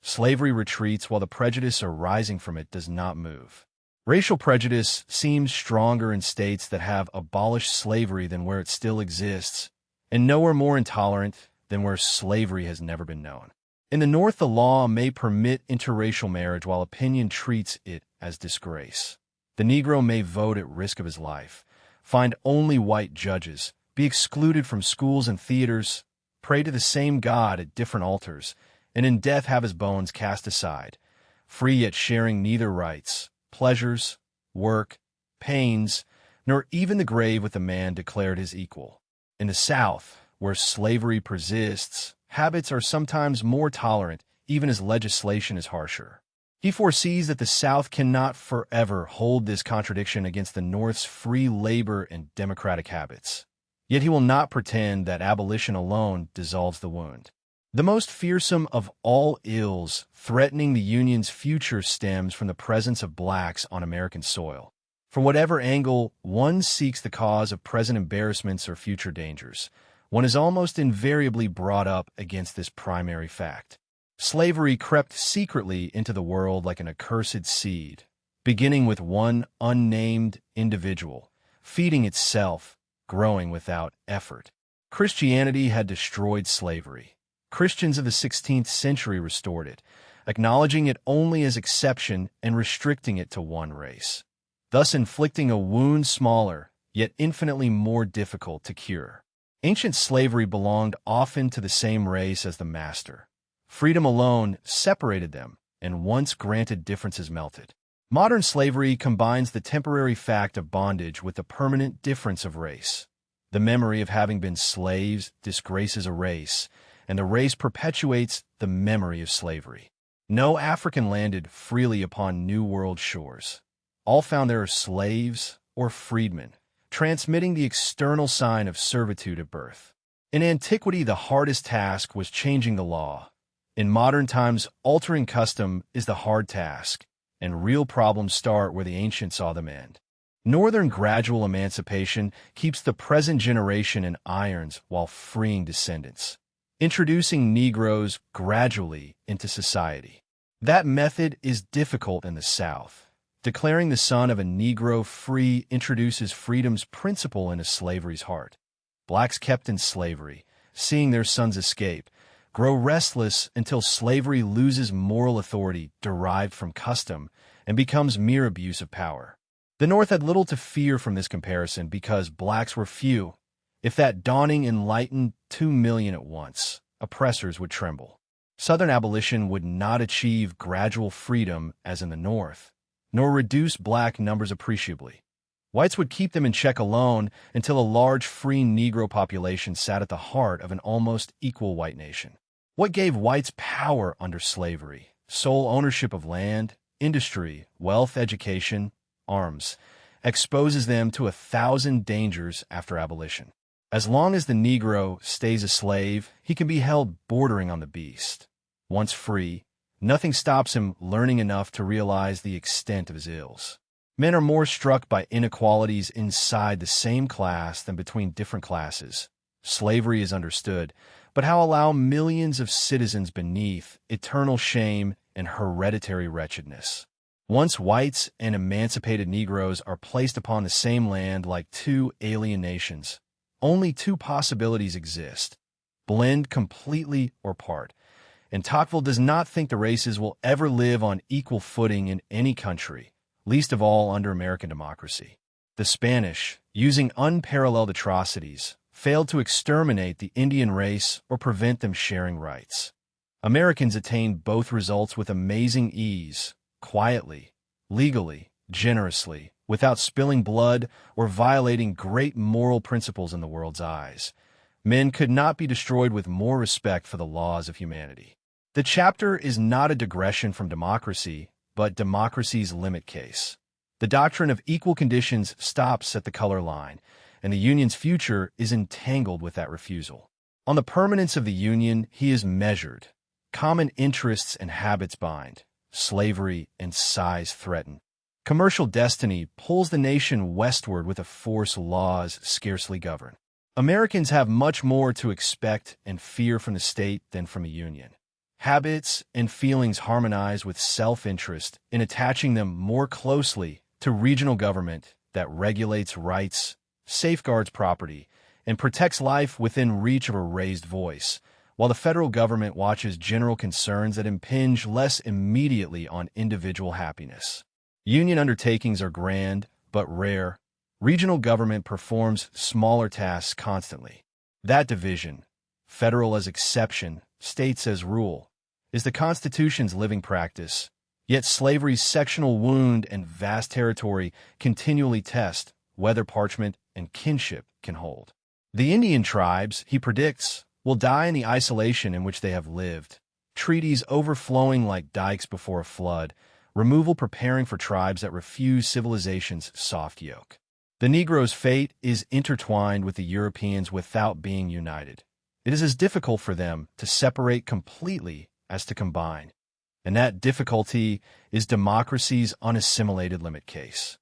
Slavery retreats while the prejudice arising from it does not move. Racial prejudice seems stronger in states that have abolished slavery than where it still exists, and nowhere more intolerant than where slavery has never been known. In the North, the law may permit interracial marriage while opinion treats it as disgrace. The Negro may vote at risk of his life, find only white judges, be excluded from schools and theaters, pray to the same God at different altars, and in death have his bones cast aside, free yet sharing neither rights, pleasures, work, pains, nor even the grave with the man declared his equal. In the South, where slavery persists, habits are sometimes more tolerant, even as legislation is harsher. He foresees that the South cannot forever hold this contradiction against the North's free labor and democratic habits. Yet he will not pretend that abolition alone dissolves the wound. The most fearsome of all ills threatening the Union's future stems from the presence of blacks on American soil. From whatever angle one seeks the cause of present embarrassments or future dangers, one is almost invariably brought up against this primary fact. Slavery crept secretly into the world like an accursed seed, beginning with one unnamed individual, feeding itself, growing without effort. Christianity had destroyed slavery. Christians of the 16th century restored it, acknowledging it only as exception and restricting it to one race, thus inflicting a wound smaller, yet infinitely more difficult to cure. Ancient slavery belonged often to the same race as the master. Freedom alone separated them, and once granted differences melted. Modern slavery combines the temporary fact of bondage with the permanent difference of race. The memory of having been slaves disgraces a race, and the race perpetuates the memory of slavery. No African landed freely upon New World shores. All found there slaves or freedmen, transmitting the external sign of servitude at birth. In antiquity, the hardest task was changing the law. In modern times, altering custom is the hard task, and real problems start where the ancients saw them end. Northern gradual emancipation keeps the present generation in irons while freeing descendants, introducing Negroes gradually into society. That method is difficult in the South. Declaring the son of a Negro free introduces freedom's principle into slavery's heart. Blacks kept in slavery, seeing their sons escape, grow restless until slavery loses moral authority derived from custom and becomes mere abuse of power. The North had little to fear from this comparison because blacks were few. If that dawning enlightened 2 million at once, oppressors would tremble. Southern abolition would not achieve gradual freedom as in the North, nor reduce black numbers appreciably. Whites would keep them in check alone until a large free Negro population sat at the heart of an almost equal white nation. What gave whites power under slavery? Sole ownership of land, industry, wealth, education, arms, exposes them to 1,000 dangers after abolition. As long as the Negro stays a slave, he can be held bordering on the beast. Once free, nothing stops him learning enough to realize the extent of his ills. Men are more struck by inequalities inside the same class than between different classes. Slavery is understood, but how allow millions of citizens beneath eternal shame and hereditary wretchedness? Once whites and emancipated Negroes are placed upon the same land like two alien nations, only two possibilities exist: blend completely or part. And Tocqueville does not think the races will ever live on equal footing in any country, least of all under American democracy. The Spanish, using unparalleled atrocities, failed to exterminate the Indian race or prevent them sharing rights. Americans attained both results with amazing ease, quietly, legally, generously, without spilling blood or violating great moral principles in the world's eyes. Men could not be destroyed with more respect for the laws of humanity. The chapter is not a digression from democracy, but democracy's limit case. The doctrine of equal conditions stops at the color line, and the Union's future is entangled with that refusal. On the permanence of the Union, he is measured. Common interests and habits bind. Slavery and size threaten. Commercial destiny pulls the nation westward with a force laws scarcely govern. Americans have much more to expect and fear from the state than from a union. Habits and feelings harmonize with self-interest in attaching them more closely to regional government that regulates rights, safeguards property, and protects life within reach of a raised voice, while the federal government watches general concerns that impinge less immediately on individual happiness. Union undertakings are grand, but rare. Regional government performs smaller tasks constantly. That division, federal as exception, states as rule, is the Constitution's living practice, yet slavery's sectional wound and vast territory continually test whether parchment and kinship can hold. The Indian tribes, he predicts, will die in the isolation in which they have lived, treaties overflowing like dikes before a flood, removal preparing for tribes that refuse civilization's soft yoke. The Negro's fate is intertwined with the Europeans without being united. It is as difficult for them to separate completely as to combine, and that difficulty is democracy's unassimilated limit case.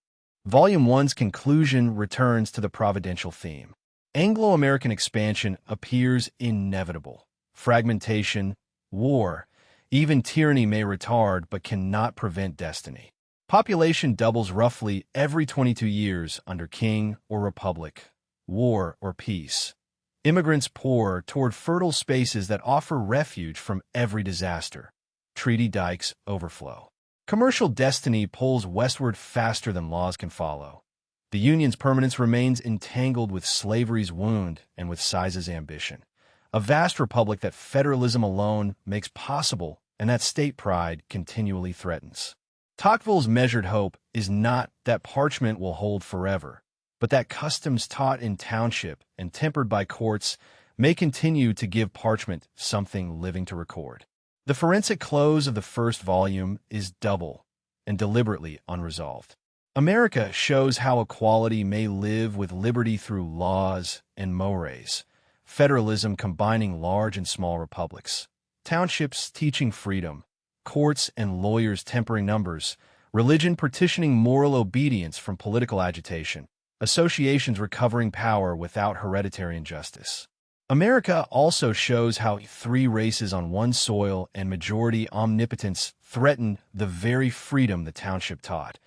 Volume 1's conclusion returns to the providential theme. Anglo-American expansion appears inevitable. Fragmentation, war, even tyranny may retard but cannot prevent destiny. Population doubles roughly every 22 years under king or republic, war or peace. Immigrants pour toward fertile spaces that offer refuge from every disaster. treaty dikes overflow. Commercial destiny pulls westward faster than laws can follow. The Union's permanence remains entangled with slavery's wound and with size's ambition. A vast republic that federalism alone makes possible and that state pride continually threatens. Tocqueville's measured hope is not that parchment will hold forever, but that customs taught in township and tempered by courts may continue to give parchment something living to record. The forensic close of the first volume is double and deliberately unresolved. America shows how equality may live with liberty through laws and mores, federalism combining large and small republics, townships teaching freedom, courts and lawyers tempering numbers, religion partitioning moral obedience from political agitation, associations recovering power without hereditary injustice. America also shows how three races on one soil and majority omnipotence threaten the very freedom the township taught.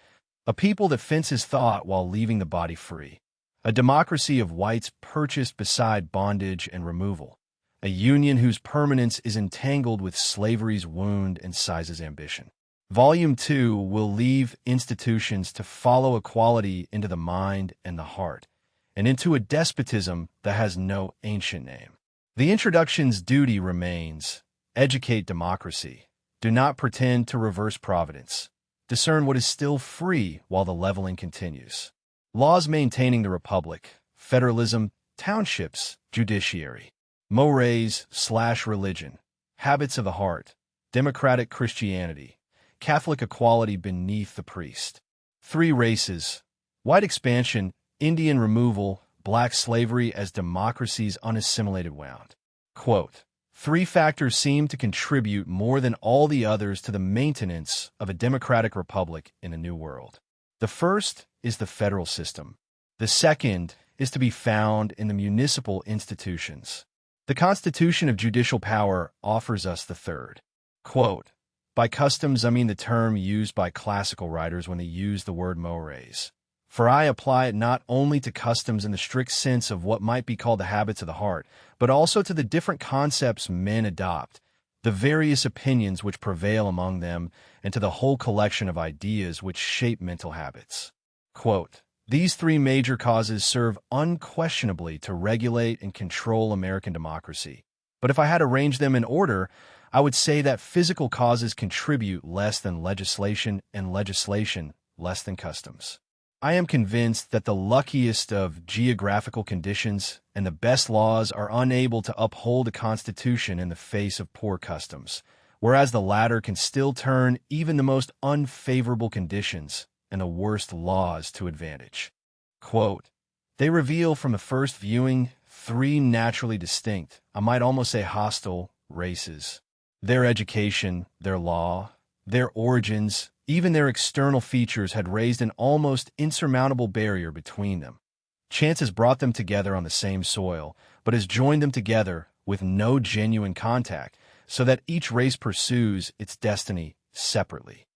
A people that fences thought while leaving the body free. A democracy of whites purchased beside bondage and removal. A union whose permanence is entangled with slavery's wound and size's ambition. Volume 2 will leave institutions to follow equality into the mind and the heart, and into a despotism that has no ancient name. The introduction's duty remains: educate democracy. Do not pretend to reverse providence. Discern what is still free while the leveling continues. Laws maintaining the republic, federalism, townships, judiciary. Mores/religion, habits of the heart, democratic Christianity, Catholic equality beneath the priest. Three races, white expansion, Indian removal, black slavery as democracy's unassimilated wound. Quote, three factors seem to contribute more than all the others to the maintenance of a democratic republic in a new world. The first is the federal system. The second is to be found in the municipal institutions. The Constitution of judicial power offers us the third. Quote, by customs I mean the term used by classical writers when they use the word mores. For I apply it not only to customs in the strict sense of what might be called the habits of the heart, but also to the different concepts men adopt, the various opinions which prevail among them, and to the whole collection of ideas which shape mental habits. Quote, these three major causes serve unquestionably to regulate and control American democracy. But if I had arranged them in order, I would say that physical causes contribute less than legislation and legislation less than customs. I am convinced that the luckiest of geographical conditions and the best laws are unable to uphold a constitution in the face of poor customs, whereas the latter can still turn even the most unfavorable conditions and the worst laws to advantage. Quote, they reveal from the first viewing three naturally distinct, I might almost say hostile, races. Their education, their law, their origins, even their external features had raised an almost insurmountable barrier between them. Chance has brought them together on the same soil, but has joined them together with no genuine contact, so that each race pursues its destiny separately.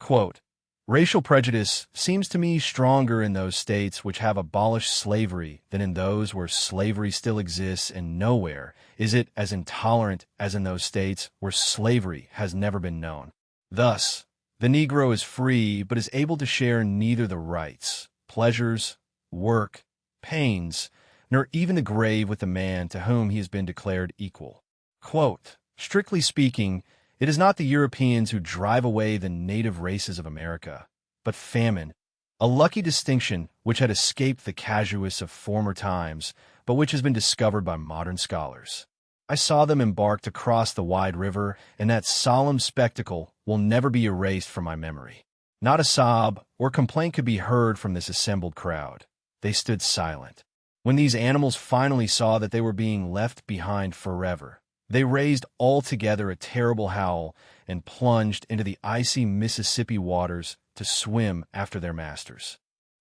Quote, racial prejudice seems to me stronger in those states which have abolished slavery than in those where slavery still exists, and nowhere is it as intolerant as in those states where slavery has never been known. Thus, the Negro is free but is able to share neither the rights, pleasures, work, pains, nor even the grave with the man to whom he has been declared equal. Quote, strictly speaking, it is not the Europeans who drive away the native races of America, but famine, a lucky distinction which had escaped the casuists of former times, but which has been discovered by modern scholars. I saw them embark to cross the wide river, and that solemn spectacle will never be erased from my memory. Not a sob or complaint could be heard from this assembled crowd. They stood silent. When these animals finally saw that they were being left behind forever, they raised all together a terrible howl and plunged into the icy Mississippi waters to swim after their masters.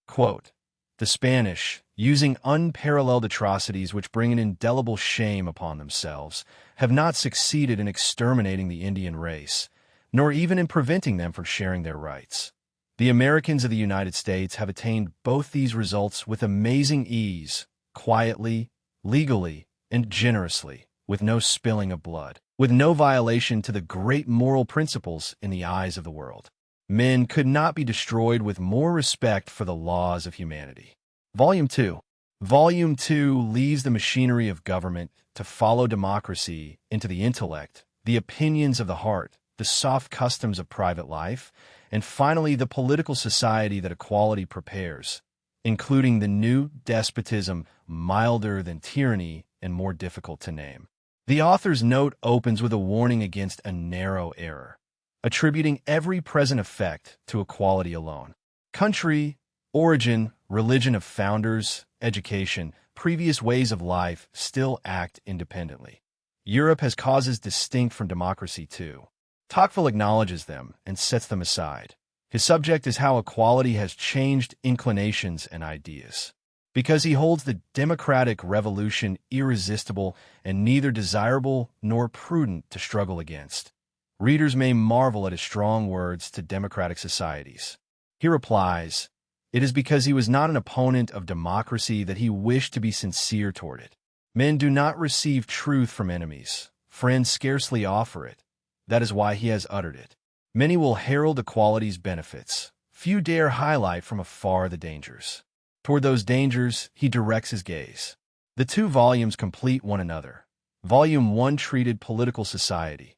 Quote, the Spanish, using unparalleled atrocities which bring an indelible shame upon themselves, have not succeeded in exterminating the Indian race, nor even in preventing them from sharing their rights. The Americans of the United States have attained both these results with amazing ease, quietly, legally, and generously, with no spilling of blood. with no violation to the great moral principles in the eyes of the world. Men could not be destroyed with more respect for the laws of humanity. Volume 2. Volume 2 leaves the machinery of government to follow democracy into the intellect, the opinions of the heart, the soft customs of private life, and finally the political society that equality prepares, including the new despotism milder than tyranny and more difficult to name. The author's note opens with a warning against a narrow error, attributing every present effect to equality alone. Country, origin, religion of founders, education, previous ways of life still act independently. Europe has causes distinct from democracy too. Tocqueville acknowledges them and sets them aside. His subject is how equality has changed inclinations and ideas. Because he holds the democratic revolution irresistible and neither desirable nor prudent to struggle against. Readers may marvel at his strong words to democratic societies. He replies, "It is because he was not an opponent of democracy that he wished to be sincere toward it. Men do not receive truth from enemies. Friends scarcely offer it. That is why he has uttered it. Many will herald equality's benefits. Few dare highlight from afar the dangers. Toward those dangers, he directs his gaze." The two volumes complete one another. Volume 1 treated political society.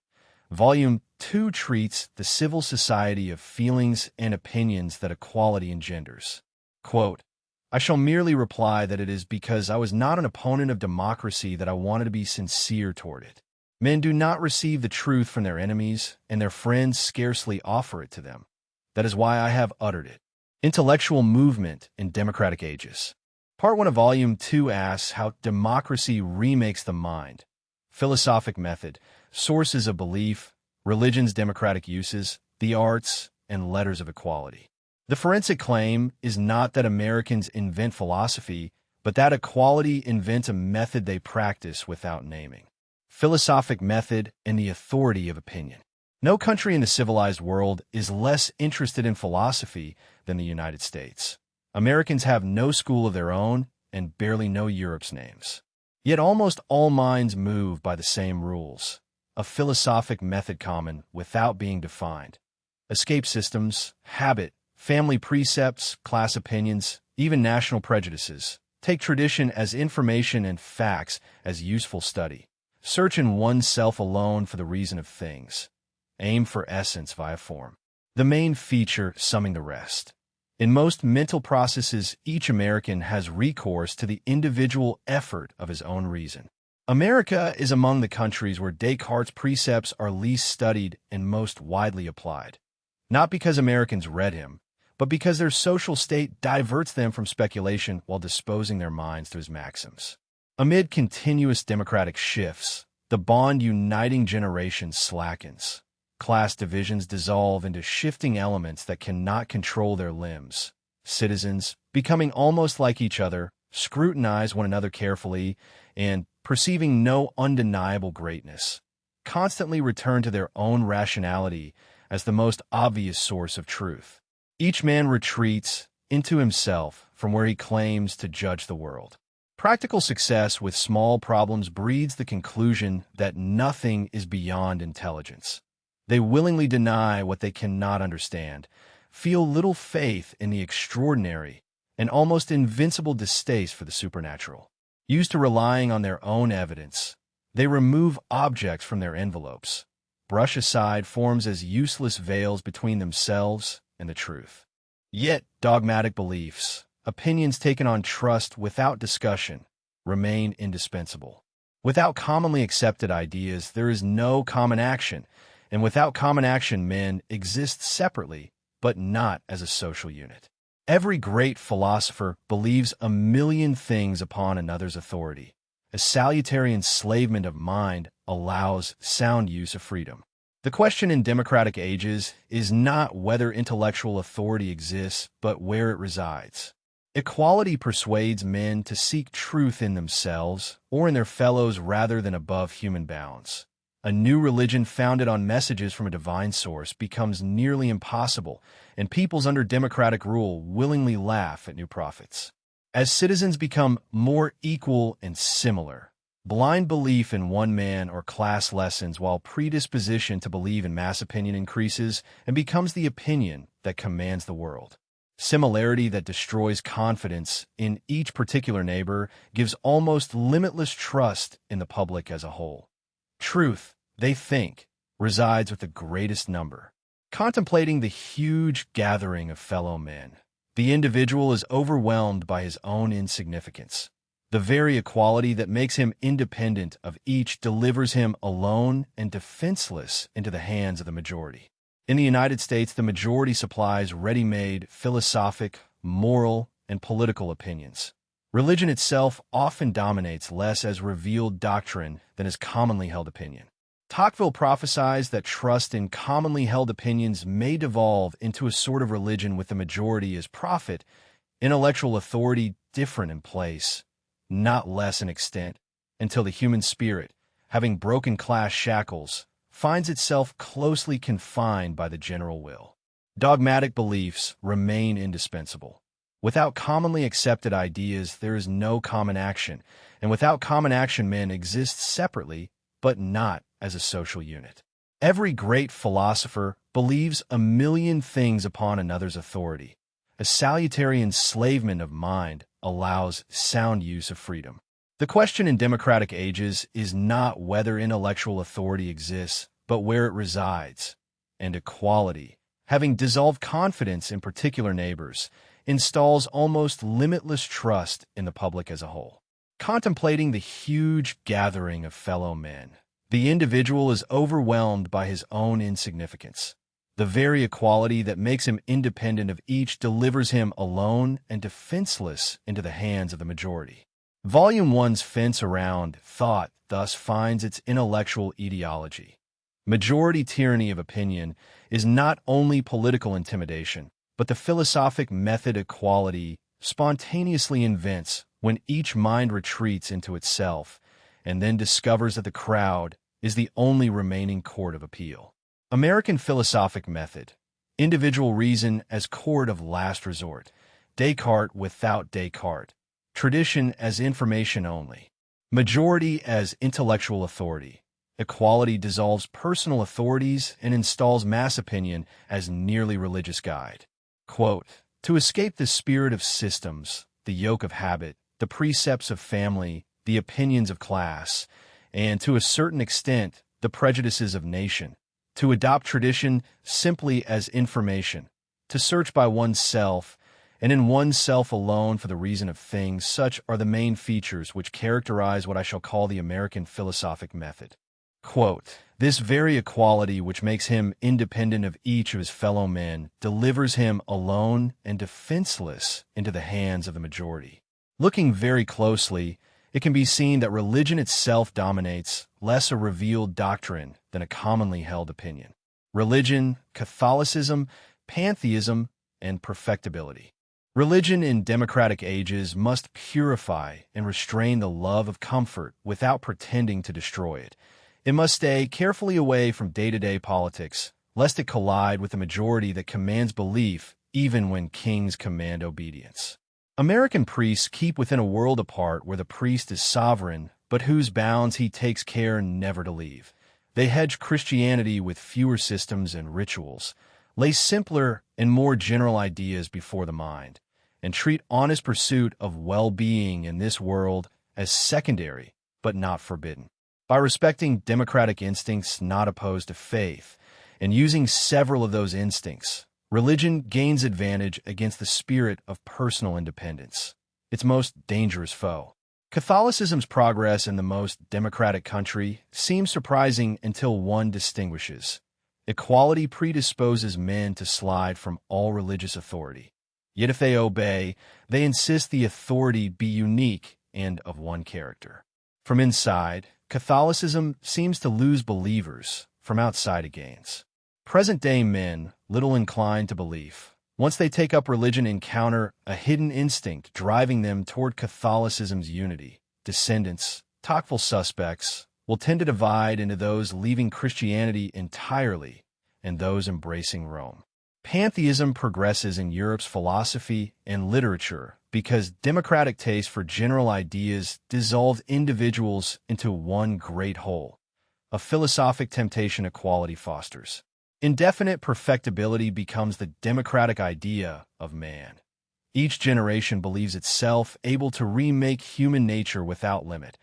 Volume 2 treats the civil society of feelings and opinions that equality engenders. Quote, "I shall merely reply that it is because I was not an opponent of democracy that I wanted to be sincere toward it. Men do not receive the truth from their enemies, and their friends scarcely offer it to them. That is why I have uttered it." Intellectual movement in democratic ages. Part 1 of Volume 2 asks how democracy remakes the mind. Philosophic method, sources of belief, religion's democratic uses, the arts, and letters of equality. The forensic claim is not that Americans invent philosophy, but that equality invents a method they practice without naming. Philosophic method and the authority of opinion. No country in the civilized world is less interested in philosophy than the United States. Americans have no school of their own and barely know Europe's names. Yet almost all minds move by the same rules. A philosophic method common without being defined. Escape systems, habit, family precepts, class opinions, even national prejudices. Take tradition as information and facts as useful study. Search in oneself alone for the reason of things. Aim for essence via form. The main feature summing the rest. In most mental processes, each American has recourse to the individual effort of his own reason. America is among the countries where Descartes' precepts are least studied and most widely applied. Not because Americans read him, but because their social state diverts them from speculation while disposing their minds to his maxims. Amid continuous democratic shifts, the bond uniting generations slackens. Class divisions dissolve into shifting elements that cannot control their limbs. Citizens, becoming almost like each other, scrutinize one another carefully and, perceiving no undeniable greatness, constantly return to their own rationality as the most obvious source of truth. Each man retreats into himself from where he claims to judge the world. Practical success with small problems breeds the conclusion that nothing is beyond intelligence. They willingly deny what they cannot understand, feel little faith in the extraordinary, and almost invincible distaste for the supernatural. Used to relying on their own evidence, they remove objects from their envelopes, brush aside forms as useless veils between themselves and the truth. Yet dogmatic beliefs, opinions taken on trust without discussion, remain indispensable. Without commonly accepted ideas, there is no common action, and without common action, men exist separately, but not as a social unit. Every great philosopher believes a million things upon another's authority. A salutary enslavement of mind allows sound use of freedom. The question in democratic ages is not whether intellectual authority exists, but where it resides. Equality persuades men to seek truth in themselves or in their fellows rather than above human bounds. A new religion founded on messages from a divine source becomes nearly impossible, and peoples under democratic rule willingly laugh at new prophets. As citizens become more equal and similar, Blind belief in one man or class lessens while predisposition to believe in mass opinion increases and becomes the opinion that commands the world. Similarity that destroys confidence in each particular neighbor gives almost limitless trust in the public as a whole. Truth, they think, resides with the greatest number. Contemplating the huge gathering of fellow men, the individual is overwhelmed by his own insignificance. The very equality that makes him independent of each delivers him alone and defenseless into the hands of the majority. In the United States, the majority supplies ready-made philosophic, moral, and political opinions. Religion itself often dominates less as revealed doctrine than as commonly held opinion. Tocqueville prophesies that trust in commonly held opinions may devolve into a sort of religion with the majority as prophet, intellectual authority different in place, not less in extent, until the human spirit, having broken class shackles, finds itself closely confined by the general will. Dogmatic beliefs remain indispensable. Without commonly accepted ideas, there is no common action, and without common action, men exist separately, but not as a social unit. Every great philosopher believes a million things upon another's authority. A salutary enslavement of mind allows sound use of freedom. The question in democratic ages is not whether intellectual authority exists, but where it resides. And equality, having dissolved confidence in particular neighbors, installs almost limitless trust in the public as a whole. Contemplating the huge gathering of fellow men, the individual is overwhelmed by his own insignificance. The very equality that makes him independent of each delivers him alone and defenseless into the hands of the majority. Volume 1's fence around thought thus finds its intellectual etiology. Majority tyranny of opinion is not only political intimidation, but the philosophic method equality spontaneously invents when each mind retreats into itself and then discovers that the crowd is the only remaining court of appeal. American philosophic method. Individual reason as court of last resort. Descartes without Descartes. Tradition as information only. Majority as intellectual authority. Equality dissolves personal authorities and installs mass opinion as nearly religious guide. Quote, "To escape the spirit of systems, the yoke of habit, the precepts of family, the opinions of class, and to a certain extent, the prejudices of nation. To adopt tradition simply as information, to search by oneself, and in oneself alone for the reason of things, such are the main features which characterize what I shall call the American philosophic method." Quote, "This very equality which makes him independent of each of his fellow men delivers him alone and defenseless into the hands of the majority." Looking very closely, it can be seen that religion itself dominates less a revealed doctrine than a commonly held opinion. Religion, Catholicism, pantheism, and perfectibility. Religion in democratic ages must purify and restrain the love of comfort without pretending to destroy it. It must stay carefully away from day-to-day politics, lest it collide with the majority that commands belief even when kings command obedience. American priests keep within a world apart where the priest is sovereign, but whose bounds he takes care never to leave. They hedge Christianity with fewer systems and rituals, lay simpler and more general ideas before the mind, and treat honest pursuit of well-being in this world as secondary but not forbidden. By respecting democratic instincts not opposed to faith, and using several of those instincts, religion gains advantage against the spirit of personal independence, its most dangerous foe. Catholicism's progress in the most democratic country seems surprising until one distinguishes. Equality predisposes men to slide from all religious authority. Yet if they obey, they insist the authority be unique and of one character. From inside, Catholicism seems to lose believers, from outside it gains. Present-day men, little inclined to belief, once they take up religion, encounter a hidden instinct driving them toward Catholicism's unity. Descendants, Tocqueville suspects, will tend to divide into those leaving Christianity entirely and those embracing Rome. Pantheism progresses in Europe's philosophy and literature because democratic taste for general ideas dissolved individuals into one great whole. A philosophic temptation equality fosters. Indefinite perfectibility becomes the democratic idea of man. Each generation believes itself able to remake human nature without limit,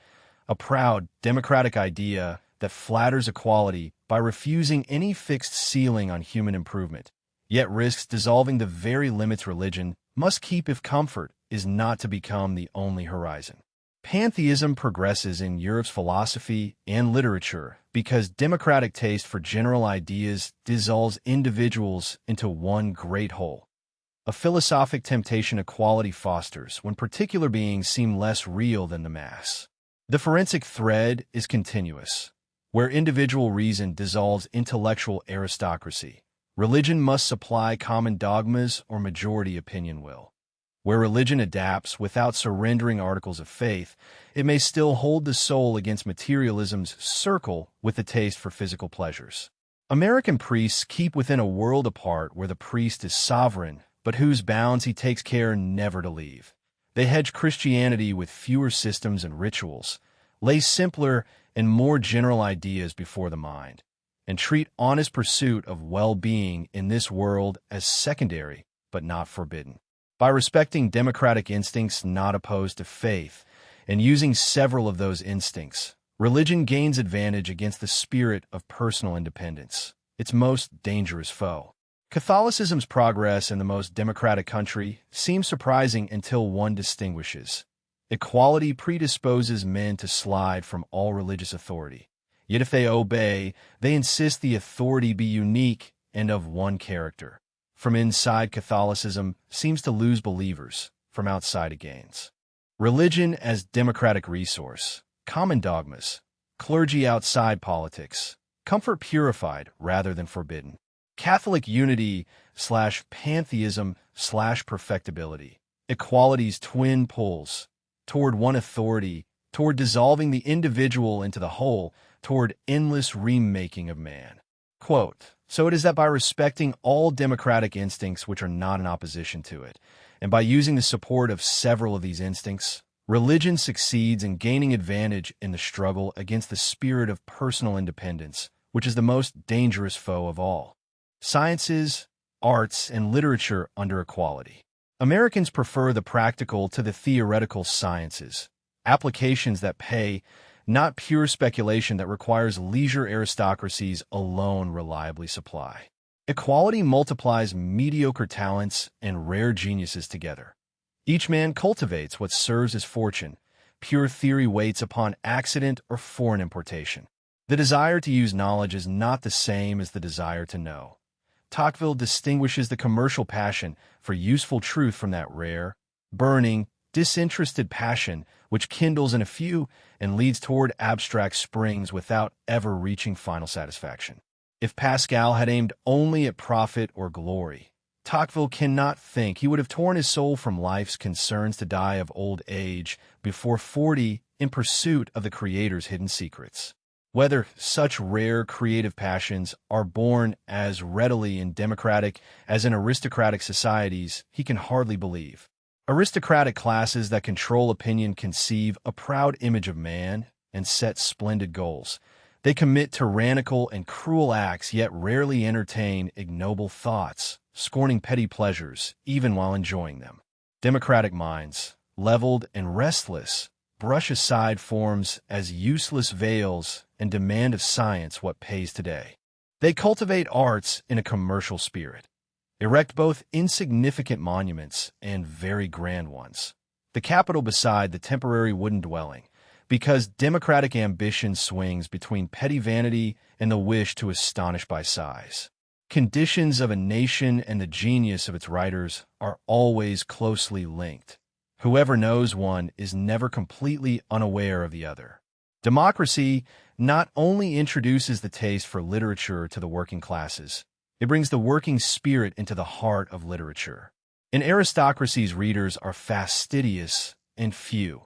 a proud democratic idea that flatters equality by refusing any fixed ceiling on human improvement, yet risks dissolving the very limits religion must keep if comfort is not to become the only horizon. Pantheism progresses in Europe's philosophy and literature because democratic taste for general ideas dissolves individuals into one great whole. A philosophic temptation equality fosters when particular beings seem less real than the mass. The forensic thread is continuous. Where individual reason dissolves intellectual aristocracy, religion must supply common dogmas or majority opinion will. Where religion adapts without surrendering articles of faith, it may still hold the soul against materialism's circle with the taste for physical pleasures. American priests keep within a world apart where the priest is sovereign, but whose bounds he takes care never to leave. They hedge Christianity with fewer systems and rituals, lay simpler and more general ideas before the mind, and treat honest pursuit of well-being in this world as secondary but not forbidden. By respecting democratic instincts not opposed to faith, and using several of those instincts, religion gains advantage against the spirit of personal independence, its most dangerous foe. Catholicism's progress in the most democratic country seems surprising until one distinguishes. Equality predisposes men to slide from all religious authority. Yet if they obey, they insist the authority be unique and of one character. From inside, Catholicism seems to lose believers. From outside, it gains. Religion as democratic resource, common dogmas, clergy outside politics, comfort purified rather than forbidden. Catholic unity/pantheism/perfectibility, equality's twin poles, toward one authority, toward dissolving the individual into the whole, toward endless remaking of man. Quote, so it is that by respecting all democratic instincts which are not in opposition to it, and by using the support of several of these instincts, religion succeeds in gaining advantage in the struggle against the spirit of personal independence, which is the most dangerous foe of all. Sciences, arts, and literature under equality. Americans prefer the practical to the theoretical sciences, applications that pay, not pure speculation that requires leisure aristocracies alone reliably supply. Equality multiplies mediocre talents and rare geniuses together. Each man cultivates what serves his fortune. Pure theory waits upon accident or foreign importation. The desire to use knowledge is not the same as the desire to know. Tocqueville distinguishes the commercial passion for useful truth from that rare, burning, disinterested passion which kindles in a few and leads toward abstract springs without ever reaching final satisfaction. If Pascal had aimed only at profit or glory, Tocqueville cannot think he would have torn his soul from life's concerns to die of old age before 40 in pursuit of the Creator's hidden secrets. Whether such rare creative passions are born as readily in democratic as in aristocratic societies, he can hardly believe. Aristocratic classes that control opinion conceive a proud image of man and set splendid goals. They commit tyrannical and cruel acts, yet rarely entertain ignoble thoughts, scorning petty pleasures, even while enjoying them. Democratic minds, leveled and restless, brush aside forms as useless veils and demand of science what pays today. They cultivate arts in a commercial spirit, erect both insignificant monuments and very grand ones, the capital beside the temporary wooden dwelling, because democratic ambition swings between petty vanity and the wish to astonish by size. Conditions of a nation and the genius of its writers are always closely linked. Whoever knows one is never completely unaware of the other. Democracy not only introduces the taste for literature to the working classes, it brings the working spirit into the heart of literature. In aristocracies, readers are fastidious and few.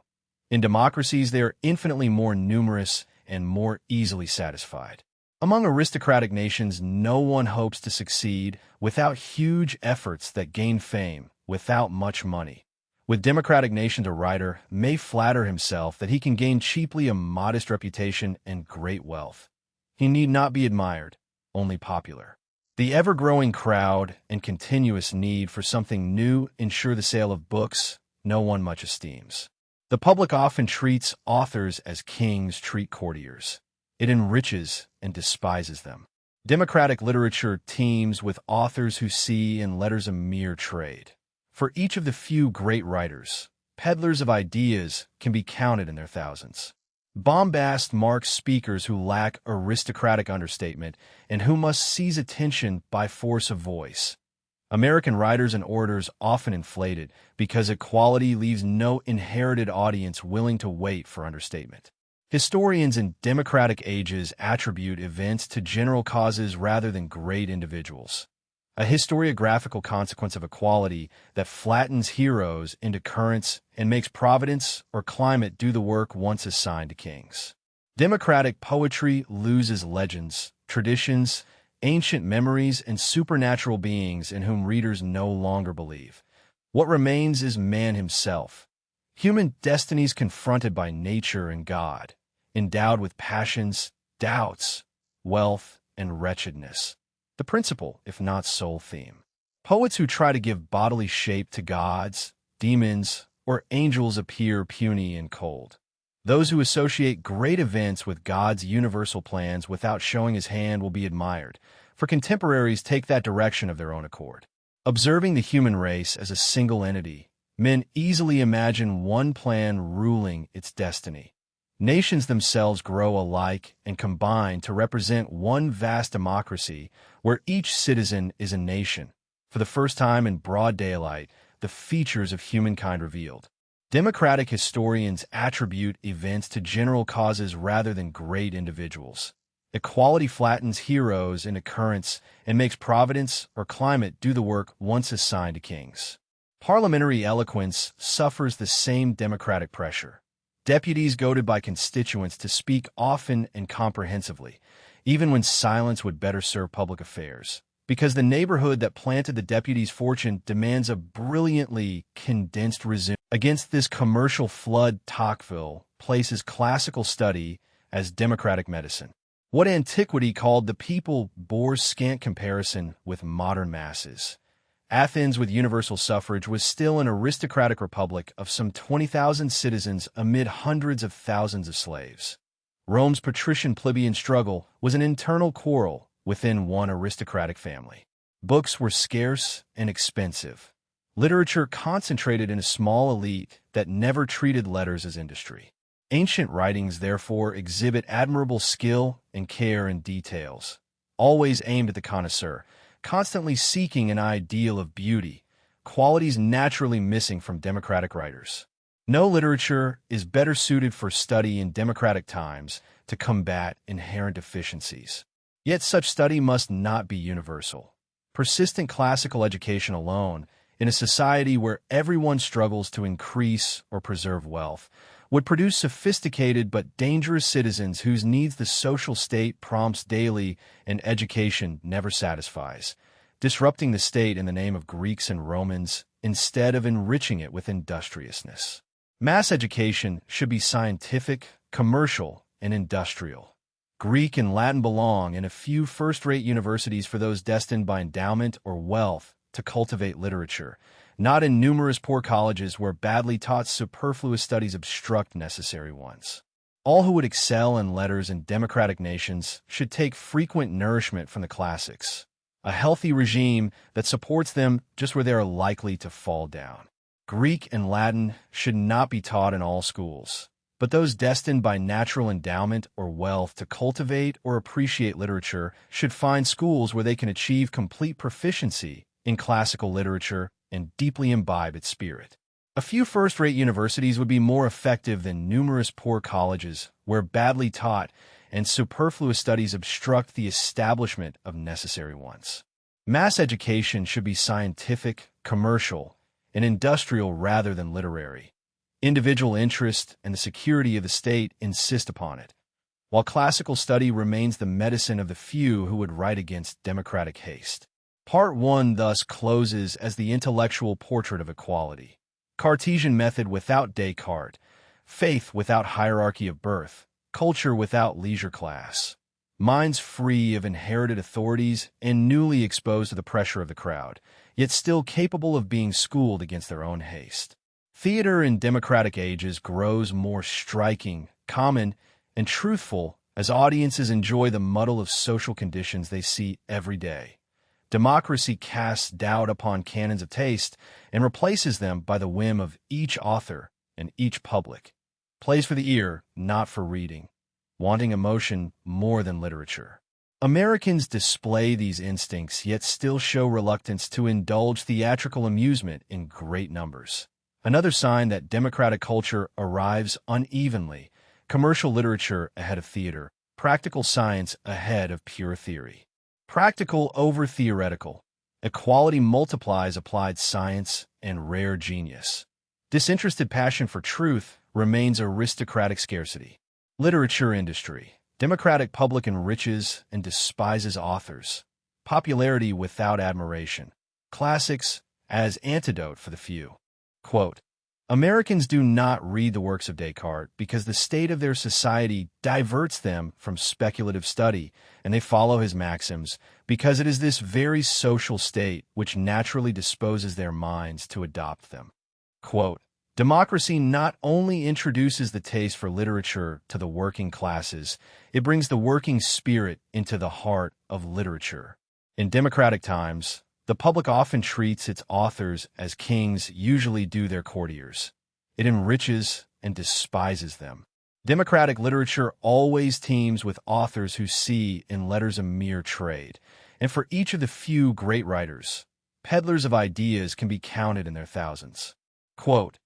In democracies, they are infinitely more numerous and more easily satisfied. Among aristocratic nations, no one hopes to succeed without huge efforts that gain fame without much money. With democratic nations, a writer may flatter himself that he can gain cheaply a modest reputation and great wealth. He need not be admired, only popular. The ever-growing crowd and continuous need for something new ensure the sale of books no one much esteems. The public often treats authors as kings treat courtiers. It enriches and despises them. Democratic literature teems with authors who see in letters a mere trade. For each of the few great writers, peddlers of ideas can be counted in their thousands. Bombast marks speakers who lack aristocratic understatement and who must seize attention by force of voice. American writers and orators often inflated because equality leaves no inherited audience willing to wait for understatement. Historians in democratic ages attribute events to general causes rather than great individuals. A historiographical consequence of equality that flattens heroes into currents and makes providence or climate do the work once assigned to kings. Democratic poetry loses legends, traditions, ancient memories, and supernatural beings in whom readers no longer believe. What remains is man himself. Human destinies confronted by nature and God, endowed with passions, doubts, wealth, and wretchedness. The principal, if not sole theme. Poets who try to give bodily shape to gods, demons, or angels appear puny and cold. Those who associate great events with God's universal plans without showing his hand will be admired, for contemporaries take that direction of their own accord. Observing the human race as a single entity, men easily imagine one plan ruling its destiny. Nations themselves grow alike and combine to represent one vast democracy where each citizen is a nation. For the first time in broad daylight, the features of humankind revealed. Democratic historians attribute events to general causes rather than great individuals. Equality flattens heroes into currents and makes providence or climate do the work once assigned to kings. Parliamentary eloquence suffers the same democratic pressure. Deputies goaded by constituents to speak often and comprehensively, even when silence would better serve public affairs, because the neighborhood that planted the deputy's fortune demands a brilliantly condensed resume. Against this commercial flood, Tocqueville places classical study as democratic medicine. What antiquity called the people bore scant comparison with modern masses. Athens, with universal suffrage, was still an aristocratic republic of some 20,000 citizens amid hundreds of thousands of slaves. Rome's patrician-plebeian struggle was an internal quarrel within one aristocratic family. Books were scarce and expensive. Literature concentrated in a small elite that never treated letters as industry. Ancient writings, therefore, exhibit admirable skill and care in details, always aimed at the connoisseur, constantly seeking an ideal of beauty, qualities naturally missing from democratic writers. No literature is better suited for study in democratic times to combat inherent deficiencies. Yet such study must not be universal. Persistent classical education alone, in a society where everyone struggles to increase or preserve wealth, would produce sophisticated but dangerous citizens whose needs the social state prompts daily and education never satisfies, disrupting the state in the name of Greeks and Romans instead of enriching it with industriousness. Mass education should be scientific, commercial, and industrial. Greek and Latin belong in a few first-rate universities for those destined by endowment or wealth to cultivate literature, not in numerous poor colleges where badly taught superfluous studies obstruct necessary ones. All who would excel in letters in democratic nations should take frequent nourishment from the classics, a healthy regime that supports them just where they are likely to fall down. Greek and Latin should not be taught in all schools, but those destined by natural endowment or wealth to cultivate or appreciate literature should find schools where they can achieve complete proficiency in classical literature and deeply imbibe its spirit. A few first-rate universities would be more effective than numerous poor colleges where badly taught and superfluous studies obstruct the establishment of necessary ones. Mass education should be scientific, commercial, and industrial rather than literary. Individual interest and the security of the state insist upon it. while classical study remains the medicine of the few who would write against democratic haste. Part 1 thus closes as the intellectual portrait of equality. Cartesian method without Descartes, faith without hierarchy of birth, culture without leisure class. Minds free of inherited authorities and newly exposed to the pressure of the crowd, yet still capable of being schooled against their own haste. Theater in democratic ages grows more striking, common, and truthful as audiences enjoy the muddle of social conditions they see every day. Democracy casts doubt upon canons of taste and replaces them by the whim of each author and each public. Plays for the ear, not for reading, wanting emotion more than literature. Americans display these instincts yet still show reluctance to indulge theatrical amusement in great numbers. Another sign that democratic culture arrives unevenly: commercial literature ahead of theater, practical science ahead of pure theory. Practical over theoretical. Equality multiplies applied science and rare genius. Disinterested passion for truth remains aristocratic scarcity. Literature industry. Democratic public enriches and despises authors. Popularity without admiration. Classics as antidote for the few. Quote, Americans do not read the works of Descartes because the state of their society diverts them from speculative study, and they follow his maxims because it is this very social state which naturally disposes their minds to adopt them. Quote, Democracy not only introduces the taste for literature to the working classes, it brings the working spirit into the heart of literature. In democratic times, the public often treats its authors as kings usually do their courtiers. It enriches and despises them. Democratic literature always teems with authors who see in letters a mere trade, and for each of the few great writers, peddlers of ideas can be counted in their thousands. Quote,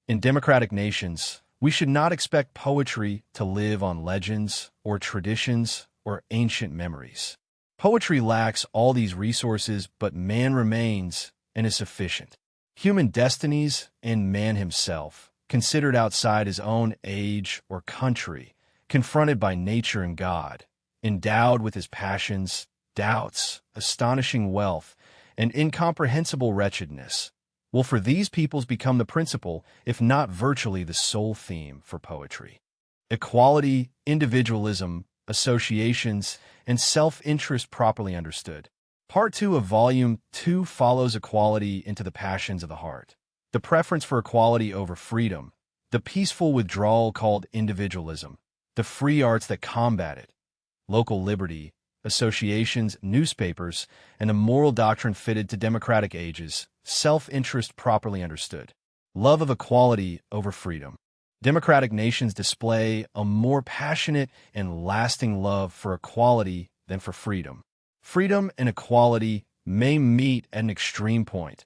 In democratic nations, we should not expect poetry to live on legends or traditions or ancient memories. Poetry lacks all these resources, but man remains and is sufficient. Human destinies and man himself, considered outside his own age or country, confronted by nature and God, endowed with his passions, doubts, astonishing wealth, and incomprehensible wretchedness, will for these peoples become the principal, if not virtually the sole theme for poetry. Equality, individualism, associations, and self-interest properly understood. Part 2 of Volume 2 follows equality into the passions of the heart. The preference for equality over freedom, the peaceful withdrawal called individualism, the free arts that combat it, local liberty, associations, newspapers, and a moral doctrine fitted to democratic ages, self-interest properly understood. Love of equality over freedom. Democratic nations display a more passionate and lasting love for equality than for freedom. Freedom and equality may meet at an extreme point.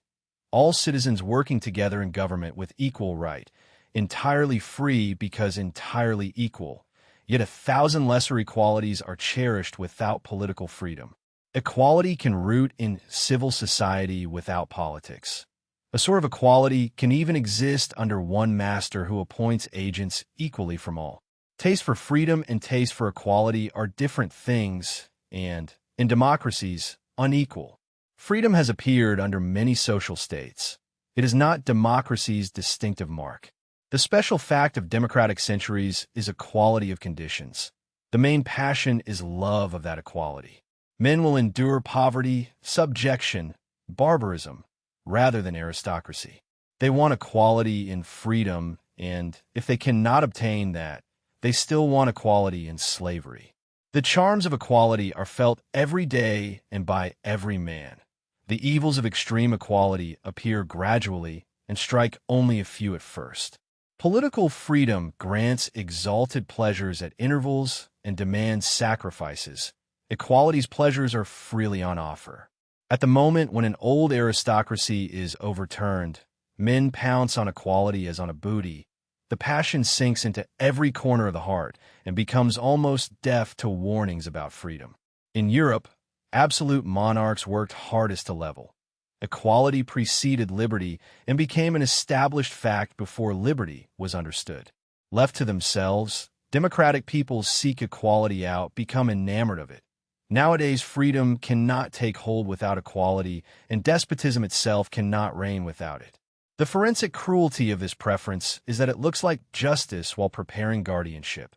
All citizens working together in government with equal right, entirely free because entirely equal, yet 1,000 lesser equalities are cherished without political freedom. Equality can root in civil society without politics. A sort of equality can even exist under one master who appoints agents equally from all. Taste for freedom and taste for equality are different things and, in democracies, unequal. Freedom has appeared under many social states. It is not democracy's distinctive mark. The special fact of democratic centuries is equality of conditions. The main passion is love of that equality. Men will endure poverty, subjection, barbarism, rather than aristocracy. They want equality in freedom, and if they cannot obtain that, they still want equality in slavery. The charms of equality are felt every day and by every man. The evils of extreme equality appear gradually and strike only a few at first. Political freedom grants exalted pleasures at intervals and demands sacrifices. Equality's pleasures are freely on offer. At the moment when an old aristocracy is overturned, men pounce on equality as on a booty. The passion sinks into every corner of the heart and becomes almost deaf to warnings about freedom. In Europe, absolute monarchs worked hardest to level. Equality preceded liberty and became an established fact before liberty was understood. Left to themselves, Democratic peoples seek equality out, become enamored of it. Nowadays, freedom cannot take hold without equality, and despotism itself cannot reign without it. The forensic cruelty of this preference is that it looks like justice while preparing guardianship.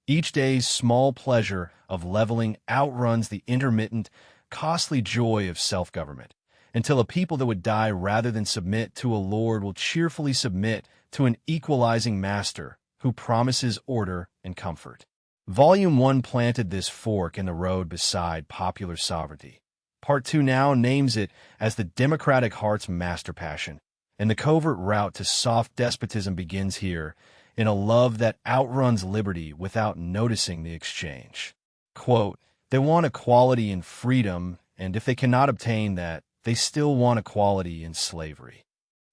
Each day's small pleasure of leveling outruns the intermittent, costly joy of self-government, until a people that would die rather than submit to a lord will cheerfully submit to an equalizing master who promises order and comfort. Volume 1 planted this fork in the road beside popular sovereignty. Part 2 now names it as the democratic heart's master passion, and the covert route to soft despotism begins here, in a love that outruns liberty without noticing the exchange. Quote, they want equality and freedom, and if they cannot obtain that, they still want equality in slavery.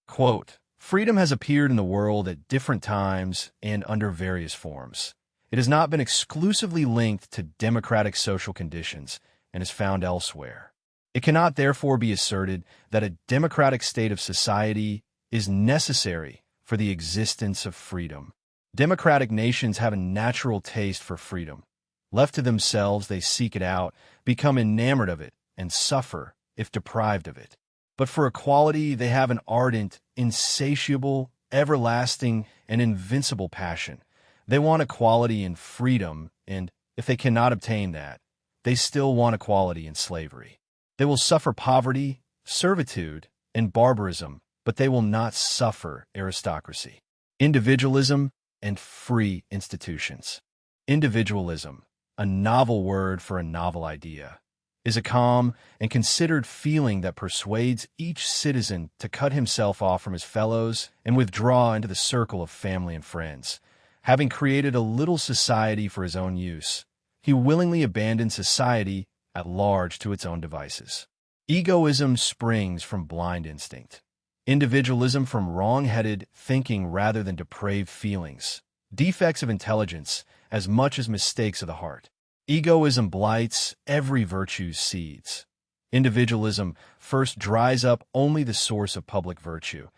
Quote, freedom has appeared in the world at different times and under various forms. It has not been exclusively linked to democratic social conditions and is found elsewhere. It cannot therefore be asserted that a democratic state of society is necessary for the existence of freedom. Democratic nations have a natural taste for freedom. Left to themselves, they seek it out, become enamored of it, and suffer if deprived of it. But for equality, they have an ardent, insatiable, everlasting, and invincible passion. They want equality and freedom, and if they cannot obtain that, they still want equality in slavery. They will suffer poverty, servitude, and barbarism, but they will not suffer aristocracy, individualism, and free institutions. Individualism, a novel word for a novel idea, is a calm and considered feeling that persuades each citizen to cut himself off from his fellows and withdraw into the circle of family and friends. Having created a little society for his own use, he willingly abandons society at large to its own devices. Egoism springs from blind instinct. Individualism from wrong-headed thinking rather than depraved feelings. Defects of intelligence as much as mistakes of the heart. Egoism blights every virtue's seeds. Individualism first dries up only the source of public virtue,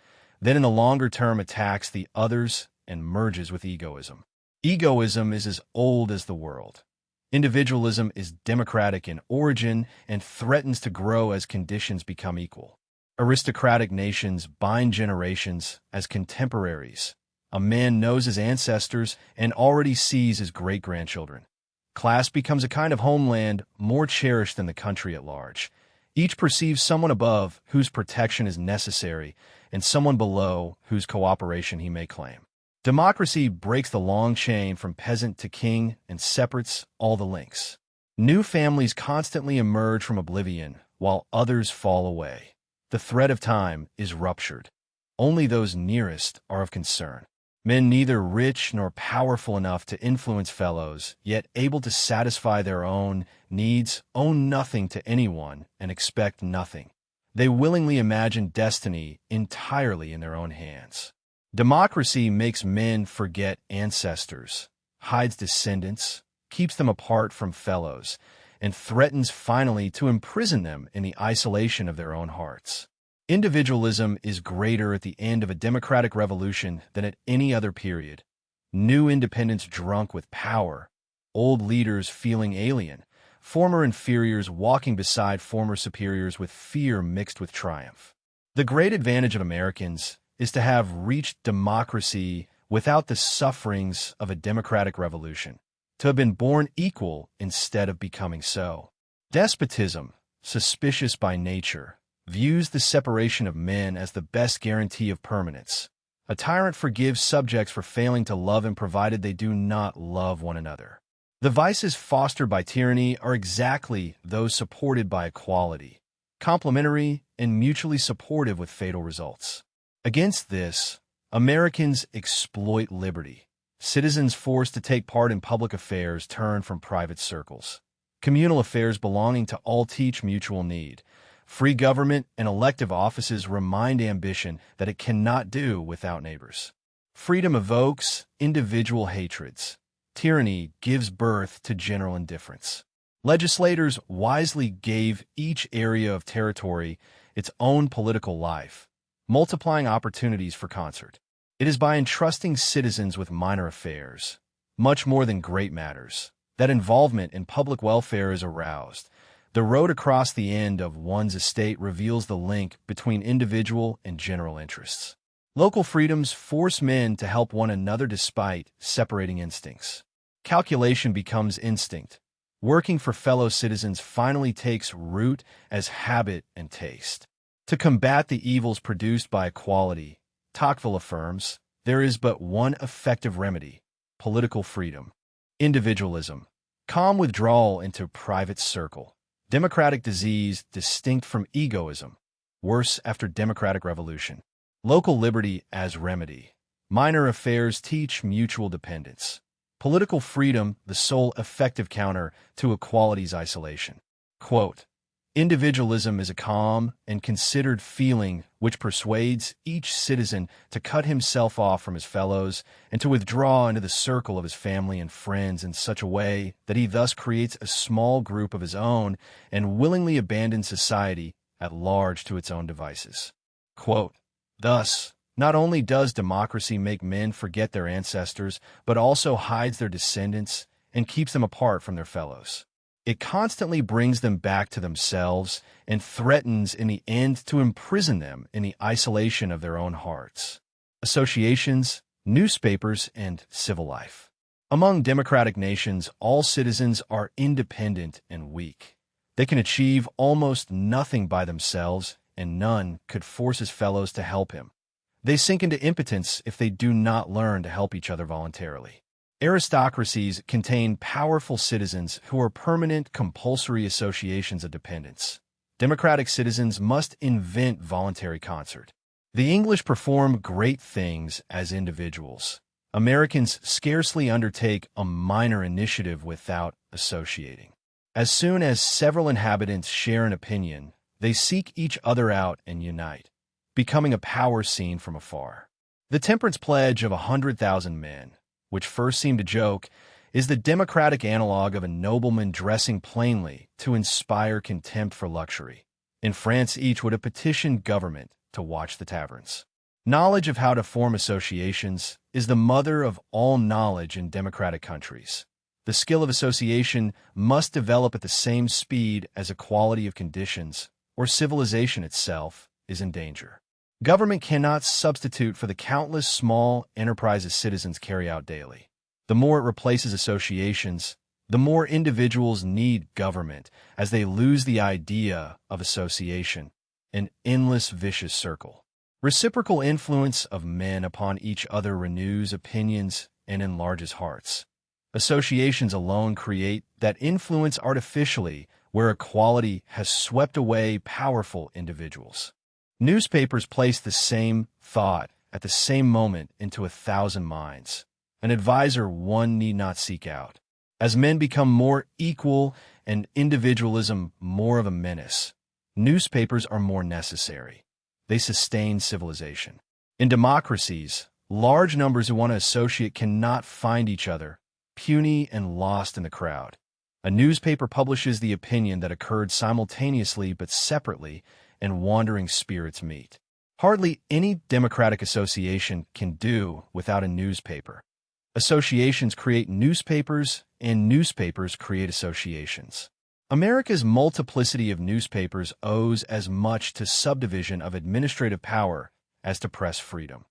then in the longer term attacks the others and merges with egoism. Egoism is as old as the world. Individualism is democratic in origin and threatens to grow as conditions become equal. Aristocratic nations bind generations as contemporaries. A man knows his ancestors and already sees his great-grandchildren. Class becomes a kind of homeland more cherished than the country at large. Each perceives someone above whose protection is necessary and someone below whose cooperation he may claim. Democracy breaks the long chain from peasant to king and separates all the links. New families constantly emerge from oblivion while others fall away. The thread of time is ruptured. Only those nearest are of concern. Men neither rich nor powerful enough to influence fellows, yet able to satisfy their own needs, owe nothing to anyone and expect nothing. They willingly imagine destiny entirely in their own hands. Democracy makes men forget ancestors, hides descendants, keeps them apart from fellows, and threatens finally to imprison them in the isolation of their own hearts. Individualism is greater at the end of a democratic revolution than at any other period. New independents drunk with power, old leaders feeling alien, former inferiors walking beside former superiors with fear mixed with triumph. The great advantage of Americans is to have reached democracy without the sufferings of a democratic revolution, to have been born equal instead of becoming so. Despotism, suspicious by nature, views the separation of men as the best guarantee of permanence. A tyrant forgives subjects for failing to love him provided they do not love one another. The vices fostered by tyranny are exactly those supported by equality, complementary and mutually supportive with fatal results. Against this, Americans exploit liberty. Citizens forced to take part in public affairs turn from private circles. Communal affairs belonging to all teach mutual need. Free government and elective offices remind ambition that it cannot do without neighbors. Freedom evokes individual hatreds. Tyranny gives birth to general indifference. Legislators wisely gave each area of territory its own political life, multiplying opportunities for concert. It is by entrusting citizens with minor affairs, much more than great matters, that involvement in public welfare is aroused. The road across the end of one's estate reveals the link between individual and general interests. Local freedoms force men to help one another despite separating instincts. Calculation becomes instinct. Working for fellow citizens finally takes root as habit and taste. To combat the evils produced by equality, Tocqueville affirms, there is but one effective remedy: political freedom. Individualism. Calm withdrawal into private circle. Democratic disease distinct from egoism. Worse after democratic revolution. Local liberty as remedy. Minor affairs teach mutual dependence. Political freedom, the sole effective counter to equality's isolation. Quote, individualism is a calm and considered feeling which persuades each citizen to cut himself off from his fellows and to withdraw into the circle of his family and friends in such a way that he thus creates a small group of his own and willingly abandons society at large to its own devices. Quote, thus, not only does democracy make men forget their ancestors, but also hides their descendants and keeps them apart from their fellows. It constantly brings them back to themselves and threatens in the end to imprison them in the isolation of their own hearts. Associations, newspapers, and civil life. Among democratic nations, all citizens are independent and weak. They can achieve almost nothing by themselves, and none could force his fellows to help him. They sink into impotence if they do not learn to help each other voluntarily. Aristocracies contain powerful citizens who are permanent, compulsory associations of dependence. Democratic citizens must invent voluntary concert. The English perform great things as individuals. Americans scarcely undertake a minor initiative without associating. As soon as several inhabitants share an opinion, they seek each other out and unite, becoming a power seen from afar. The temperance pledge of 100,000 men, which first seemed a joke, is the democratic analog of a nobleman dressing plainly to inspire contempt for luxury. In France, each would have petitioned government to watch the taverns. Knowledge of how to form associations is the mother of all knowledge in democratic countries. The skill of association must develop at the same speed as equality of conditions, or civilization itself is in danger. Government cannot substitute for the countless small enterprises citizens carry out daily. The more it replaces associations, the more individuals need government as they lose the idea of association, an endless vicious circle. Reciprocal influence of men upon each other renews opinions and enlarges hearts. Associations alone create that influence artificially where equality has swept away powerful individuals. Newspapers place the same thought at the same moment into 1,000 minds, an advisor one need not seek out. As men become more equal and individualism more of a menace, newspapers are more necessary. They sustain civilization. In democracies, large numbers who want to associate cannot find each other, puny and lost in the crowd. A newspaper publishes the opinion that occurred simultaneously but separately, and wandering spirits meet. Hardly any democratic association can do without a newspaper. Associations create newspapers, and newspapers create associations. America's multiplicity of newspapers owes as much to subdivision of administrative power as to press freedom.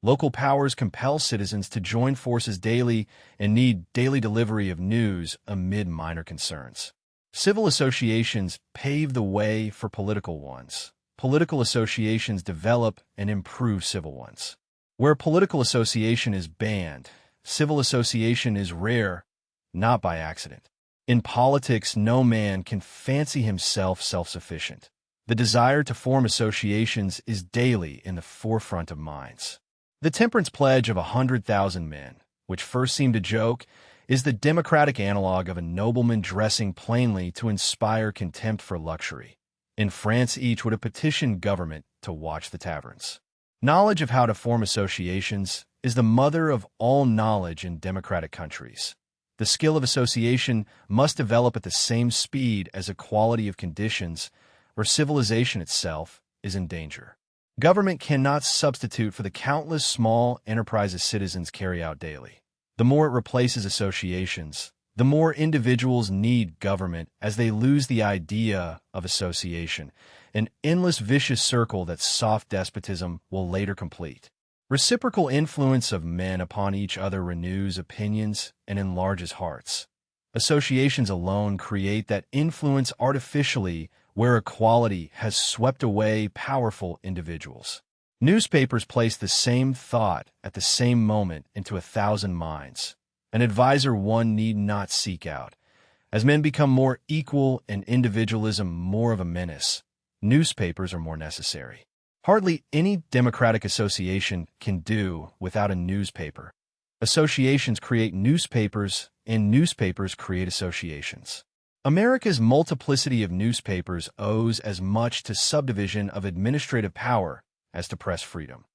Local powers compel citizens to join forces daily and need daily delivery of news amid minor concerns. Civil associations pave the way for political ones. Political associations develop and improve civil ones. Where political association is banned, civil association is rare, not by accident. In politics, no man can fancy himself self-sufficient. The desire to form associations is daily in the forefront of minds. The temperance pledge of 100,000 men, which first seemed a joke, is the democratic analog of a nobleman dressing plainly to inspire contempt for luxury. In France, each would have petitioned government to watch the taverns. Knowledge of how to form associations is the mother of all knowledge in democratic countries. The skill of association must develop at the same speed as equality of conditions, or civilization itself is in danger. Government cannot substitute for the countless small enterprises citizens carry out daily. The The more it replaces associations, the more individuals need government as they lose the idea of association, an endless vicious circle that soft despotism will later complete. Reciprocal influence of men upon each other renews opinions and enlarges hearts. Associations alone create that influence artificially where equality has swept away powerful individuals. Newspapers place the same thought at the same moment into 1,000 minds, an advisor one need not seek out. As men become more equal and individualism more of a menace, newspapers are more necessary. Hardly any democratic association can do without a newspaper. Associations create newspapers, and newspapers create associations. America's multiplicity of newspapers owes as much to subdivision of administrative power as to press freedom.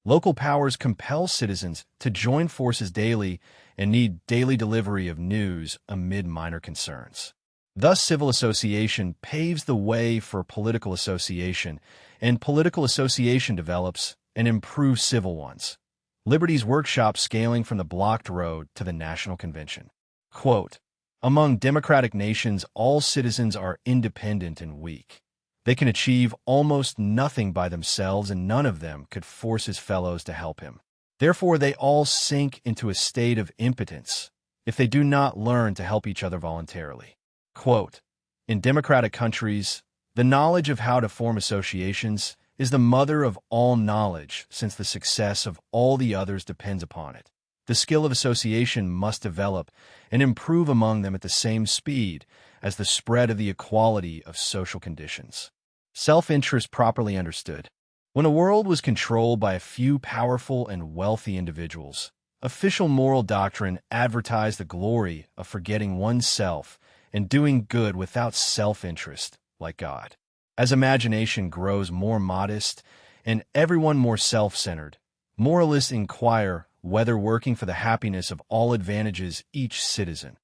Local powers compel citizens to join forces daily and need daily delivery of news amid minor concerns. Thus, civil association paves the way for political association, and political association develops and improves civil ones. Liberty's workshop scaling from the blocked road to the National Convention. Quote, "Among democratic nations, all citizens are independent and weak. They can achieve almost nothing by themselves, and none of them could force his fellows to help him. Therefore, they all sink into a state of impotence if they do not learn to help each other voluntarily." Quote, "In democratic countries, the knowledge of how to form associations is the mother of all knowledge, since the success of all the others depends upon it. The skill of association must develop and improve among them at the same speed as the spread of the equality of social conditions." Self-interest properly understood. When a world was controlled by a few powerful and wealthy individuals, official moral doctrine advertised the glory of forgetting oneself and doing good without self-interest, like God. As imagination grows more modest and everyone more self-centered, moralists inquire whether working for the happiness of all advantages each citizen.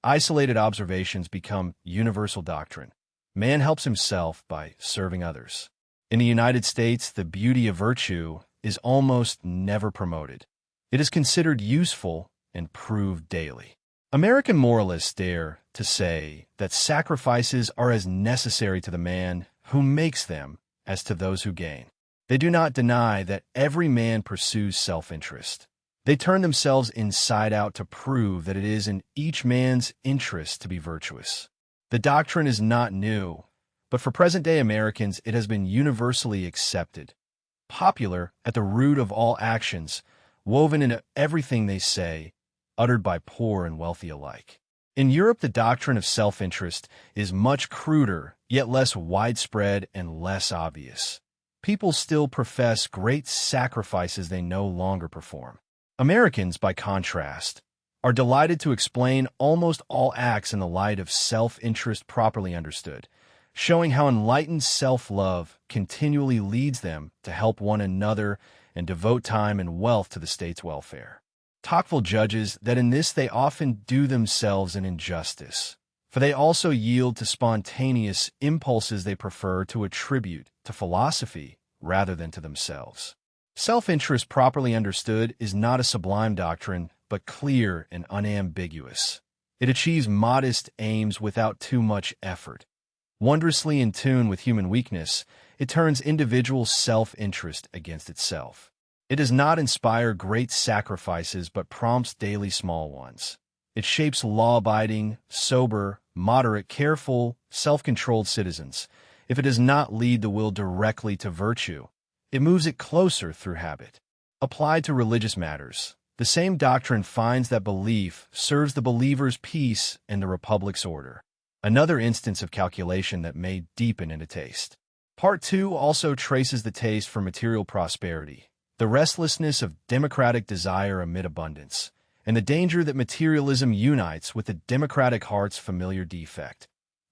Isolated observations become universal doctrine. Man helps himself by serving others. In the United States, the beauty of virtue is almost never promoted. It is considered useful and proved daily. American moralists dare to say that sacrifices are as necessary to the man who makes them as to those who gain. They do not deny that every man pursues self-interest. They turn themselves inside out to prove that it is in each man's interest to be virtuous. The doctrine is not new, but for present-day Americans it has been universally accepted. Popular at the root of all actions, woven into everything they say, uttered by poor and wealthy alike. In Europe, the doctrine of self-interest is much cruder, yet less widespread and less obvious. People still profess great sacrifices they no longer perform. Americans, by contrast, are delighted to explain almost all acts in the light of self-interest properly understood, showing how enlightened self-love continually leads them to help one another and devote time and wealth to the state's welfare. Tocqueville judges that in this they often do themselves an injustice, for they also yield to spontaneous impulses they prefer to attribute to philosophy rather than to themselves. Self-interest properly understood is not a sublime doctrine, but clear and unambiguous. It achieves modest aims without too much effort. Wondrously in tune with human weakness, it turns individual self-interest against itself. It does not inspire great sacrifices, but prompts daily small ones. It shapes law-abiding, sober, moderate, careful, self-controlled citizens. If it does not lead the will directly to virtue, it moves it closer through habit. Applied to religious matters, the same doctrine finds that belief serves the believer's peace and the republic's order. Another instance of calculation that may deepen into taste. Part 2 also traces the taste for material prosperity, the restlessness of democratic desire amid abundance, and the danger that materialism unites with the democratic heart's familiar defect.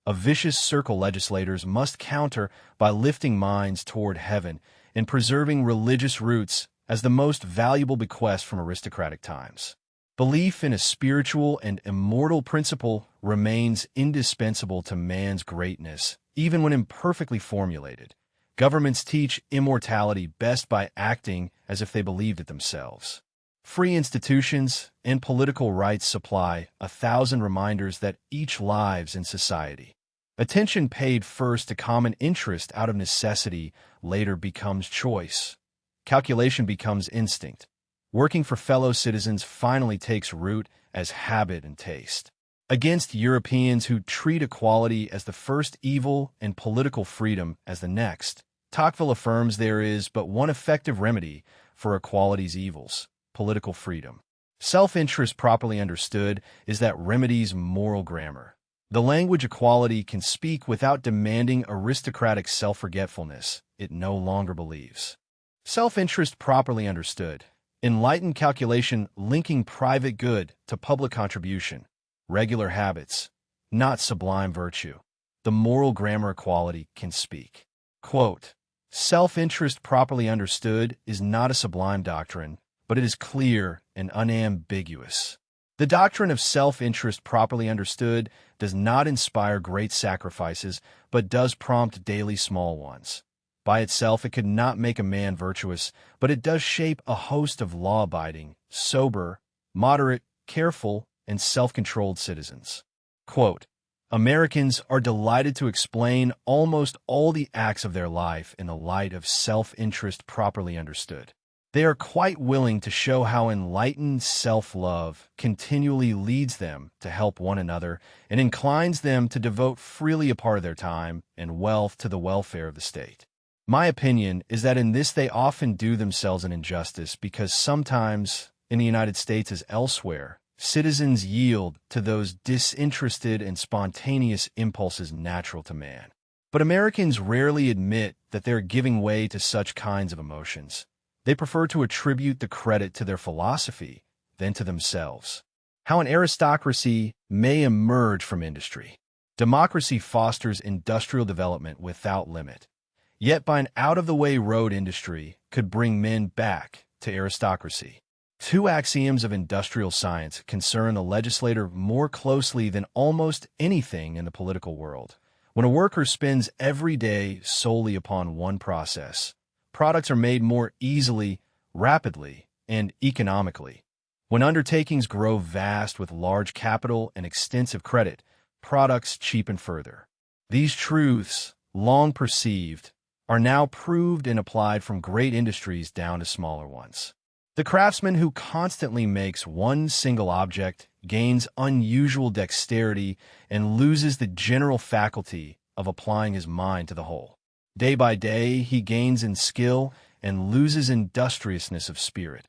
A vicious circle legislators must counter by lifting minds toward heaven and preserving religious roots as the most valuable bequest from aristocratic times. Belief in a spiritual and immortal principle remains indispensable to man's greatness, even when imperfectly formulated. Governments teach immortality best by acting as if they believed it themselves. Free institutions and political rights supply 1,000 reminders that each lives in society. Attention paid first to common interest out of necessity later becomes choice. Calculation becomes instinct. Working for fellow citizens finally takes root as habit and taste. Against Europeans who treat equality as the first evil and political freedom as the next, Tocqueville affirms there is but one effective remedy for equality's evils: political freedom. Self-interest properly understood is that remedy's moral grammar. The language equality can speak without demanding aristocratic self-forgetfulness it no longer believes. Self-interest properly understood. Enlightened calculation linking private good to public contribution. Regular habits, not sublime virtue. The moral grammar equality can speak. Quote, self-interest properly understood is not a sublime doctrine, but it is clear and unambiguous. The doctrine of self-interest properly understood does not inspire great sacrifices, but does prompt daily small ones. By itself, it could not make a man virtuous, but it does shape a host of law-abiding, sober, moderate, careful, and self-controlled citizens. Quote, Americans are delighted to explain almost all the acts of their life in the light of self-interest properly understood. They are quite willing to show how enlightened self-love continually leads them to help one another and inclines them to devote freely a part of their time and wealth to the welfare of the state. My opinion is that in this they often do themselves an injustice because sometimes, in the United States as elsewhere, citizens yield to those disinterested and spontaneous impulses natural to man. But Americans rarely admit that they're giving way to such kinds of emotions. They prefer to attribute the credit to their philosophy than to themselves. How an aristocracy may emerge from industry. Democracy fosters industrial development without limit. Yet by an out-of-the-way road industry could bring men back to aristocracy. Two axioms of industrial science concern the legislator more closely than almost anything in the political world. When a worker spends every day solely upon one process, products are made more easily, rapidly, and economically. When undertakings grow vast with large capital and extensive credit, products cheapen further. These truths, long perceived, are now proved and applied from great industries down to smaller ones. The craftsman who constantly makes one single object gains unusual dexterity and loses the general faculty of applying his mind to the whole. Day by day, he gains in skill and loses industriousness of spirit.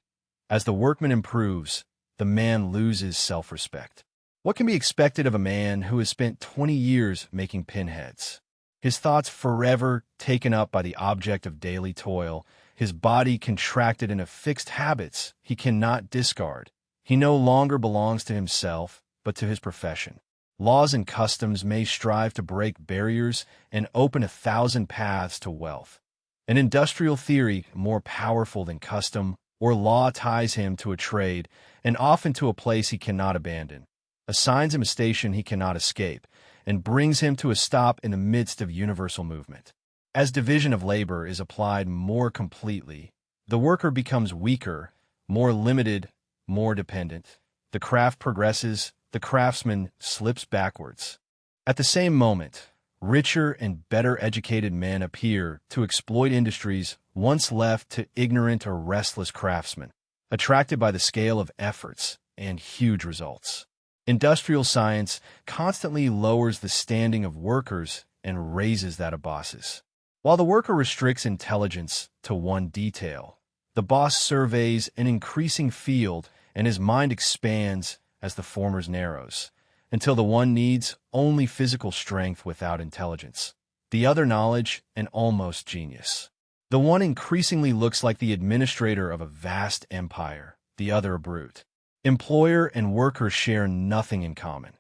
As the workman improves, the man loses self-respect. What can be expected of a man who has spent 20 years making pinheads? His thoughts forever taken up by the object of daily toil, his body contracted into fixed habits he cannot discard. He no longer belongs to himself, but to his profession. Laws and customs may strive to break barriers and open 1,000 paths to wealth. An industrial theory, more powerful than custom or law, ties him to a trade and often to a place he cannot abandon, assigns him a station he cannot escape, and brings him to a stop in the midst of universal movement. As division of labor is applied more completely, the worker becomes weaker, more limited, more dependent. The craft progresses, the craftsman slips backwards. At the same moment, richer and better educated men appear to exploit industries once left to ignorant or restless craftsmen, attracted by the scale of efforts and huge results. Industrial science constantly lowers the standing of workers and raises that of bosses. While the worker restricts intelligence to one detail, the boss surveys an increasing field and his mind expands as the former's narrows, until the one needs only physical strength without intelligence, the other knowledge and almost genius. The one increasingly looks like the administrator of a vast empire, the other a brute. Employer and worker share nothing in common.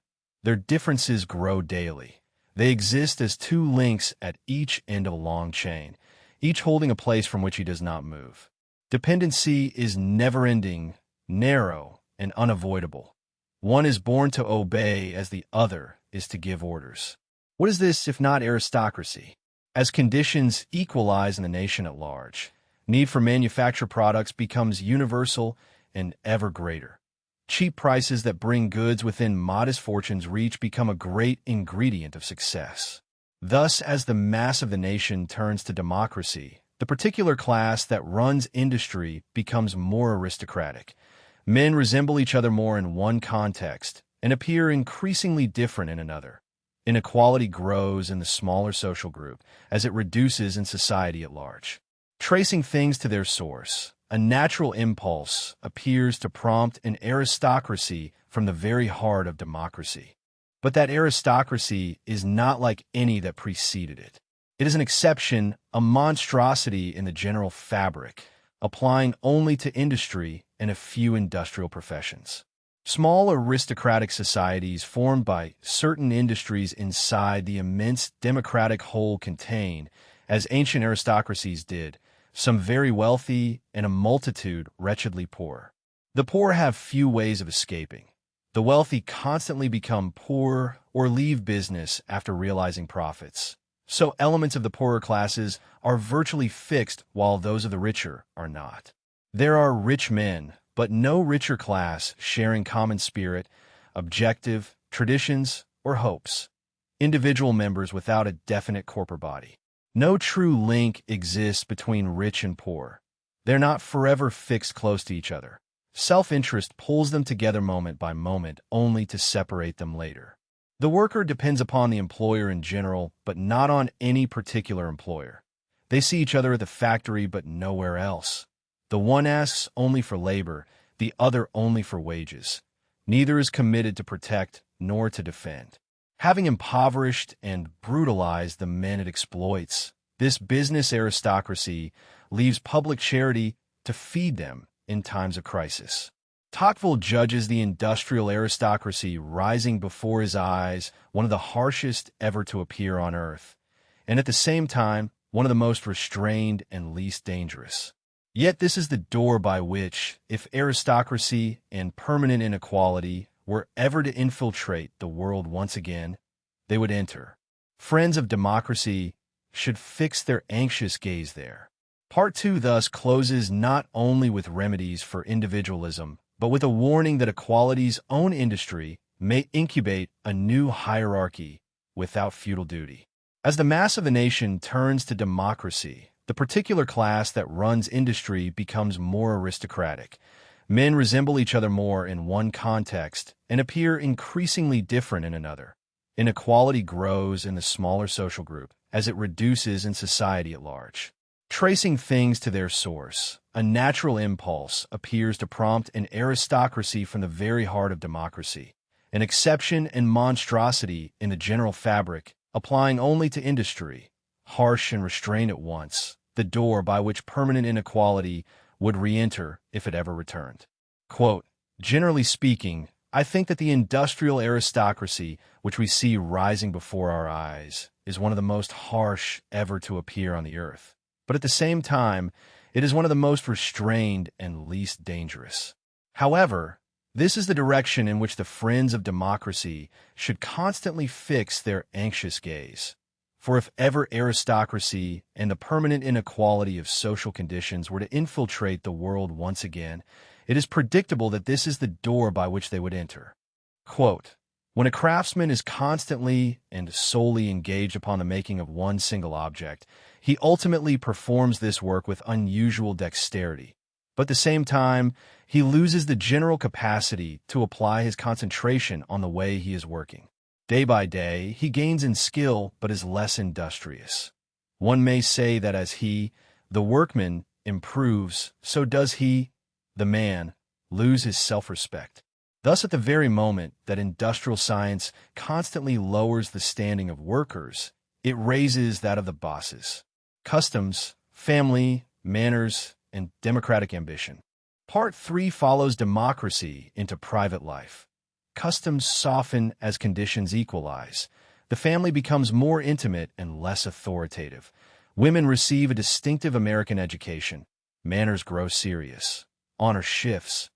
Their differences grow daily. They exist as two links at each end of a long chain, each holding a place from which he does not move. Dependency is never-ending, narrow, and unavoidable. One is born to obey as the other is to give orders. What is this if not aristocracy? As conditions equalize in the nation at large, need for manufactured products becomes universal and ever greater. Cheap prices that bring goods within modest fortunes' reach become a great ingredient of success. Thus, as the mass of the nation turns to democracy, the particular class that runs industry becomes more aristocratic. Men resemble each other more in one context and appear increasingly different in another. Inequality grows in the smaller social group as it reduces in society at large. Tracing things to their source, a natural impulse appears to prompt an aristocracy from the very heart of democracy. But that aristocracy is not like any that preceded it. It is an exception, a monstrosity in the general fabric, applying only to industry and a few industrial professions. Small aristocratic societies formed by certain industries inside the immense democratic whole contain, as ancient aristocracies did, some very wealthy and a multitude wretchedly poor. The poor have few ways of escaping. The wealthy constantly become poor or leave business after realizing profits. So elements of the poorer classes are virtually fixed while those of the richer are not. There are rich men, but no richer class sharing common spirit, objective, traditions, or hopes. Individual members without a definite corporate body. No true link exists between rich and poor. They're not forever fixed close to each other. Self-interest pulls them together moment by moment only to separate them later. The worker depends upon the employer in general, but not on any particular employer. They see each other at the factory, but nowhere else. The one asks only for labor, the other only for wages. Neither is committed to protect nor to defend. Having impoverished and brutalized the men it exploits, this business aristocracy leaves public charity to feed them in times of crisis. Tocqueville judges the industrial aristocracy rising before his eyes one of the harshest ever to appear on earth, and at the same time one of the most restrained and least dangerous. Yet this is the door by which, if aristocracy and permanent inequality were ever to infiltrate the world once again, they would enter. Friends of democracy should fix their anxious gaze there. Part 2 thus closes not only with remedies for individualism, but with a warning that equality's own industry may incubate a new hierarchy without feudal duty. As the mass of the nation turns to democracy, the particular class that runs industry becomes more aristocratic. Men resemble each other more in one context and appear increasingly different in another. Inequality grows in the smaller social group as it reduces in society at large. Tracing things to their source, a natural impulse appears to prompt an aristocracy from the very heart of democracy, an exception and monstrosity in the general fabric, applying only to industry, harsh and restrained at once, the door by which permanent inequality would re-enter if it ever returned. Quote, generally speaking, I think that the industrial aristocracy which we see rising before our eyes is one of the most harsh ever to appear on the earth. But at the same time, it is one of the most restrained and least dangerous. However, this is the direction in which the friends of democracy should constantly fix their anxious gaze. For if ever aristocracy and the permanent inequality of social conditions were to infiltrate the world once again, it is predictable that this is the door by which they would enter. Quote, when a craftsman is constantly and solely engaged upon the making of one single object, he ultimately performs this work with unusual dexterity. But at the same time, he loses the general capacity to apply his concentration on the way he is working. Day by day, he gains in skill but is less industrious. One may say that as he, the workman, improves, so does he, the man, lose his self-respect. Thus, at the very moment that industrial science constantly lowers the standing of workers, it raises that of the bosses. Customs, family, manners, and democratic ambition. Part 3 follows democracy into private life. Customs soften as conditions equalize. The family becomes more intimate and less authoritative. Women receive a distinctive American education. Manners grow serious. Honor shifts.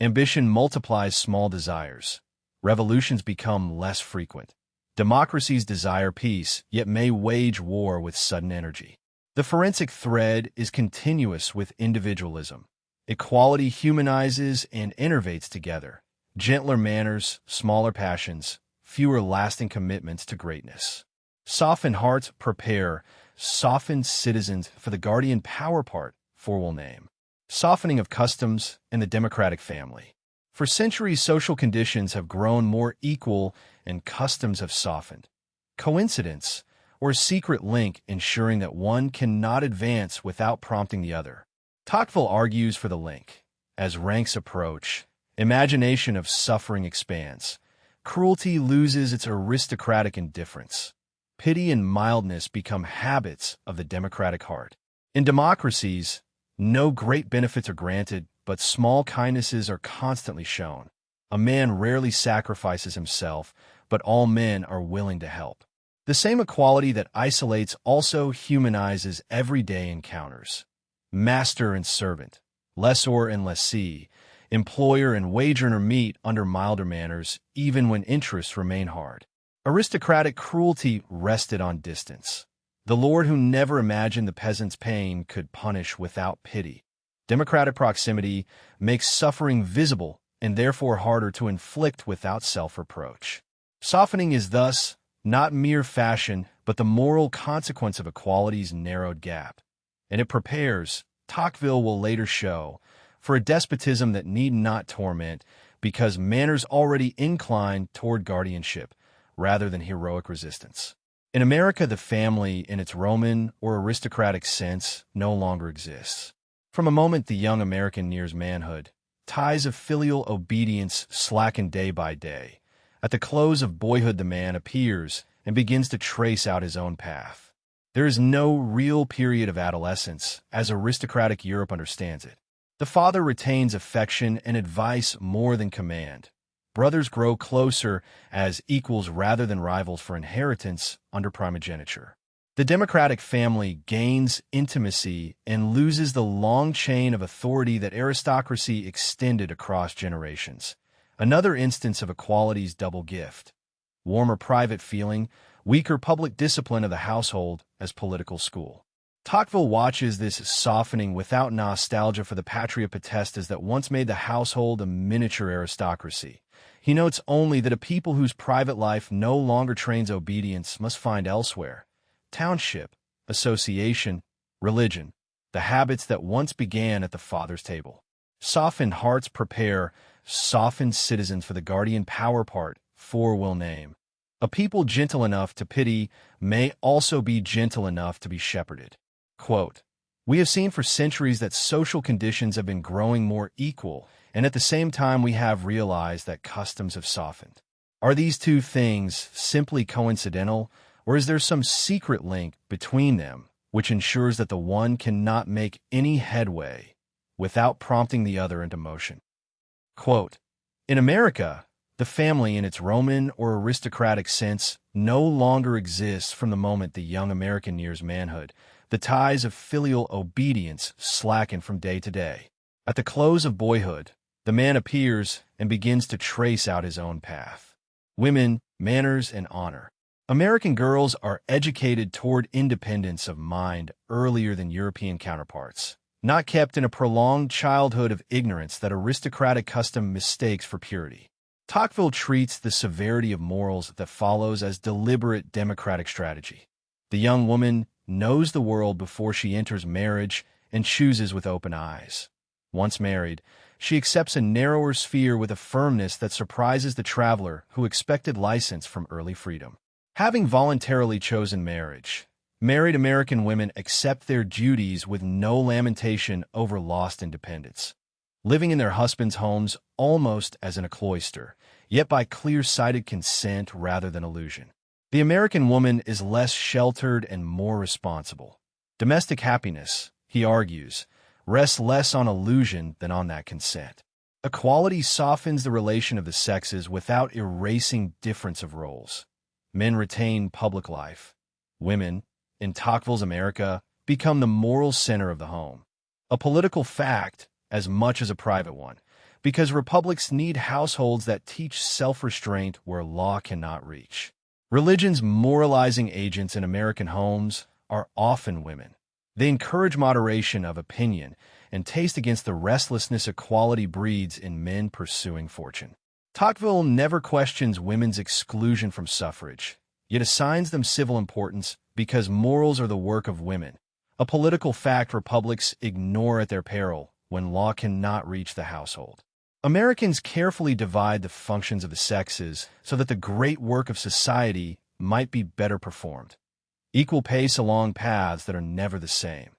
Ambition multiplies small desires. Revolutions become less frequent. Democracies desire peace, yet may wage war with sudden energy. The forensic thread is continuous with individualism. Equality humanizes and innervates together. Gentler manners, smaller passions, fewer lasting commitments to greatness. Softened hearts prepare, softened citizens for the guardian power part, for will name. Softening of customs in the democratic family. For centuries, social conditions have grown more equal and customs have softened. Coincidence, or a secret link ensuring that one cannot advance without prompting the other. Tocqueville argues for the link. As ranks approach, imagination of suffering expands. Cruelty loses its aristocratic indifference. Pity and mildness become habits of the democratic heart. In democracies, no great benefits are granted, but small kindnesses are constantly shown. A man rarely sacrifices himself, but all men are willing to help. The same equality that isolates also humanizes everyday encounters. Master and servant, lessor and lessee, employer and wage earner meet under milder manners, even when interests remain hard. Aristocratic cruelty rested on distance. The lord who never imagined the peasant's pain could punish without pity. Democratic proximity makes suffering visible and therefore harder to inflict without self-reproach. Softening is thus not mere fashion, but the moral consequence of equality's narrowed gap. And it prepares, Tocqueville will later show, for a despotism that need not torment, because manners already incline toward guardianship rather than heroic resistance. In America, the family, in its Roman or aristocratic sense, no longer exists. From a moment the young American nears manhood, ties of filial obedience slacken day by day. At the close of boyhood, the man appears and begins to trace out his own path. There is no real period of adolescence, as aristocratic Europe understands it. The father retains affection and advice more than command. Brothers grow closer as equals rather than rivals for inheritance under primogeniture. The democratic family gains intimacy and loses the long chain of authority that aristocracy extended across generations. Another instance of equality's double gift. Warmer private feeling, weaker public discipline of the household as political school. Tocqueville watches this softening without nostalgia for the patria potestas that once made the household a miniature aristocracy. He notes only that a people whose private life no longer trains obedience must find elsewhere. Township, association, religion, the habits that once began at the father's table. Softened hearts prepare, softened citizens for the guardian power part, for will name. A people gentle enough to pity may also be gentle enough to be shepherded. Quote, "We have seen for centuries that social conditions have been growing more equal, and at the same time we have realized that customs have softened. Are these two things simply coincidental, or is there some secret link between them which ensures that the one cannot make any headway without prompting the other into motion?" Quote, "In America, the family in its Roman or aristocratic sense no longer exists from the moment the young American nears manhood. The ties of filial obedience slacken from day to day. At the close of boyhood, the man appears and begins to trace out his own path. Women, manners, and honor. American girls are educated toward independence of mind earlier than European counterparts, not kept in a prolonged childhood of ignorance that aristocratic custom mistakes for purity. Tocqueville treats the severity of morals that follows as deliberate democratic strategy. The young woman knows the world before she enters marriage and chooses with open eyes. Once married, she accepts a narrower sphere with a firmness that surprises the traveler who expected license from early freedom. Having voluntarily chosen marriage, married American women accept their duties with no lamentation over lost independence, living in their husbands' homes almost as in a cloister, yet by clear-sighted consent rather than illusion. The American woman is less sheltered and more responsible. Domestic happiness, he argues, rests less on illusion than on that consent. Equality softens the relation of the sexes without erasing difference of roles. Men retain public life. Women, in Tocqueville's America, become the moral center of the home. A political fact as much as a private one, because republics need households that teach self-restraint where law cannot reach. Religion's moralizing agents in American homes are often women. They encourage moderation of opinion and taste against the restlessness equality breeds in men pursuing fortune. Tocqueville never questions women's exclusion from suffrage, yet assigns them civil importance because morals are the work of women, a political fact republics ignore at their peril when law cannot reach the household. Americans carefully divide the functions of the sexes so that the great work of society might be better performed. Equal pace along paths that are never the same,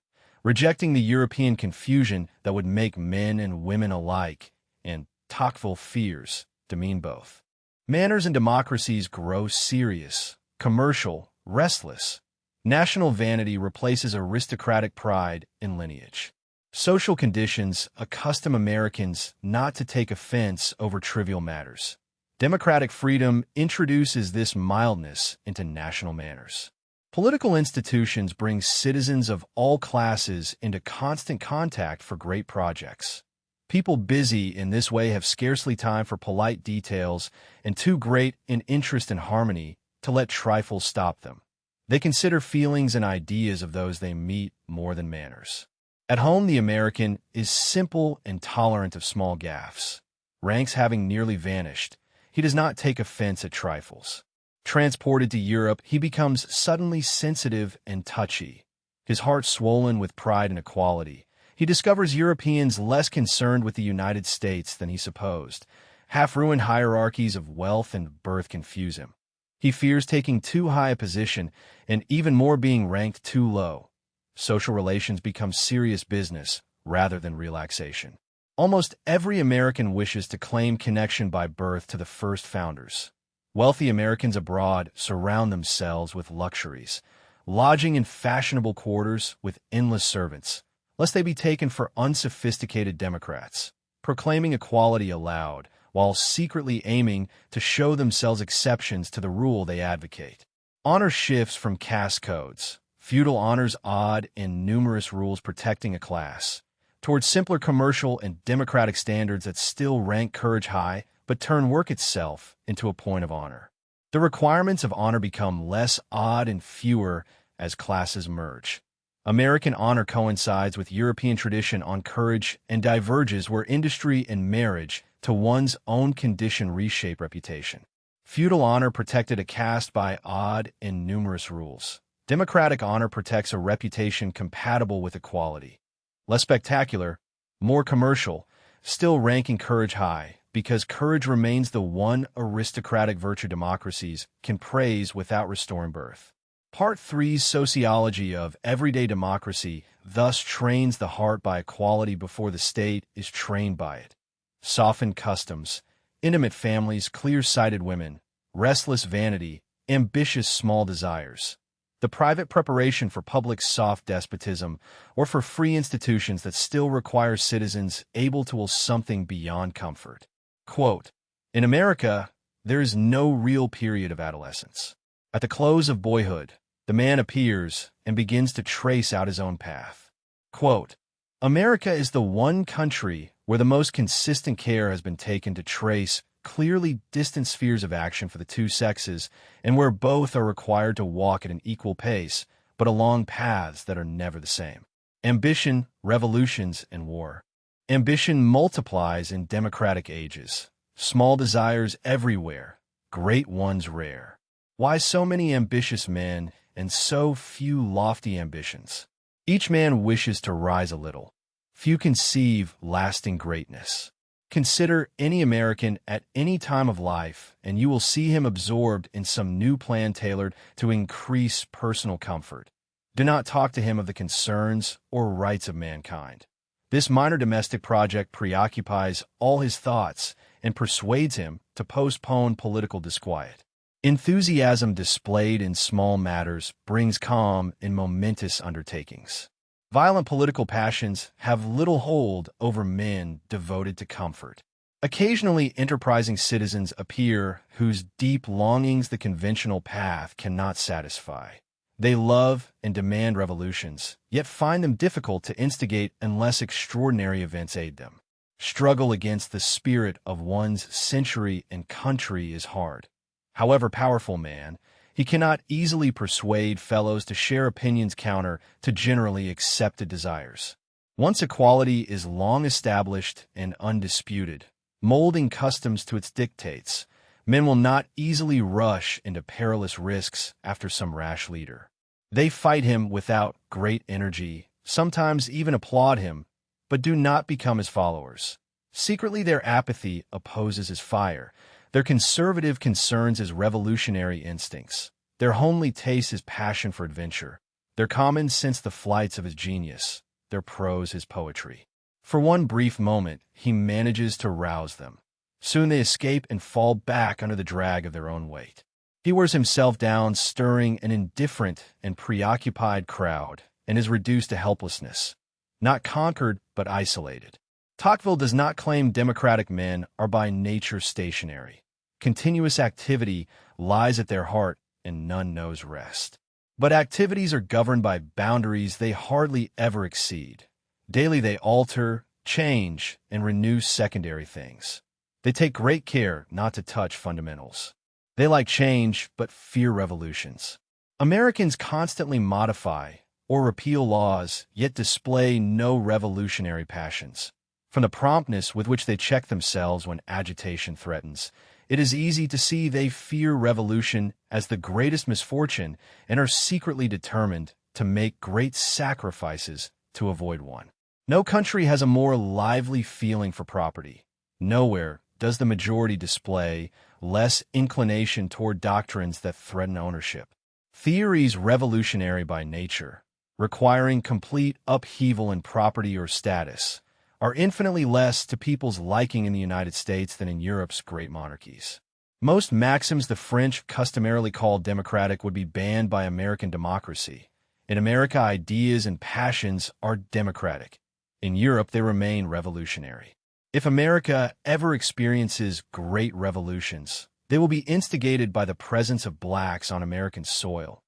rejecting the European confusion that would make men and women alike, and Tocqueville fears demean both. Manners and democracies grow serious, commercial, restless. National vanity replaces aristocratic pride in lineage. Social conditions accustom Americans not to take offense over trivial matters. Democratic freedom introduces this mildness into national manners. Political institutions bring citizens of all classes into constant contact for great projects. People busy in this way have scarcely time for polite details and too great an interest in harmony to let trifles stop them. They consider feelings and ideas of those they meet more than manners. At home, the American is simple and tolerant of small gaffes. Ranks having nearly vanished, he does not take offense at trifles. Transported to Europe, he becomes suddenly sensitive and touchy. His heart swollen with pride and equality, he discovers Europeans less concerned with the United States than he supposed. Half-ruined hierarchies of wealth and birth confuse him. He fears taking too high a position and even more being ranked too low. Social relations become serious business rather than relaxation. Almost every American wishes to claim connection by birth to the first founders. Wealthy Americans abroad surround themselves with luxuries, lodging in fashionable quarters with endless servants, lest they be taken for unsophisticated Democrats, proclaiming equality aloud while secretly aiming to show themselves exceptions to the rule they advocate. Honor shifts from caste codes, feudal honors odd and numerous rules protecting a class, towards simpler commercial and democratic standards that still rank courage high but turn work itself into a point of honor. The requirements of honor become less odd and fewer as classes merge. American honor coincides with European tradition on courage and diverges where industry and marriage to one's own condition reshape reputation. Feudal honor protected a caste by odd and numerous rules. Democratic honor protects a reputation compatible with equality. Less spectacular, more commercial, still ranking courage high, because courage remains the one aristocratic virtue democracies can praise without restoring birth. Part 3's sociology of everyday democracy thus trains the heart by equality before the state is trained by it. Softened customs, intimate families, clear-sighted women, restless vanity, ambitious small desires. The private preparation for public soft despotism or for free institutions that still require citizens able to will something beyond comfort. Quote, "In America, there is no real period of adolescence. At the close of boyhood, the man appears and begins to trace out his own path." Quote, "America is the one country where the most consistent care has been taken to trace clearly distant spheres of action for the two sexes and where both are required to walk at an equal pace, but along paths that are never the same. Ambition, revolutions, and war. Ambition multiplies in democratic ages. Small desires everywhere, great ones rare. Why so many ambitious men and so few lofty ambitions? Each man wishes to rise a little. Few conceive lasting greatness. Consider any American at any time of life, and you will see him absorbed in some new plan tailored to increase personal comfort. Do not talk to him of the concerns or rights of mankind. This minor domestic project preoccupies all his thoughts and persuades him to postpone political disquiet. Enthusiasm displayed in small matters brings calm in momentous undertakings. Violent political passions have little hold over men devoted to comfort. Occasionally, enterprising citizens appear whose deep longings the conventional path cannot satisfy. They love and demand revolutions, yet find them difficult to instigate unless extraordinary events aid them. Struggle against the spirit of one's century and country is hard. However powerful man, he cannot easily persuade fellows to share opinions counter to generally accepted desires. Once equality is long established and undisputed, molding customs to its dictates, men will not easily rush into perilous risks after some rash leader. They fight him without great energy, sometimes even applaud him, but do not become his followers. Secretly, their apathy opposes his fire, their conservative concerns his revolutionary instincts, their homely taste his passion for adventure, their common sense the flights of his genius, their prose his poetry. For one brief moment, he manages to rouse them. Soon they escape and fall back under the drag of their own weight. He wears himself down, stirring an indifferent and preoccupied crowd, and is reduced to helplessness, not conquered but isolated. Tocqueville does not claim democratic men are by nature stationary. Continuous activity lies at their heart, and none knows rest. But activities are governed by boundaries they hardly ever exceed. Daily they alter, change, and renew secondary things. They take great care not to touch fundamentals. They like change, but fear revolutions. Americans constantly modify or repeal laws, yet display no revolutionary passions. From the promptness with which they check themselves when agitation threatens, it is easy to see they fear revolution as the greatest misfortune and are secretly determined to make great sacrifices to avoid one. No country has a more lively feeling for property. Nowhere does the majority display less inclination toward doctrines that threaten ownership. Theories revolutionary by nature, requiring complete upheaval in property or status, are infinitely less to people's liking in the United States than in Europe's great monarchies. Most maxims the French customarily call democratic would be banned by American democracy. In America, ideas and passions are democratic. In Europe, they remain revolutionary. If America ever experiences great revolutions, they will be instigated by the presence of blacks on American soil,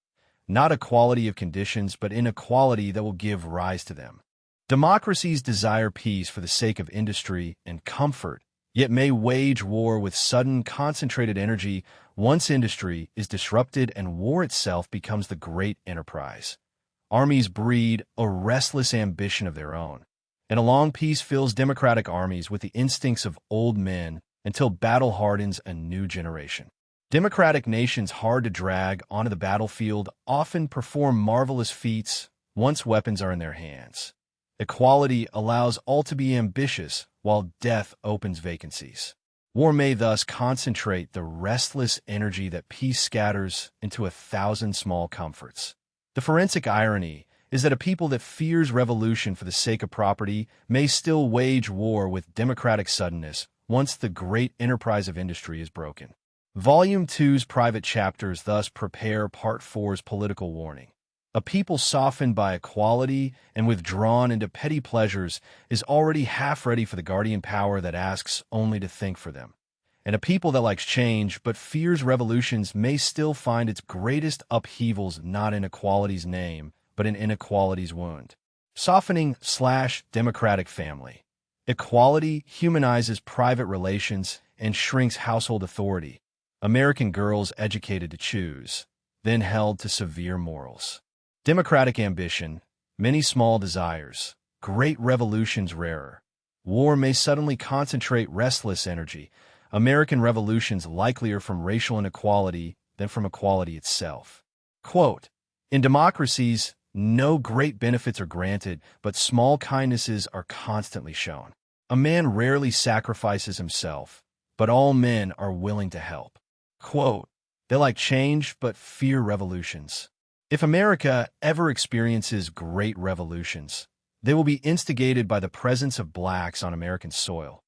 not equality of conditions, but inequality that will give rise to them. Democracies desire peace for the sake of industry and comfort, yet may wage war with sudden, concentrated energy once industry is disrupted and war itself becomes the great enterprise. Armies breed a restless ambition of their own, and a long peace fills democratic armies with the instincts of old men until battle hardens a new generation. Democratic nations hard to drag onto the battlefield often perform marvelous feats once weapons are in their hands. Equality allows all to be ambitious, while death opens vacancies. War may thus concentrate the restless energy that peace scatters into 1,000 small comforts. The forensic irony is that a people that fears revolution for the sake of property may still wage war with democratic suddenness once the great enterprise of industry is broken. Volume 2's private chapters thus prepare Part 4's political warning. A people softened by equality and withdrawn into petty pleasures is already half ready for the guardian power that asks only to think for them. And a people that likes change but fears revolutions may still find its greatest upheavals not in equality's name, but in inequality's wound. Softening/democratic family. Equality humanizes private relations and shrinks household authority. American girls educated to choose, then held to severe morals. Democratic ambition, many small desires, great revolutions rarer. War may suddenly concentrate restless energy. American revolutions likelier from racial inequality than from equality itself. Quote, in democracies, no great benefits are granted, but small kindnesses are constantly shown. A man rarely sacrifices himself, but all men are willing to help. Quote, they like change, but fear revolutions. If America ever experiences great revolutions, they will be instigated by the presence of blacks on American soil.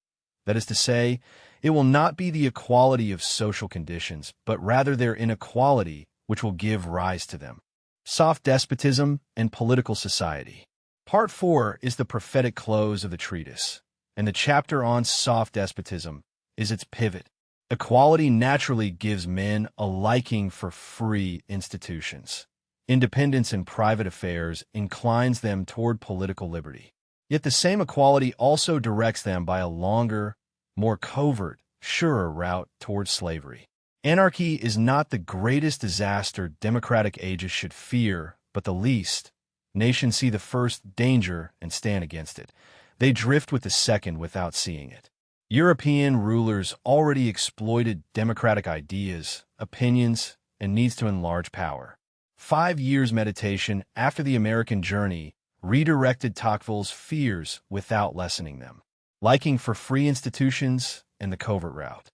That is to say, it will not be the equality of social conditions, but rather their inequality which will give rise to them. Soft despotism and political society. Part 4 is the prophetic close of the treatise, and the chapter on soft despotism is its pivot. Equality naturally gives men a liking for free institutions. Independence in private affairs inclines them toward political liberty. Yet the same equality also directs them by a longer, more covert, surer route toward slavery. Anarchy is not the greatest disaster democratic ages should fear, but the least, Nations see the first danger and stand against it. They drift with the second without seeing it. European rulers already exploited democratic ideas, opinions, and needs to enlarge power. 5 years meditation after the American journey redirected Tocqueville's fears without lessening them. Liking for free institutions and the covert route.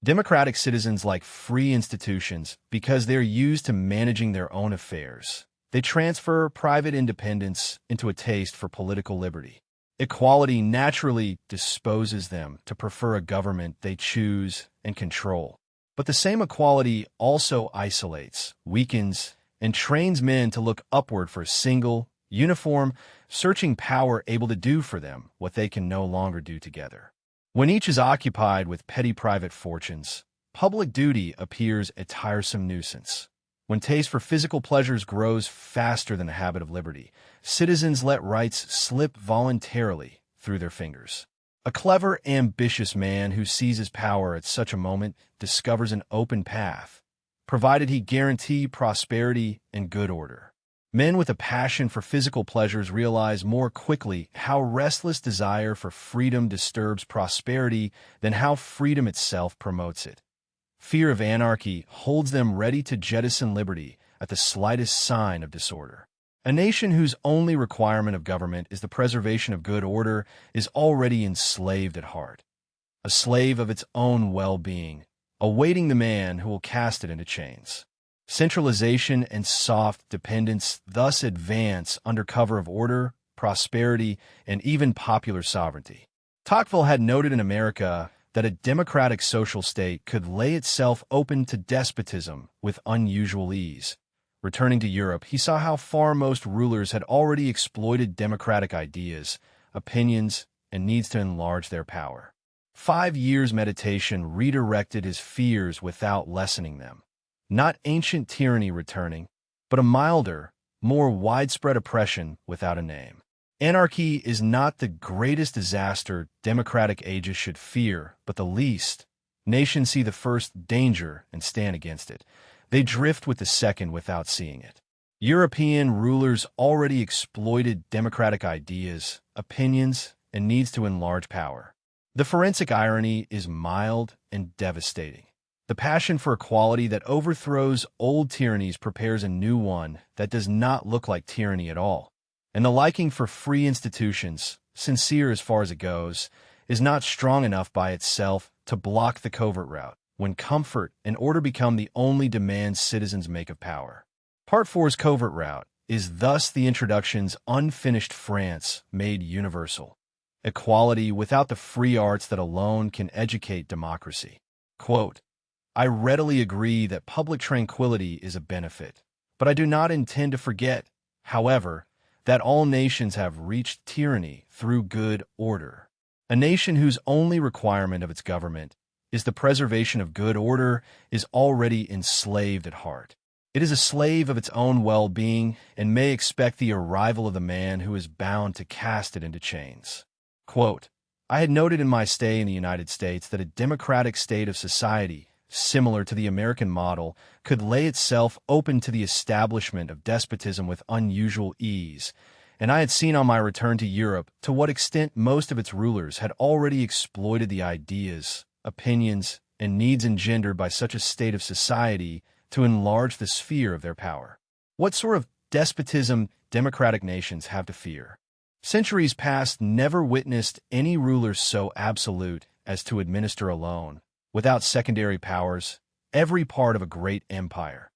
Democratic citizens like free institutions because they're used to managing their own affairs. They transfer private independence into a taste for political liberty. Equality naturally disposes them to prefer a government they choose and control. But the same equality also isolates, weakens, and trains men to look upward for a single, uniform, searching power able to do for them what they can no longer do together. When each is occupied with petty private fortunes, public duty appears a tiresome nuisance. When taste for physical pleasures grows faster than the habit of liberty, citizens let rights slip voluntarily through their fingers. A clever, ambitious man who seizes power at such a moment discovers an open path, provided he guarantee prosperity and good order. Men with a passion for physical pleasures realize more quickly how restless desire for freedom disturbs prosperity than how freedom itself promotes it. Fear of anarchy holds them ready to jettison liberty at the slightest sign of disorder. A nation whose only requirement of government is the preservation of good order is already enslaved at heart, a slave of its own well-being, awaiting the man who will cast it into chains. Centralization and soft dependence thus advance under cover of order, prosperity, and even popular sovereignty. Tocqueville had noted in America that a democratic social state could lay itself open to despotism with unusual ease. Returning to Europe, he saw how far most rulers had already exploited democratic ideas, opinions, and needs to enlarge their power. 5 years meditation redirected his fears without lessening them. Not ancient tyranny returning, but a milder, more widespread oppression without a name. Anarchy is not the greatest disaster democratic ages should fear, but the least. Nations see the first danger and stand against it. They drift with the second without seeing it. European rulers already exploited democratic ideas, opinions, and needs to enlarge power. The forensic irony is mild and devastating. The passion for equality that overthrows old tyrannies prepares a new one that does not look like tyranny at all. And the liking for free institutions, sincere as far as it goes, is not strong enough by itself to block the covert route, when comfort and order become the only demands citizens make of power. Part 4's covert route is thus the introduction's unfinished France made universal. Equality without the free arts that alone can educate democracy. Quote, I readily agree that public tranquility is a benefit, but I do not intend to forget, however, that all nations have reached tyranny through good order. A nation whose only requirement of its government is the preservation of good order is already enslaved at heart. It is a slave of its own well-being and may expect the arrival of the man who is bound to cast it into chains. Quote, I had noted in my stay in the United States that a democratic state of society, similar to the American model, could lay itself open to the establishment of despotism with unusual ease, and I had seen on my return to Europe to what extent most of its rulers had already exploited the ideas, opinions, and needs engendered by such a state of society to enlarge the sphere of their power. What sort of despotism democratic nations have to fear? Centuries past never witnessed any ruler so absolute as to administer alone, without secondary powers, every part of a great empire.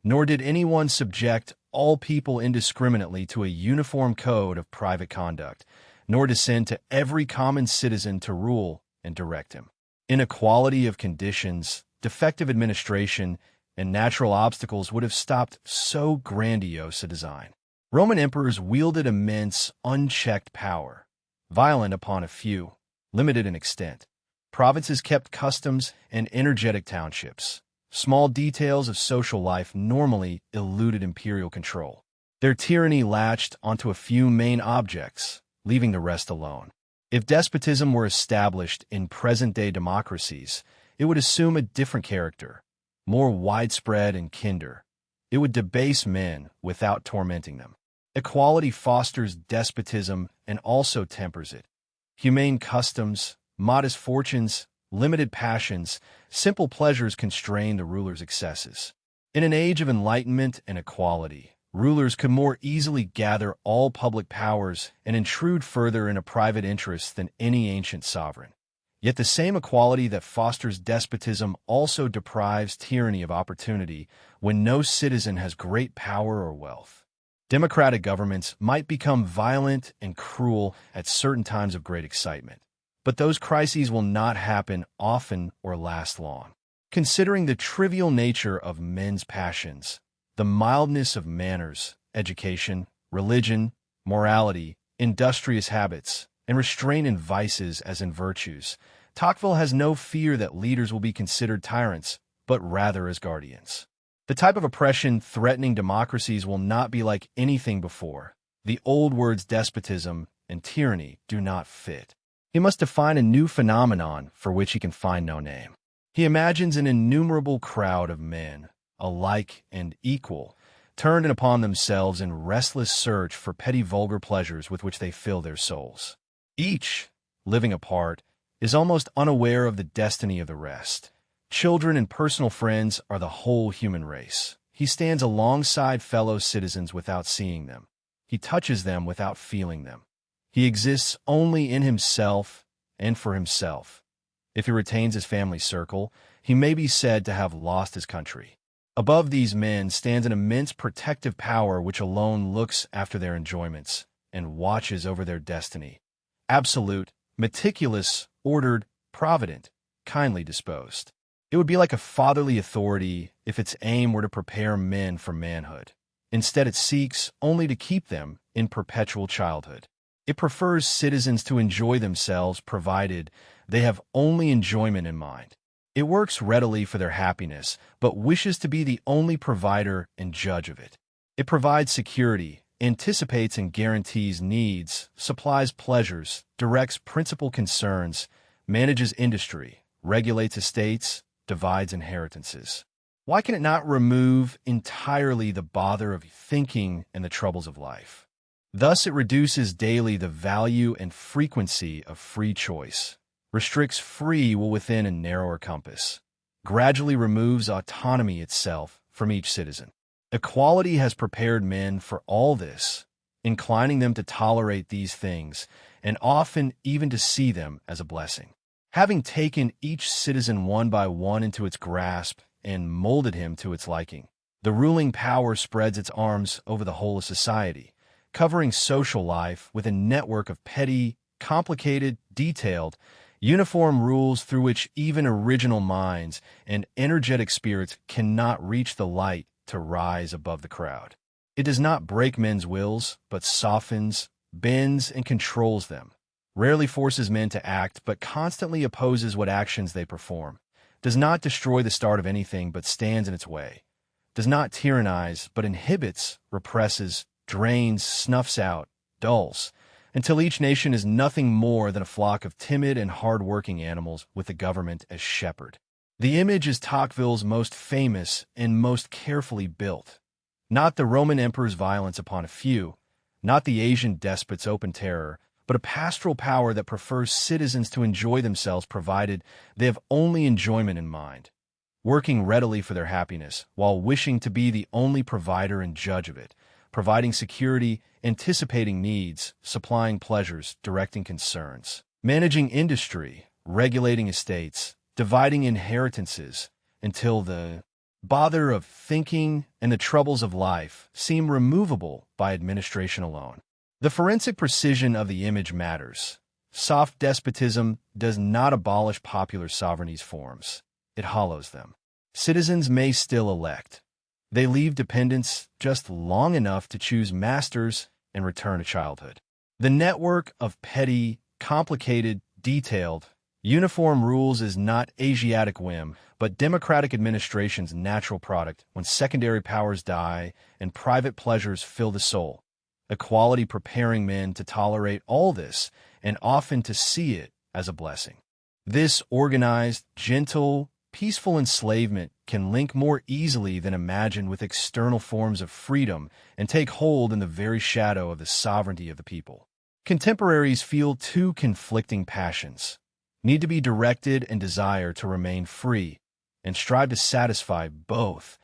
Nor did anyone subject all people indiscriminately to a uniform code of private conduct, nor descend to every common citizen to rule and direct him. Inequality of conditions, defective administration, and natural obstacles would have stopped so grandiose a design. Roman emperors wielded immense, unchecked power, violent upon a few, limited in extent. Provinces kept customs and energetic townships. Small details of social life normally eluded imperial control. Their tyranny latched onto a few main objects, leaving the rest alone. If despotism were established in present-day democracies, it would assume a different character, more widespread and kinder. It would debase men without tormenting them. Equality fosters despotism and also tempers it. Humane customs, modest fortunes, limited passions, simple pleasures constrain the ruler's excesses. In an age of enlightenment and equality, rulers could more easily gather all public powers and intrude further into private interests than any ancient sovereign. Yet the same equality that fosters despotism also deprives tyranny of opportunity when no citizen has great power or wealth. Democratic governments might become violent and cruel at certain times of great excitement, but those crises will not happen often or last long. Considering the trivial nature of men's passions, the mildness of manners, education, religion, morality, industrious habits, and restraint in vices as in virtues, Tocqueville has no fear that leaders will be considered tyrants, but rather as guardians. The type of oppression threatening democracies will not be like anything before. The old words despotism and tyranny do not fit. He must define a new phenomenon for which he can find no name. He imagines an innumerable crowd of men, alike and equal, turned in upon themselves in restless search for petty vulgar pleasures with which they fill their souls. Each, living apart, is almost unaware of the destiny of the rest. Children and personal friends are the whole human race. He stands alongside fellow citizens without seeing them. He touches them without feeling them. He exists only in himself and for himself. If he retains his family circle, he may be said to have lost his country. Above these men stands an immense protective power which alone looks after their enjoyments and watches over their destiny. Absolute, meticulous, ordered, provident, kindly disposed. It would be like a fatherly authority if its aim were to prepare men for manhood. Instead, it seeks only to keep them in perpetual childhood. It prefers citizens to enjoy themselves provided they have only enjoyment in mind. It works readily for their happiness, but wishes to be the only provider and judge of it. It provides security, anticipates and guarantees needs, supplies pleasures, directs principal concerns, manages industry, regulates estates, divides inheritances. Why can it not remove entirely the bother of thinking and the troubles of life? Thus it reduces daily the value and frequency of free choice, restricts free will within a narrower compass, gradually removes autonomy itself from each citizen. Equality has prepared men for all this, inclining them to tolerate these things, and often even to see them as a blessing. Having taken each citizen one by one into its grasp and molded him to its liking, the ruling power spreads its arms over the whole of society, covering social life with a network of petty, complicated, detailed, uniform rules through which even original minds and energetic spirits cannot reach the light to rise above the crowd. It does not break men's wills, but softens, bends, and controls them. Rarely forces men to act, but constantly opposes what actions they perform. Does not destroy the start of anything, but stands in its way. Does not tyrannize, but inhibits, represses, drains, snuffs out, dulls, until each nation is nothing more than a flock of timid and hard-working animals with the government as shepherd. The image is Tocqueville's most famous and most carefully built. Not the Roman emperor's violence upon a few, not the Asian despot's open terror, but a pastoral power that prefers citizens to enjoy themselves provided they have only enjoyment in mind, working readily for their happiness while wishing to be the only provider and judge of it, providing security, anticipating needs, supplying pleasures, directing concerns, managing industry, regulating estates, dividing inheritances, until the bother of thinking and the troubles of life seem removable by administration alone. The forensic precision of the image matters. Soft despotism does not abolish popular sovereignty's forms. It hollows them. Citizens may still elect. They leave dependence just long enough to choose masters and return to childhood. The network of petty, complicated, detailed, uniform rules is not Asiatic whim, but democratic administration's natural product when secondary powers die and private pleasures fill the soul. Equality preparing men to tolerate all this and often to see it as a blessing. This organized, gentle, peaceful enslavement can link more easily than imagined with external forms of freedom and take hold in the very shadow of the sovereignty of the people. Contemporaries feel two conflicting passions, need to be directed and desire to remain free, and strive to satisfy both.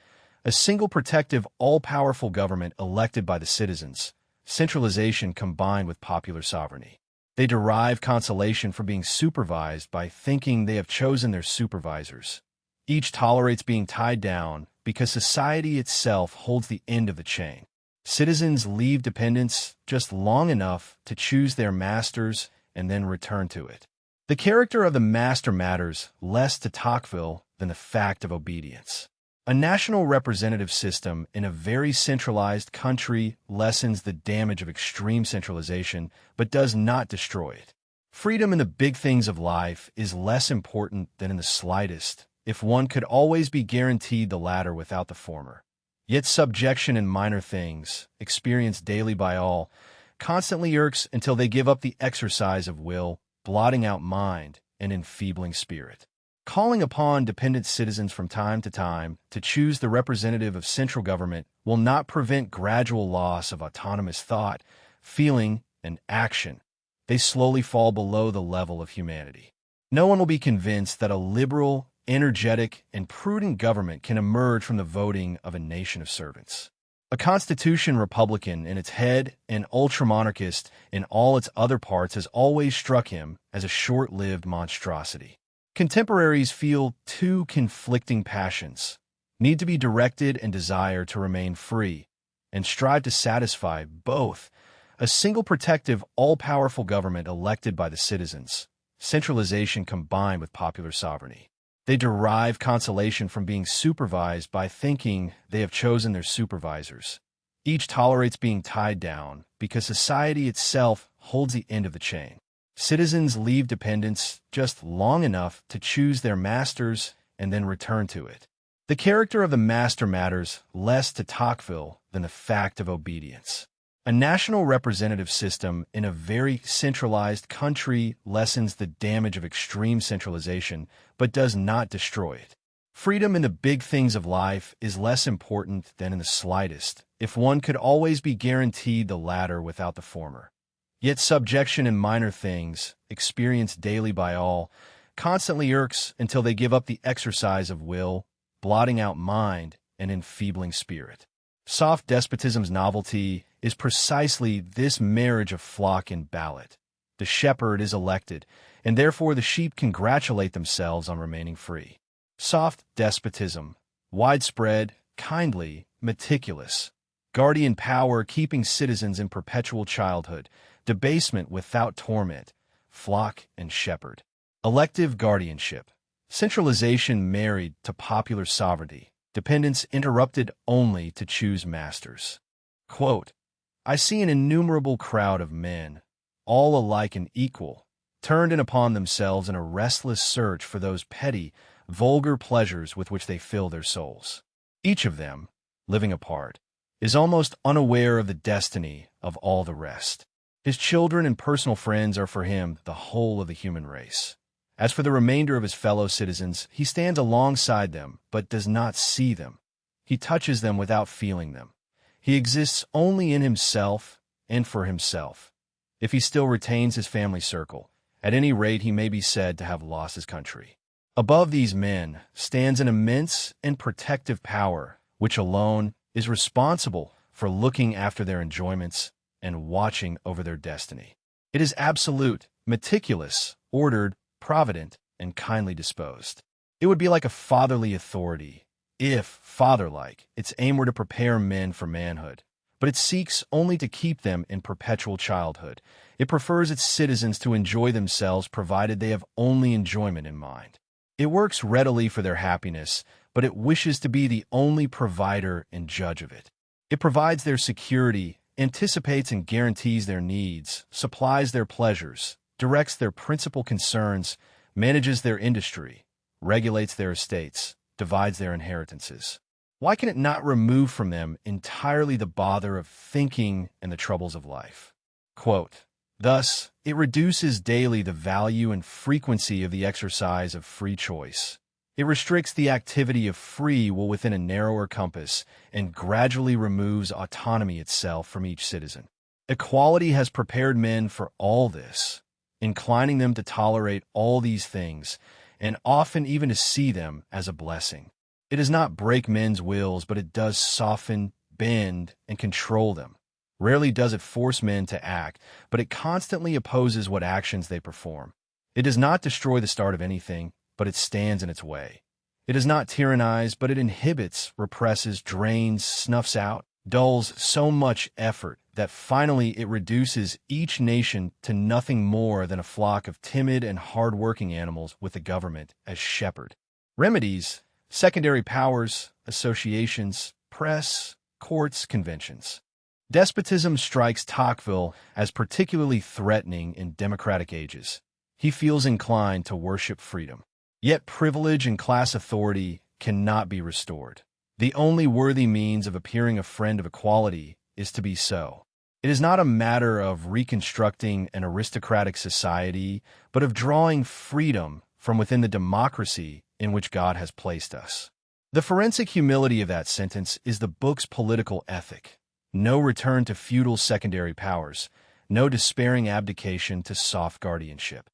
A single protective, all-powerful government elected by the citizens, centralization combined with popular sovereignty. They derive consolation from being supervised by thinking they have chosen their supervisors. Each tolerates being tied down because society itself holds the end of the chain. Citizens leave dependence just long enough to choose their masters and then return to it. The character of the master matters less to Tocqueville than the fact of obedience. A national representative system in a very centralized country lessens the damage of extreme centralization, but does not destroy it. Freedom in the big things of life is less important than in the slightest, if one could always be guaranteed the latter without the former. Yet subjection in minor things, experienced daily by all, constantly irks until they give up the exercise of will, blotting out mind and enfeebling spirit. Calling upon dependent citizens from time to choose the representative of central government will not prevent gradual loss of autonomous thought, feeling, and action. They slowly fall below the level of humanity. No one will be convinced that a liberal, energetic, and prudent government can emerge from the voting of a nation of servants. A constitution republican in its head and ultramonarchist in all its other parts has always struck him as a short-lived monstrosity. Contemporaries feel two conflicting passions, need to be directed and desire to remain free, and strive to satisfy both. A single protective, all-powerful government elected by the citizens, centralization combined with popular sovereignty. They derive consolation from being supervised by thinking they have chosen their supervisors. Each tolerates being tied down because society itself holds the end of the chain. Citizens leave dependence just long enough to choose their masters and then return to it. The character of the master matters less to Tocqueville than the fact of obedience. A national representative system in a very centralized country lessens the damage of extreme centralization, but does not destroy it. Freedom in the big things of life is less important than in the slightest, if one could always be guaranteed the latter without the former. Yet subjection in minor things, experienced daily by all, constantly irks until they give up the exercise of will, blotting out mind and enfeebling spirit. Soft despotism's novelty is precisely this marriage of flock and ballot. The shepherd is elected, and therefore the sheep congratulate themselves on remaining free. Soft despotism, widespread, kindly, meticulous. Guardian power keeping citizens in perpetual childhood, debasement without torment, flock and shepherd. Elective guardianship, centralization married to popular sovereignty, dependence interrupted only to choose masters. Quote, I see an innumerable crowd of men, all alike and equal, turned in upon themselves in a restless search for those petty, vulgar pleasures with which they fill their souls. Each of them, living apart, is almost unaware of the destiny of all the rest. His children and personal friends are for him the whole of the human race. As for the remainder of his fellow citizens, he stands alongside them, but does not see them. He touches them without feeling them. He exists only in himself and for himself. If he still retains his family circle, at any rate he may be said to have lost his country. Above these men stands an immense and protective power, which alone is responsible for looking after their enjoyments and watching over their destiny. It is absolute, meticulous, ordered, provident, and kindly disposed. It would be like a fatherly authority, if, father-like, its aim were to prepare men for manhood. But it seeks only to keep them in perpetual childhood. It prefers its citizens to enjoy themselves provided they have only enjoyment in mind. It works readily for their happiness, but it wishes to be the only provider and judge of it. It provides their security, anticipates and guarantees their needs, supplies their pleasures, directs their principal concerns, manages their industry, regulates their estates, divides their inheritances. Why can it not remove from them entirely the bother of thinking and the troubles of life? Quote, thus, it reduces daily the value and frequency of the exercise of free choice. It restricts the activity of free will within a narrower compass and gradually removes autonomy itself from each citizen. Equality has prepared men for all this, inclining them to tolerate all these things and often even to see them as a blessing. It does not break men's wills, but it does soften, bend, and control them. Rarely does it force men to act, but it constantly opposes what actions they perform. It does not destroy the start of anything, but it stands in its way. It does not tyrannize, but it inhibits, represses, drains, snuffs out, dulls so much effort that finally it reduces each nation to nothing more than a flock of timid and hard-working animals with the government as shepherd. Remedies: secondary powers, associations, press, courts, conventions. Despotism strikes Tocqueville as particularly threatening in democratic ages. He feels inclined to worship freedom. Yet privilege and class authority cannot be restored. The only worthy means of appearing a friend of equality is to be so. It is not a matter of reconstructing an aristocratic society, but of drawing freedom from within the democracy in which God has placed us. The forensic humility of that sentence is the book's political ethic. No return to feudal secondary powers, no despairing abdication to soft guardianship.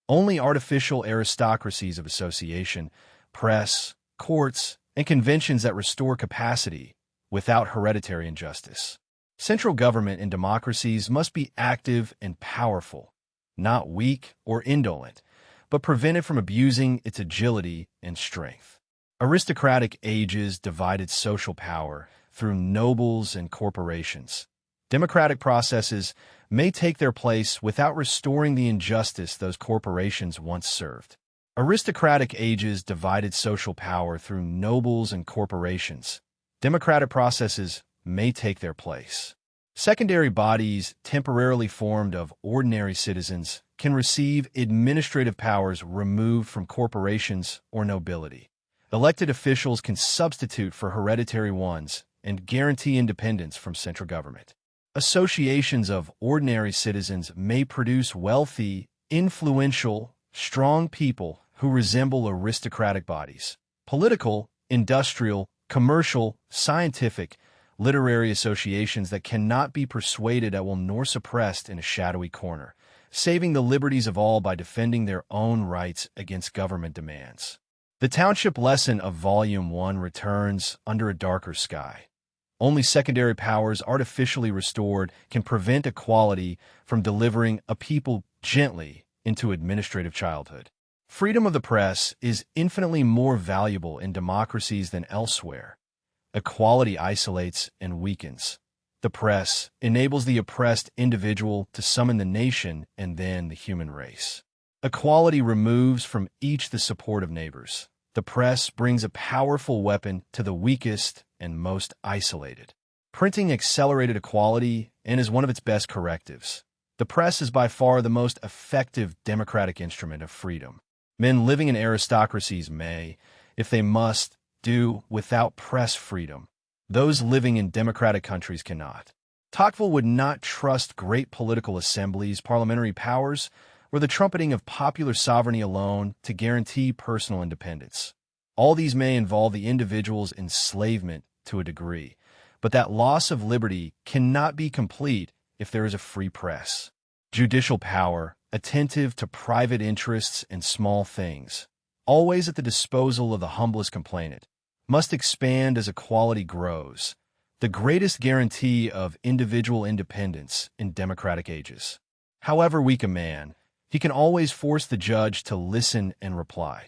Only artificial aristocracies of association, press, courts, and conventions that restore capacity without hereditary injustice. Central government in democracies must be active and powerful, not weak or indolent, but prevented from abusing its agility and strength. Aristocratic ages divided social power through nobles and corporations. Democratic processes may take their place without restoring the injustice those corporations once served. Aristocratic ages divided social power through nobles and corporations. Democratic processes may take their place. Secondary bodies, temporarily formed of ordinary citizens, can receive administrative powers removed from corporations or nobility. Elected officials can substitute for hereditary ones and guarantee independence from central government. Associations of ordinary citizens may produce wealthy, influential, strong people who resemble aristocratic bodies. Political, industrial, commercial, scientific, literary associations that cannot be persuaded at will nor suppressed in a shadowy corner, saving the liberties of all by defending their own rights against government demands. The township lesson of Volume 1 returns under a darker sky. Only secondary powers artificially restored can prevent equality from delivering a people gently into administrative childhood. Freedom of the press is infinitely more valuable in democracies than elsewhere. Equality isolates and weakens. The press enables the oppressed individual to summon the nation and then the human race. Equality removes from each the support of neighbors. The press brings a powerful weapon to the weakest and most isolated. Printing accelerated equality and is one of its best correctives. The press is by far the most effective democratic instrument of freedom. Men living in aristocracies may, if they must, do without press freedom. Those living in democratic countries cannot. Tocqueville would not trust great political assemblies, parliamentary powers, or the trumpeting of popular sovereignty alone to guarantee personal independence. All these may involve the individual's enslavement to a degree, but that loss of liberty cannot be complete if there is a free press. Judicial power, attentive to private interests and small things, always at the disposal of the humblest complainant, must expand as equality grows, the greatest guarantee of individual independence in democratic ages. However weak a man, he can always force the judge to listen and reply.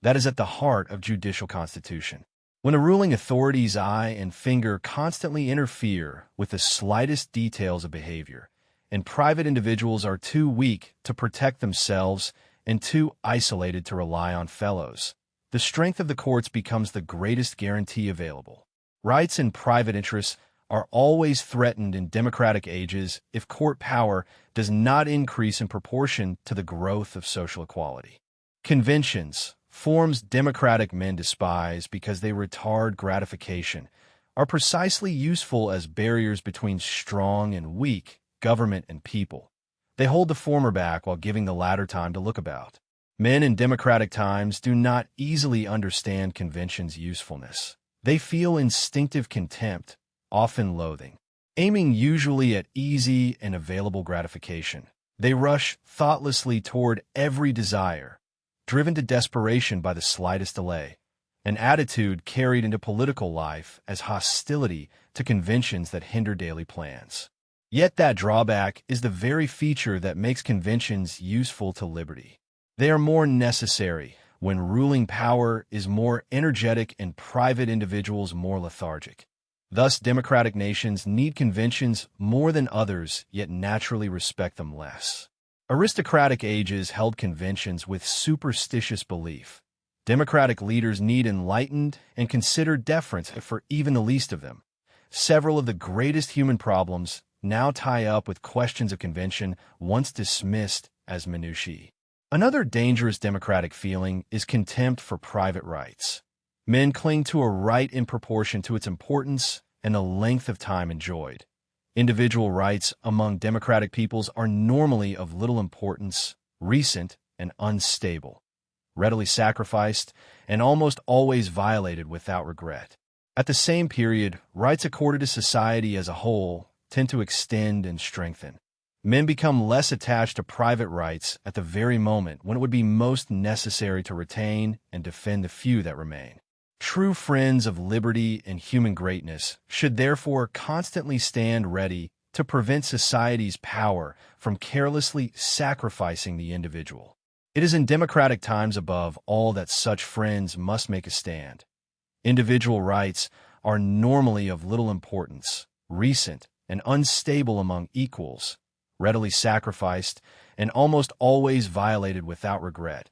That is at the heart of judicial constitution. When a ruling authority's eye and finger constantly interfere with the slightest details of behavior, and private individuals are too weak to protect themselves and too isolated to rely on fellows, the strength of the courts becomes the greatest guarantee available. Rights and private interests are always threatened in democratic ages if court power does not increase in proportion to the growth of social equality. Conventions, forms democratic men despise because they retard gratification, are precisely useful as barriers between strong and weak government and people. They hold the former back while giving the latter time to look about. Men in democratic times do not easily understand convention's usefulness. They feel instinctive contempt, often loathing, aiming usually at easy and available gratification. They rush thoughtlessly toward every desire, driven to desperation by the slightest delay, an attitude carried into political life as hostility to conventions that hinder daily plans. Yet that drawback is the very feature that makes conventions useful to liberty. They are more necessary when ruling power is more energetic and private individuals more lethargic. Thus, democratic nations need conventions more than others, yet naturally respect them less. Aristocratic ages held conventions with superstitious belief. Democratic leaders need enlightened and considered deference for even the least of them. Several of the greatest human problems now tie up with questions of convention once dismissed as minutiae. Another dangerous democratic feeling is contempt for private rights. Men cling to a right in proportion to its importance and the length of time enjoyed. Individual rights among democratic peoples are normally of little importance, recent, and unstable, readily sacrificed, and almost always violated without regret. At the same period, rights accorded to society as a whole tend to extend and strengthen. Men become less attached to private rights at the very moment when it would be most necessary to retain and defend the few that remain. True friends of liberty and human greatness should therefore constantly stand ready to prevent society's power from carelessly sacrificing the individual. It is in democratic times above all that such friends must make a stand. Individual rights are normally of little importance, recent, and unstable among equals, readily sacrificed, and almost always violated without regret,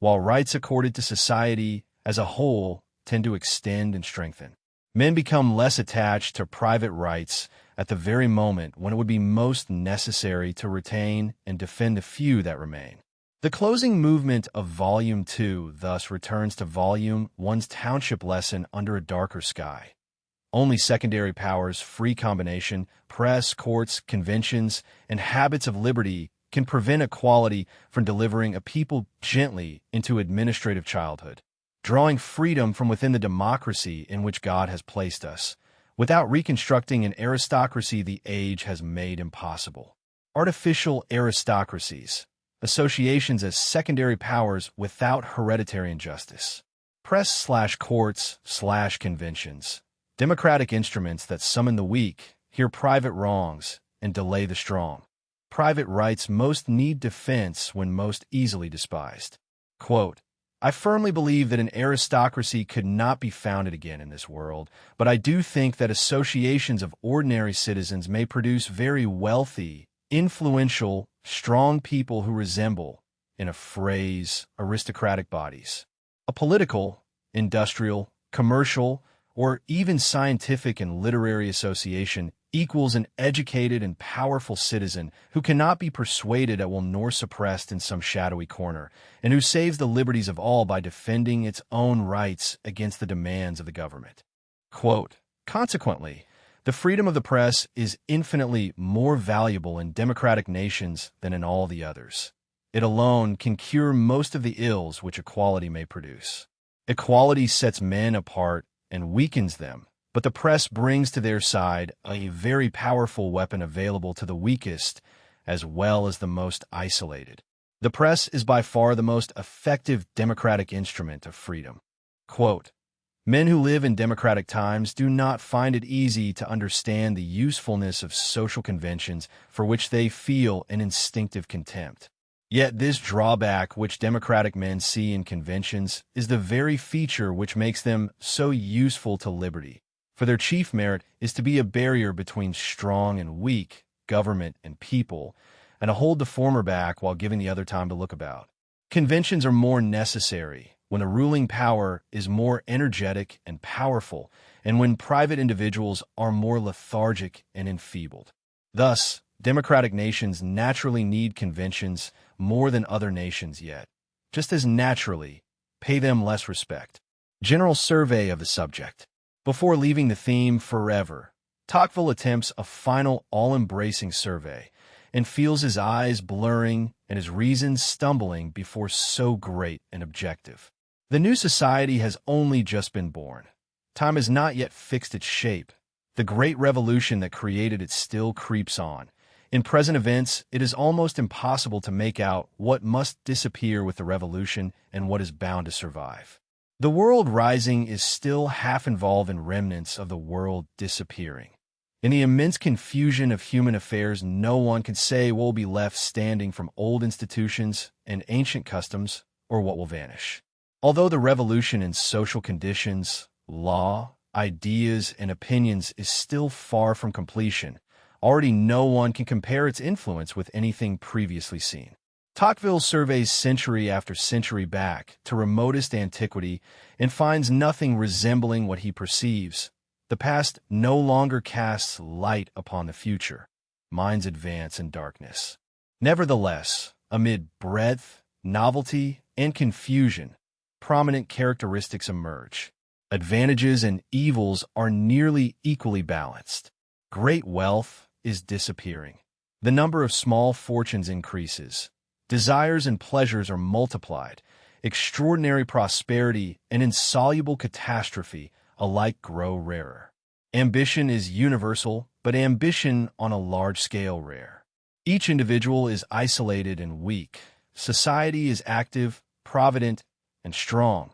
while rights accorded to society as a whole tend to extend and strengthen. Men become less attached to private rights at the very moment when it would be most necessary to retain and defend the few that remain. The closing movement of Volume 2 thus returns to Volume 1's township lesson under a darker sky. Only secondary powers, free combination, press, courts, conventions, and habits of liberty can prevent equality from delivering a people gently into administrative childhood, drawing freedom from within the democracy in which God has placed us, without reconstructing an aristocracy the age has made impossible. Artificial aristocracies, associations as secondary powers without hereditary injustice. Press/courts/conventions. Democratic instruments that summon the weak, hear private wrongs, and delay the strong. Private rights most need defense when most easily despised. Quote, I firmly believe that an aristocracy could not be founded again in this world, but I do think that associations of ordinary citizens may produce very wealthy, influential, strong people who resemble, in a phrase, aristocratic bodies. A political, industrial, commercial, or even scientific and literary association equals an educated and powerful citizen who cannot be persuaded at will nor suppressed in some shadowy corner, and who saves the liberties of all by defending its own rights against the demands of the government. Quote, consequently, the freedom of the press is infinitely more valuable in democratic nations than in all the others. It alone can cure most of the ills which equality may produce. Equality sets men apart and weakens them, but the press brings to their side a very powerful weapon available to the weakest as well as the most isolated. The press is by far the most effective democratic instrument of freedom. Quote, men who live in democratic times do not find it easy to understand the usefulness of social conventions for which they feel an instinctive contempt. Yet this drawback which democratic men see in conventions is the very feature which makes them so useful to liberty, for their chief merit is to be a barrier between strong and weak, government and people, and to hold the former back while giving the other time to look about. Conventions are more necessary when a ruling power is more energetic and powerful, and when private individuals are more lethargic and enfeebled. Thus, democratic nations naturally need conventions more than other nations yet, just as naturally, pay them less respect. General survey of the subject. Before leaving the theme forever, Tocqueville attempts a final all-embracing survey and feels his eyes blurring and his reason stumbling before so great an objective. The new society has only just been born. Time has not yet fixed its shape. The great revolution that created it still creeps on. In present events, it is almost impossible to make out what must disappear with the revolution and what is bound to survive. The world rising is still half involved in remnants of the world disappearing. In the immense confusion of human affairs, no one can say what will be left standing from old institutions and ancient customs, or what will vanish. Although the revolution in social conditions, law, ideas, and opinions is still far from completion, already no one can compare its influence with anything previously seen. Tocqueville surveys century after century back to remotest antiquity and finds nothing resembling what he perceives. The past no longer casts light upon the future. Minds advance in darkness. Nevertheless, amid breadth, novelty, and confusion, prominent characteristics emerge. Advantages and evils are nearly equally balanced. Great wealth is disappearing. The number of small fortunes increases. Desires and pleasures are multiplied. Extraordinary prosperity and insoluble catastrophe alike grow rarer. Ambition is universal, but ambition on a large scale rare. Each individual is isolated and weak. Society is active, provident, and strong.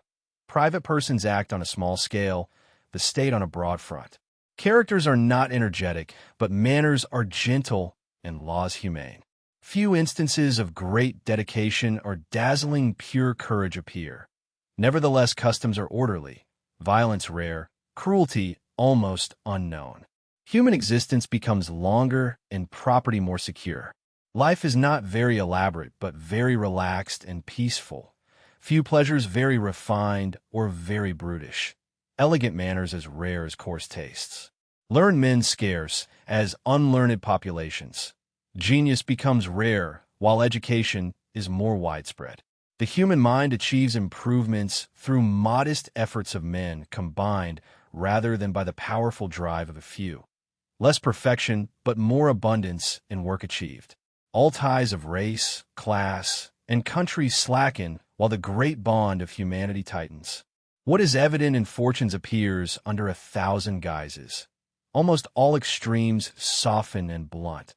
Private persons act on a small scale, the state on a broad front. Characters are not energetic, but manners are gentle and laws humane. Few instances of great dedication or dazzling pure courage appear. Nevertheless, customs are orderly, violence rare, cruelty almost unknown. Human existence becomes longer and property more secure. Life is not very elaborate, but very relaxed and peaceful. Few pleasures very refined or very brutish. Elegant manners as rare as coarse tastes. Learned men scarce as unlearned populations. Genius becomes rare, while education is more widespread. The human mind achieves improvements through modest efforts of men combined rather than by the powerful drive of a few. Less perfection, but more abundance in work achieved. All ties of race, class, and country slacken while the great bond of humanity tightens. What is evident in fortunes appears under 1,000 guises. Almost all extremes soften and blunt.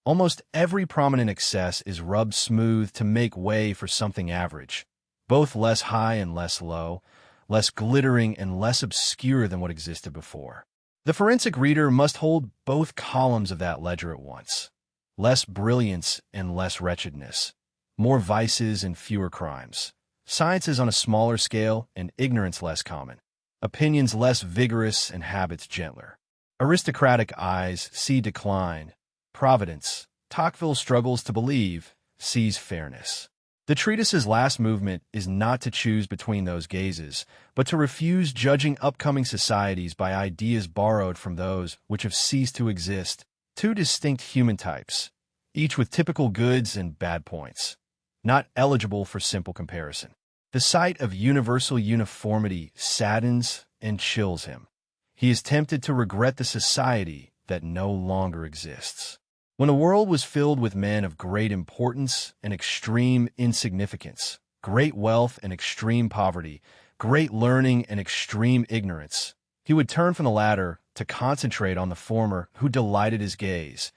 Almost every prominent excess is rubbed smooth to make way for something average, both less high and less low, less glittering and less obscure than what existed before. The forensic reader must hold both columns of that ledger at once. Less brilliance and less wretchedness, more vices and fewer crimes. Sciences on a smaller scale and ignorance less common. Opinions less vigorous and habits gentler. Aristocratic eyes see decline. Providence, Tocqueville struggles to believe, sees fairness. The treatise's last movement is not to choose between those gazes, but to refuse judging upcoming societies by ideas borrowed from those which have ceased to exist. Two distinct human types, each with typical goods and bad points, not eligible for simple comparison. The sight of universal uniformity saddens and chills him. He is tempted to regret the society that no longer exists. When a world was filled with men of great importance and extreme insignificance, great wealth and extreme poverty, great learning and extreme ignorance, he would turn from the latter to concentrate on the former who delighted his gaze,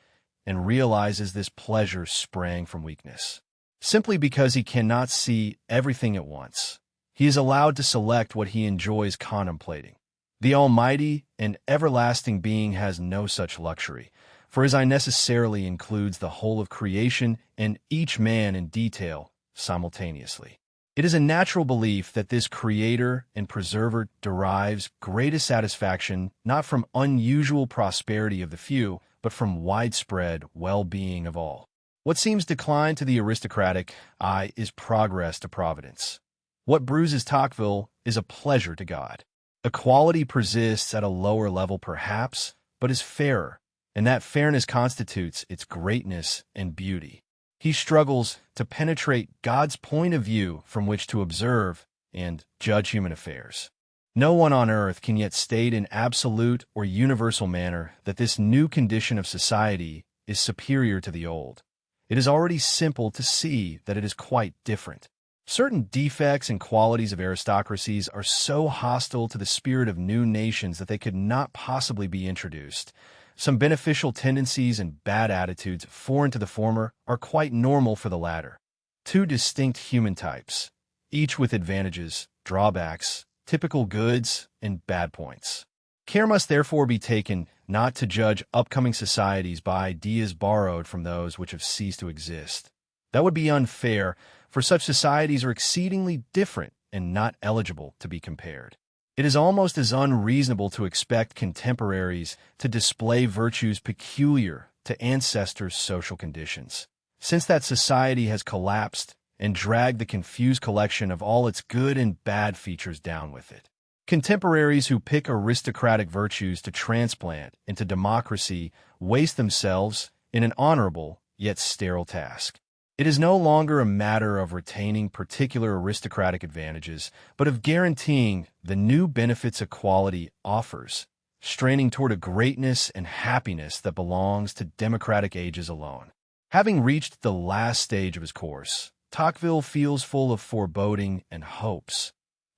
and realizes this pleasure sprang from weakness. Simply because he cannot see everything at once, he is allowed to select what he enjoys contemplating. The Almighty and everlasting Being has no such luxury, for his eye necessarily includes the whole of creation and each man in detail simultaneously. It is a natural belief that this Creator and Preserver derives greatest satisfaction not from unusual prosperity of the few, but from widespread well-being of all. What seems decline to the aristocratic eye is progress to providence. What bruises Tocqueville is a pleasure to God. Equality persists at a lower level perhaps, but is fairer, and that fairness constitutes its greatness and beauty. He struggles to penetrate God's point of view from which to observe and judge human affairs. No one on earth can yet state in absolute or universal manner that this new condition of society is superior to the old. it is already simple to see that it is quite different. Certain defects and qualities of aristocracies are so hostile to the spirit of new nations that they could not possibly be introduced. Some beneficial tendencies and bad attitudes foreign to the former are quite normal for the latter. Two distinct human types, each with advantages, drawbacks, typical goods, and bad points. Care must therefore be taken not to judge upcoming societies by ideas borrowed from those which have ceased to exist. That would be unfair, for such societies are exceedingly different and not eligible to be compared. It is almost as unreasonable to expect contemporaries to display virtues peculiar to ancestors' social conditions, since that society has collapsed and dragged the confused collection of all its good and bad features down with it. Contemporaries who pick aristocratic virtues to transplant into democracy waste themselves in an honorable yet sterile task. It is no longer a matter of retaining particular aristocratic advantages, but of guaranteeing the new benefits equality offers, straining toward a greatness and happiness that belongs to democratic ages alone. Having reached the last stage of his course, Tocqueville feels full of foreboding and hopes.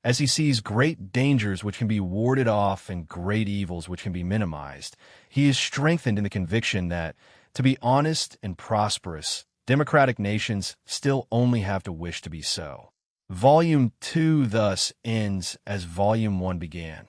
As he sees great dangers which can be warded off and great evils which can be minimized, he is strengthened in the conviction that, to be honest and prosperous, democratic nations still only have to wish to be so. Volume 2 thus ends as Volume 1 began,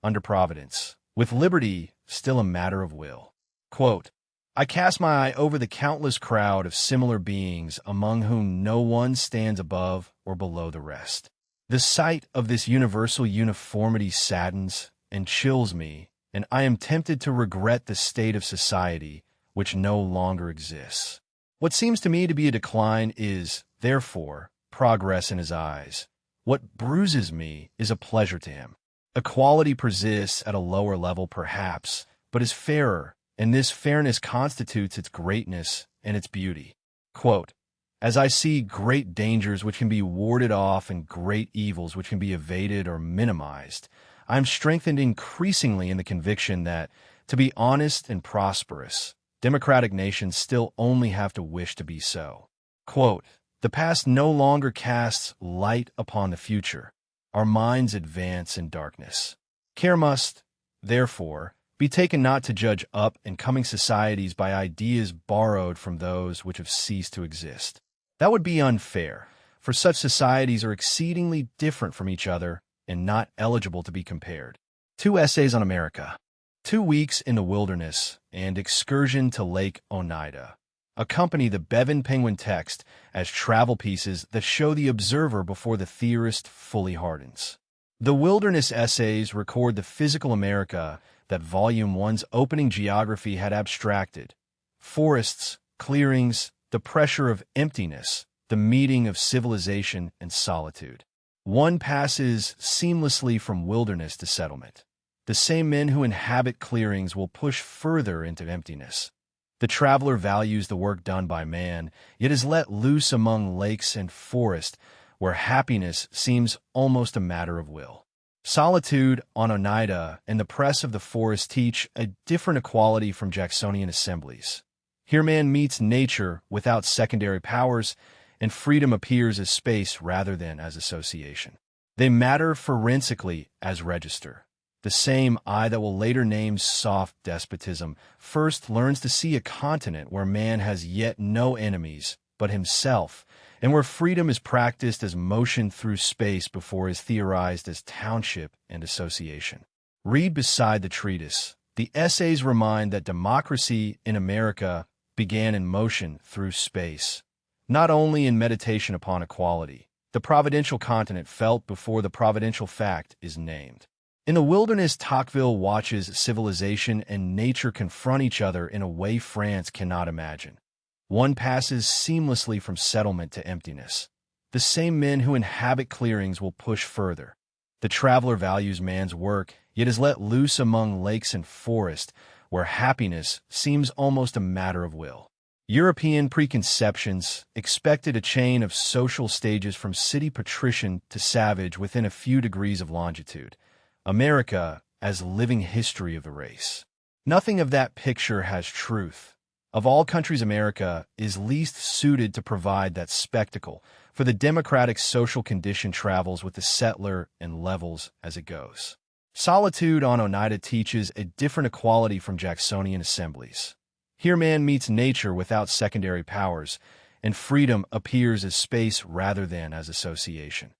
under Providence, with liberty still a matter of will. Quote, I cast my eye over the countless crowd of similar beings among whom no one stands above or below the rest. The sight of this universal uniformity saddens and chills me, and I am tempted to regret the state of society which no longer exists. What seems to me to be a decline is, therefore, progress in his eyes. What bruises me is a pleasure to him. Equality persists at a lower level, perhaps, but is fairer, and this fairness constitutes its greatness and its beauty. Quote, as I see great dangers which can be warded off and great evils which can be evaded or minimized, I am strengthened increasingly in the conviction that, to be honest and prosperous, democratic nations still only have to wish to be so. Quote, the past no longer casts light upon the future. Our minds advance in darkness. Care must, therefore, be taken not to judge up and coming societies by ideas borrowed from those which have ceased to exist. That would be unfair, for such societies are exceedingly different from each other and not eligible to be compared. 2 essays on America. 2 weeks in the wilderness and excursion to Lake Oneida accompany the Bevan Penguin text as travel pieces that show the observer before the theorist fully hardens. The wilderness essays record the physical America that Volume 1's opening geography had abstracted. Forests, clearings, the pressure of emptiness, the meeting of civilization and solitude. One passes seamlessly from wilderness to settlement. The same men who inhabit clearings will push further into emptiness. The traveler values the work done by man, yet is let loose among lakes and forest, where happiness seems almost a matter of will. Solitude on Oneida and the press of the forest teach a different equality from Jacksonian assemblies. Here man meets nature without secondary powers, and freedom appears as space rather than as association. They matter forensically as register. The same eye that will later name soft despotism first learns to see a continent where man has yet no enemies but himself, and where freedom is practiced as motion through space before is theorized as township and association. Read beside the treatise. The essays remind that democracy in America began in motion through space, not only in meditation upon equality. The providential continent felt before the providential fact is named. In the wilderness, Tocqueville watches civilization and nature confront each other in a way France cannot imagine. One passes seamlessly from settlement to emptiness. The same men who inhabit clearings will push further. The traveler values man's work, yet is let loose among lakes and forest, where happiness seems almost a matter of will. European preconceptions expected a chain of social stages from city patrician to savage within a few degrees of longitude. America as living history of the race. Nothing of that picture has truth. Of all countries, America is least suited to provide that spectacle, for the democratic social condition travels with the settler and levels as it goes. Solitude on Oneida teaches a different equality from Jacksonian assemblies. Here man meets nature without secondary powers, and freedom appears as space rather than as association.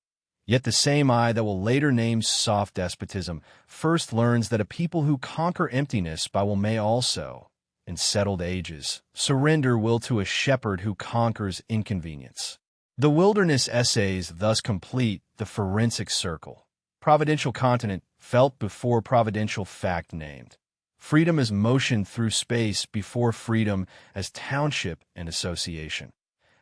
Yet the same eye that will later name soft despotism first learns that a people who conquer emptiness by will may also, in settled ages, surrender will to a shepherd who conquers inconvenience. The wilderness essays thus complete the forensic circle. Providential continent felt before providential fact named. Freedom as motion through space before freedom as township and association.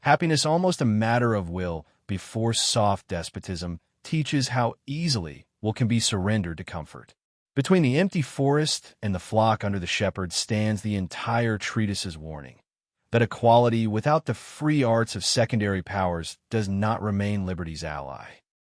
Happiness almost a matter of will before soft despotism teaches how easily will can be surrendered to comfort. Between the empty forest and the flock under the shepherd stands the entire treatise's warning that equality without the free arts of secondary powers does not remain liberty's ally.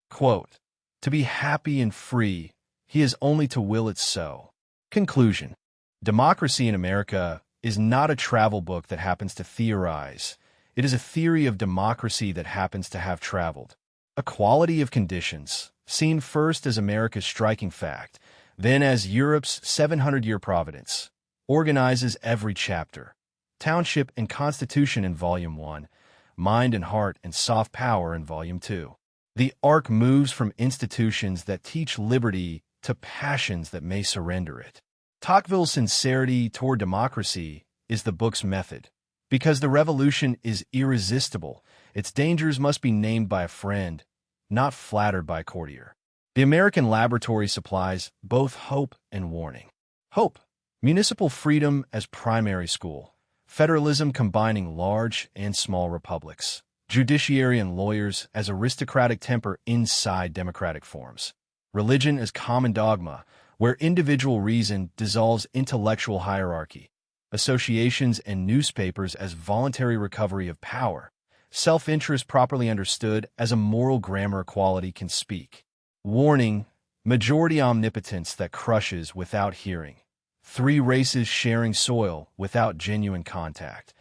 Quote, "To be happy and free, he is only to will it so." Conclusion. Democracy in America is not a travel book that happens to theorize. It is a theory of democracy that happens to have traveled. Equality of conditions, seen first as America's striking fact, then as Europe's 700-year providence, organizes every chapter. Township and Constitution in Volume 1, Mind and Heart and Soft Power in Volume 2. The arc moves from institutions that teach liberty to passions that may surrender it. Tocqueville's sincerity toward democracy is the book's method. Because the revolution is irresistible, its dangers must be named by a friend, not flattered by a courtier. The American laboratory supplies both hope and warning. Hope. Municipal freedom as primary school. Federalism combining large and small republics. Judiciary and lawyers as aristocratic temper inside democratic forms. Religion as common dogma, where individual reason dissolves intellectual hierarchy. Associations and newspapers as voluntary recovery of power. Self-interest properly understood as a moral grammar equality can speak. Warning, majority omnipotence that crushes without hearing. Three races sharing soil without genuine contact.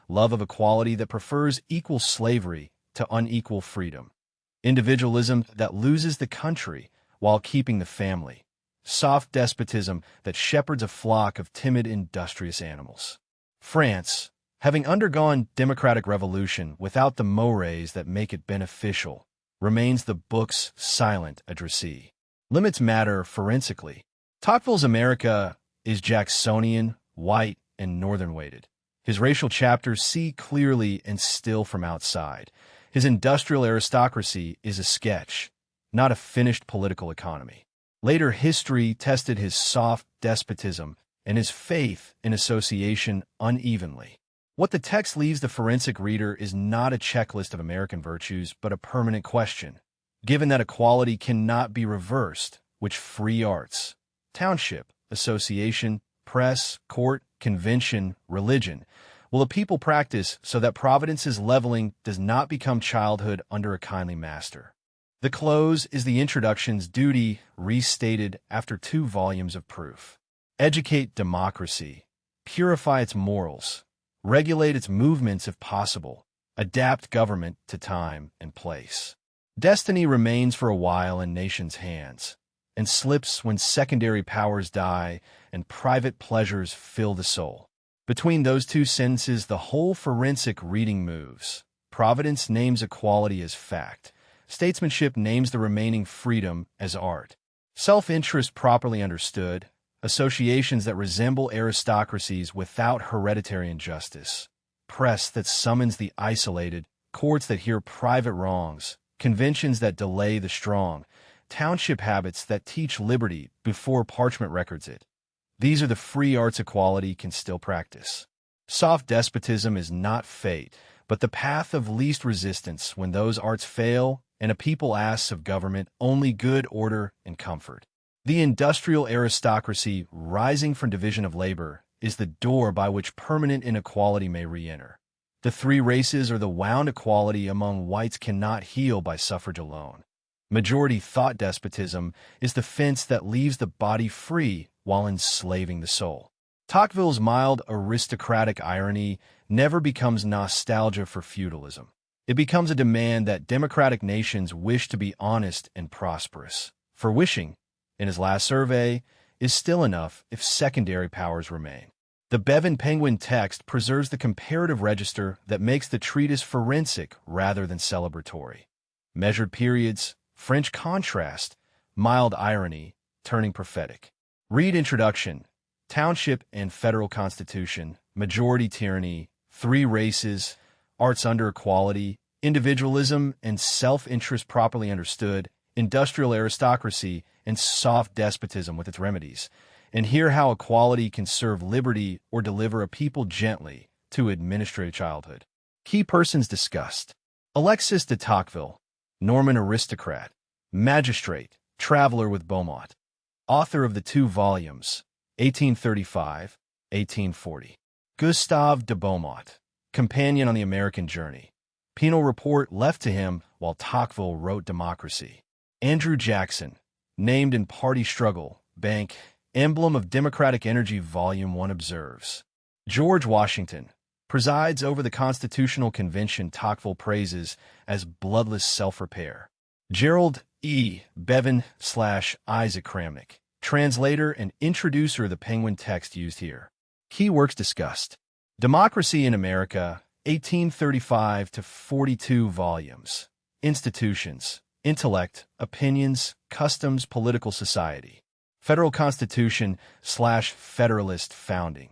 Love of equality that prefers equal slavery to unequal freedom. Individualism that loses the country while keeping the family. Soft despotism that shepherds a flock of timid, industrious animals. France, having undergone democratic revolution without the mores that make it beneficial, remains the book's silent addressee. Limits matter forensically. Tocqueville's America is Jacksonian, white, and northern-weighted. His racial chapters see clearly and still from outside. His industrial aristocracy is a sketch, not a finished political economy. Later history tested his soft despotism and his faith in association unevenly. What the text leaves the forensic reader is not a checklist of American virtues, but a permanent question. Given that equality cannot be reversed, which free arts, township, association, press, court, convention, religion, will a people practice so that Providence's leveling does not become childhood under a kindly master? The close is the introduction's duty restated after 2 volumes of proof. Educate democracy, purify its morals, regulate its movements if possible, adapt government to time and place. Destiny remains for a while in nations' hands, and slips when secondary powers die and private pleasures fill the soul. Between those 2 sentences, the whole forensic reading moves. Providence names equality as fact. Statesmanship names the remaining freedom as art. Self-interest properly understood, associations that resemble aristocracies without hereditary injustice, press that summons the isolated, courts that hear private wrongs, conventions that delay the strong, township habits that teach liberty before parchment records it. These are the free arts equality can still practice. Soft despotism is not fate, but the path of least resistance when those arts fail and a people asks of government only good order and comfort. The industrial aristocracy rising from division of labor is the door by which permanent inequality may re-enter. The 3 races or the wound equality among whites cannot heal by suffrage alone. Majority thought despotism is the fence that leaves the body free while enslaving the soul. Tocqueville's mild aristocratic irony never becomes nostalgia for feudalism. It becomes a demand that democratic nations wish to be honest and prosperous. For wishing, in his last survey, is still enough if secondary powers remain. The Bevan Penguin text preserves the comparative register that makes the treatise forensic rather than celebratory. Measured periods, French contrast, mild irony, turning prophetic. Read Introduction, Township and Federal Constitution, Majority Tyranny, Three Races, Arts Under Equality, Individualism and Self-Interest Properly Understood, Industrial Aristocracy, and Soft Despotism with its remedies, and hear how equality can serve liberty or deliver a people gently to administrative childhood. Key persons discussed: Alexis de Tocqueville, Norman aristocrat, magistrate, traveler with Beaumont, author of the two volumes, 1835-1840. Gustave de Beaumont, companion on the American journey. Penal report left to him while Tocqueville wrote Democracy. Andrew Jackson, named in Party Struggle, Bank, Emblem of Democratic Energy, Volume 1 observes. George Washington presides over the Constitutional Convention Tocqueville praises as bloodless self-repair. Gerald E. Bevan/Isaac Kramnik, translator and introducer of the Penguin text used here. Key works discussed: Democracy in America, 1835-42 volumes. Institutions, Intellect, Opinions, Customs, Political Society. Federal Constitution/Federalist Founding.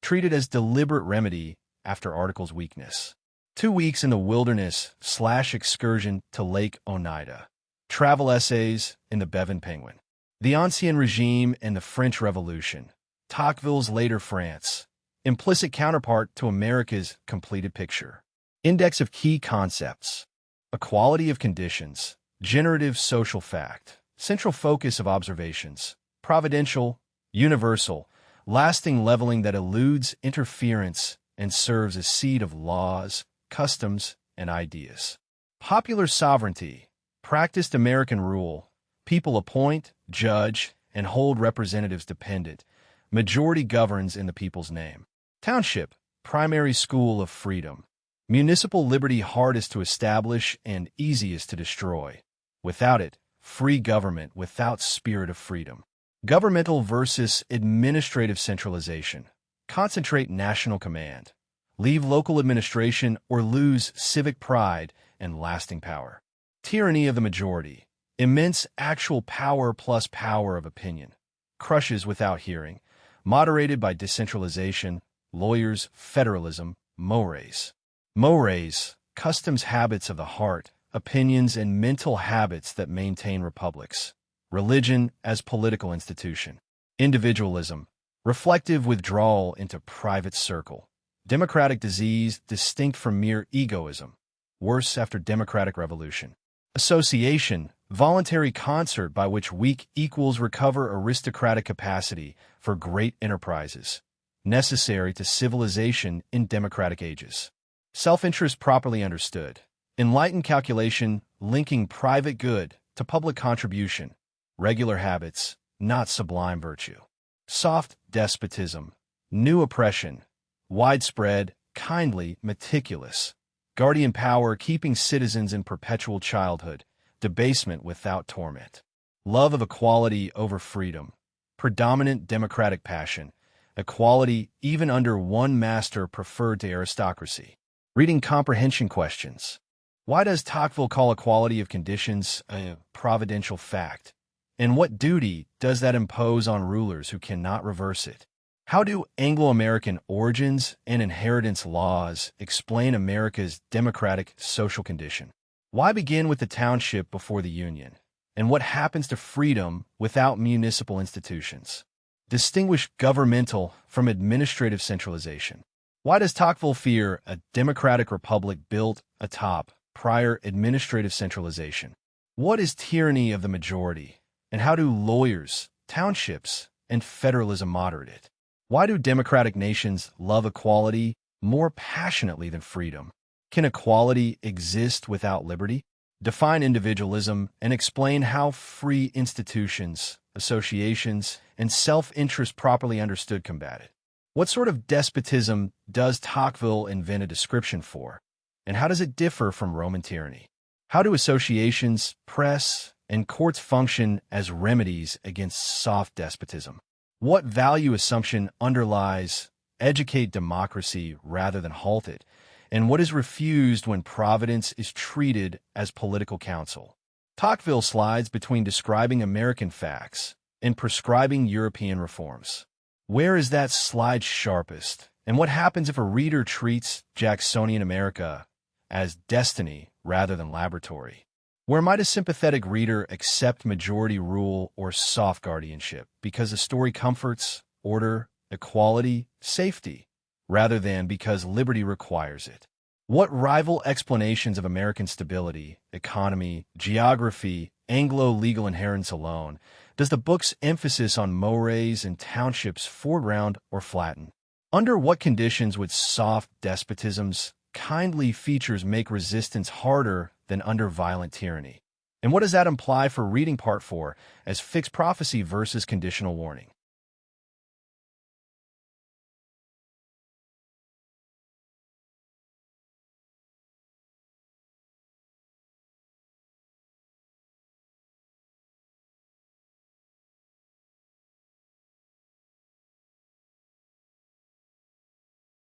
Treated as deliberate remedy after Article's weakness. 2 weeks in the wilderness/excursion to Lake Oneida. Travel essays in the Bevan Penguin. The Ancien Regime and the French Revolution. Tocqueville's Later France. Implicit counterpart to America's Completed Picture. Index of Key Concepts. Equality of Conditions. Generative Social Fact. Central Focus of Observations. Providential, universal, lasting leveling that eludes interference and serves as seed of laws, customs, and ideas. Popular sovereignty. Practiced American rule. People appoint, judge, and hold representatives dependent. Majority governs in the people's name. Township, primary school of freedom. Municipal liberty hardest to establish and easiest to destroy. Without it, free government without spirit of freedom. Governmental versus administrative centralization. Concentrate national command. Leave local administration or lose civic pride and lasting power. Tyranny of the majority. Immense actual power plus power of opinion. Crushes without hearing. Moderated by decentralization, lawyers, federalism, mores. Mores, customs, habits of the heart, opinions, and mental habits that maintain republics. Religion as political institution. Individualism, reflective withdrawal into private circle. Democratic disease distinct from mere egoism. Worse after democratic revolution. Association, voluntary concert by which weak equals recover aristocratic capacity for great enterprises, necessary to civilization in democratic ages. Self-interest properly understood. Enlightened calculation linking private good to public contribution. Regular habits, not sublime virtue. Soft despotism. New oppression. Widespread, kindly, meticulous. Guardian power keeping citizens in perpetual childhood. Debasement without torment. Love of equality over freedom. Predominant democratic passion. Equality even under one master preferred to aristocracy. Reading comprehension questions. Why does Tocqueville call equality of conditions a providential fact? And what duty does that impose on rulers who cannot reverse it? How do Anglo-American origins and inheritance laws explain America's democratic social condition? Why begin with the township before the Union? And what happens to freedom without municipal institutions? Distinguish governmental from administrative centralization. Why does Tocqueville fear a democratic republic built atop prior administrative centralization? What is tyranny of the majority? And how do lawyers, townships, and federalism moderate it? Why do democratic nations love equality more passionately than freedom? Can equality exist without liberty? Define individualism and explain how free institutions, associations, and self-interest properly understood combat it. What sort of despotism does Tocqueville invent a description for? And how does it differ from Roman tyranny? How do associations, press, and courts function as remedies against soft despotism? What value assumption underlies educate democracy rather than halt it? And what is refused when providence is treated as political counsel? Tocqueville slides between describing American facts and prescribing European reforms. Where is that slide sharpest? And what happens if a reader treats Jacksonian America as destiny rather than laboratory? Where might a sympathetic reader accept majority rule or soft guardianship because the story comforts, order, equality, safety, rather than because liberty requires it? What rival explanations of American stability, economy, geography, Anglo-legal inheritance alone does the book's emphasis on mores and townships foreground or flatten? Under what conditions would soft despotism's kindly features make resistance harder than under violent tyranny? And what does that imply for reading Part 4 as fixed prophecy versus conditional warning?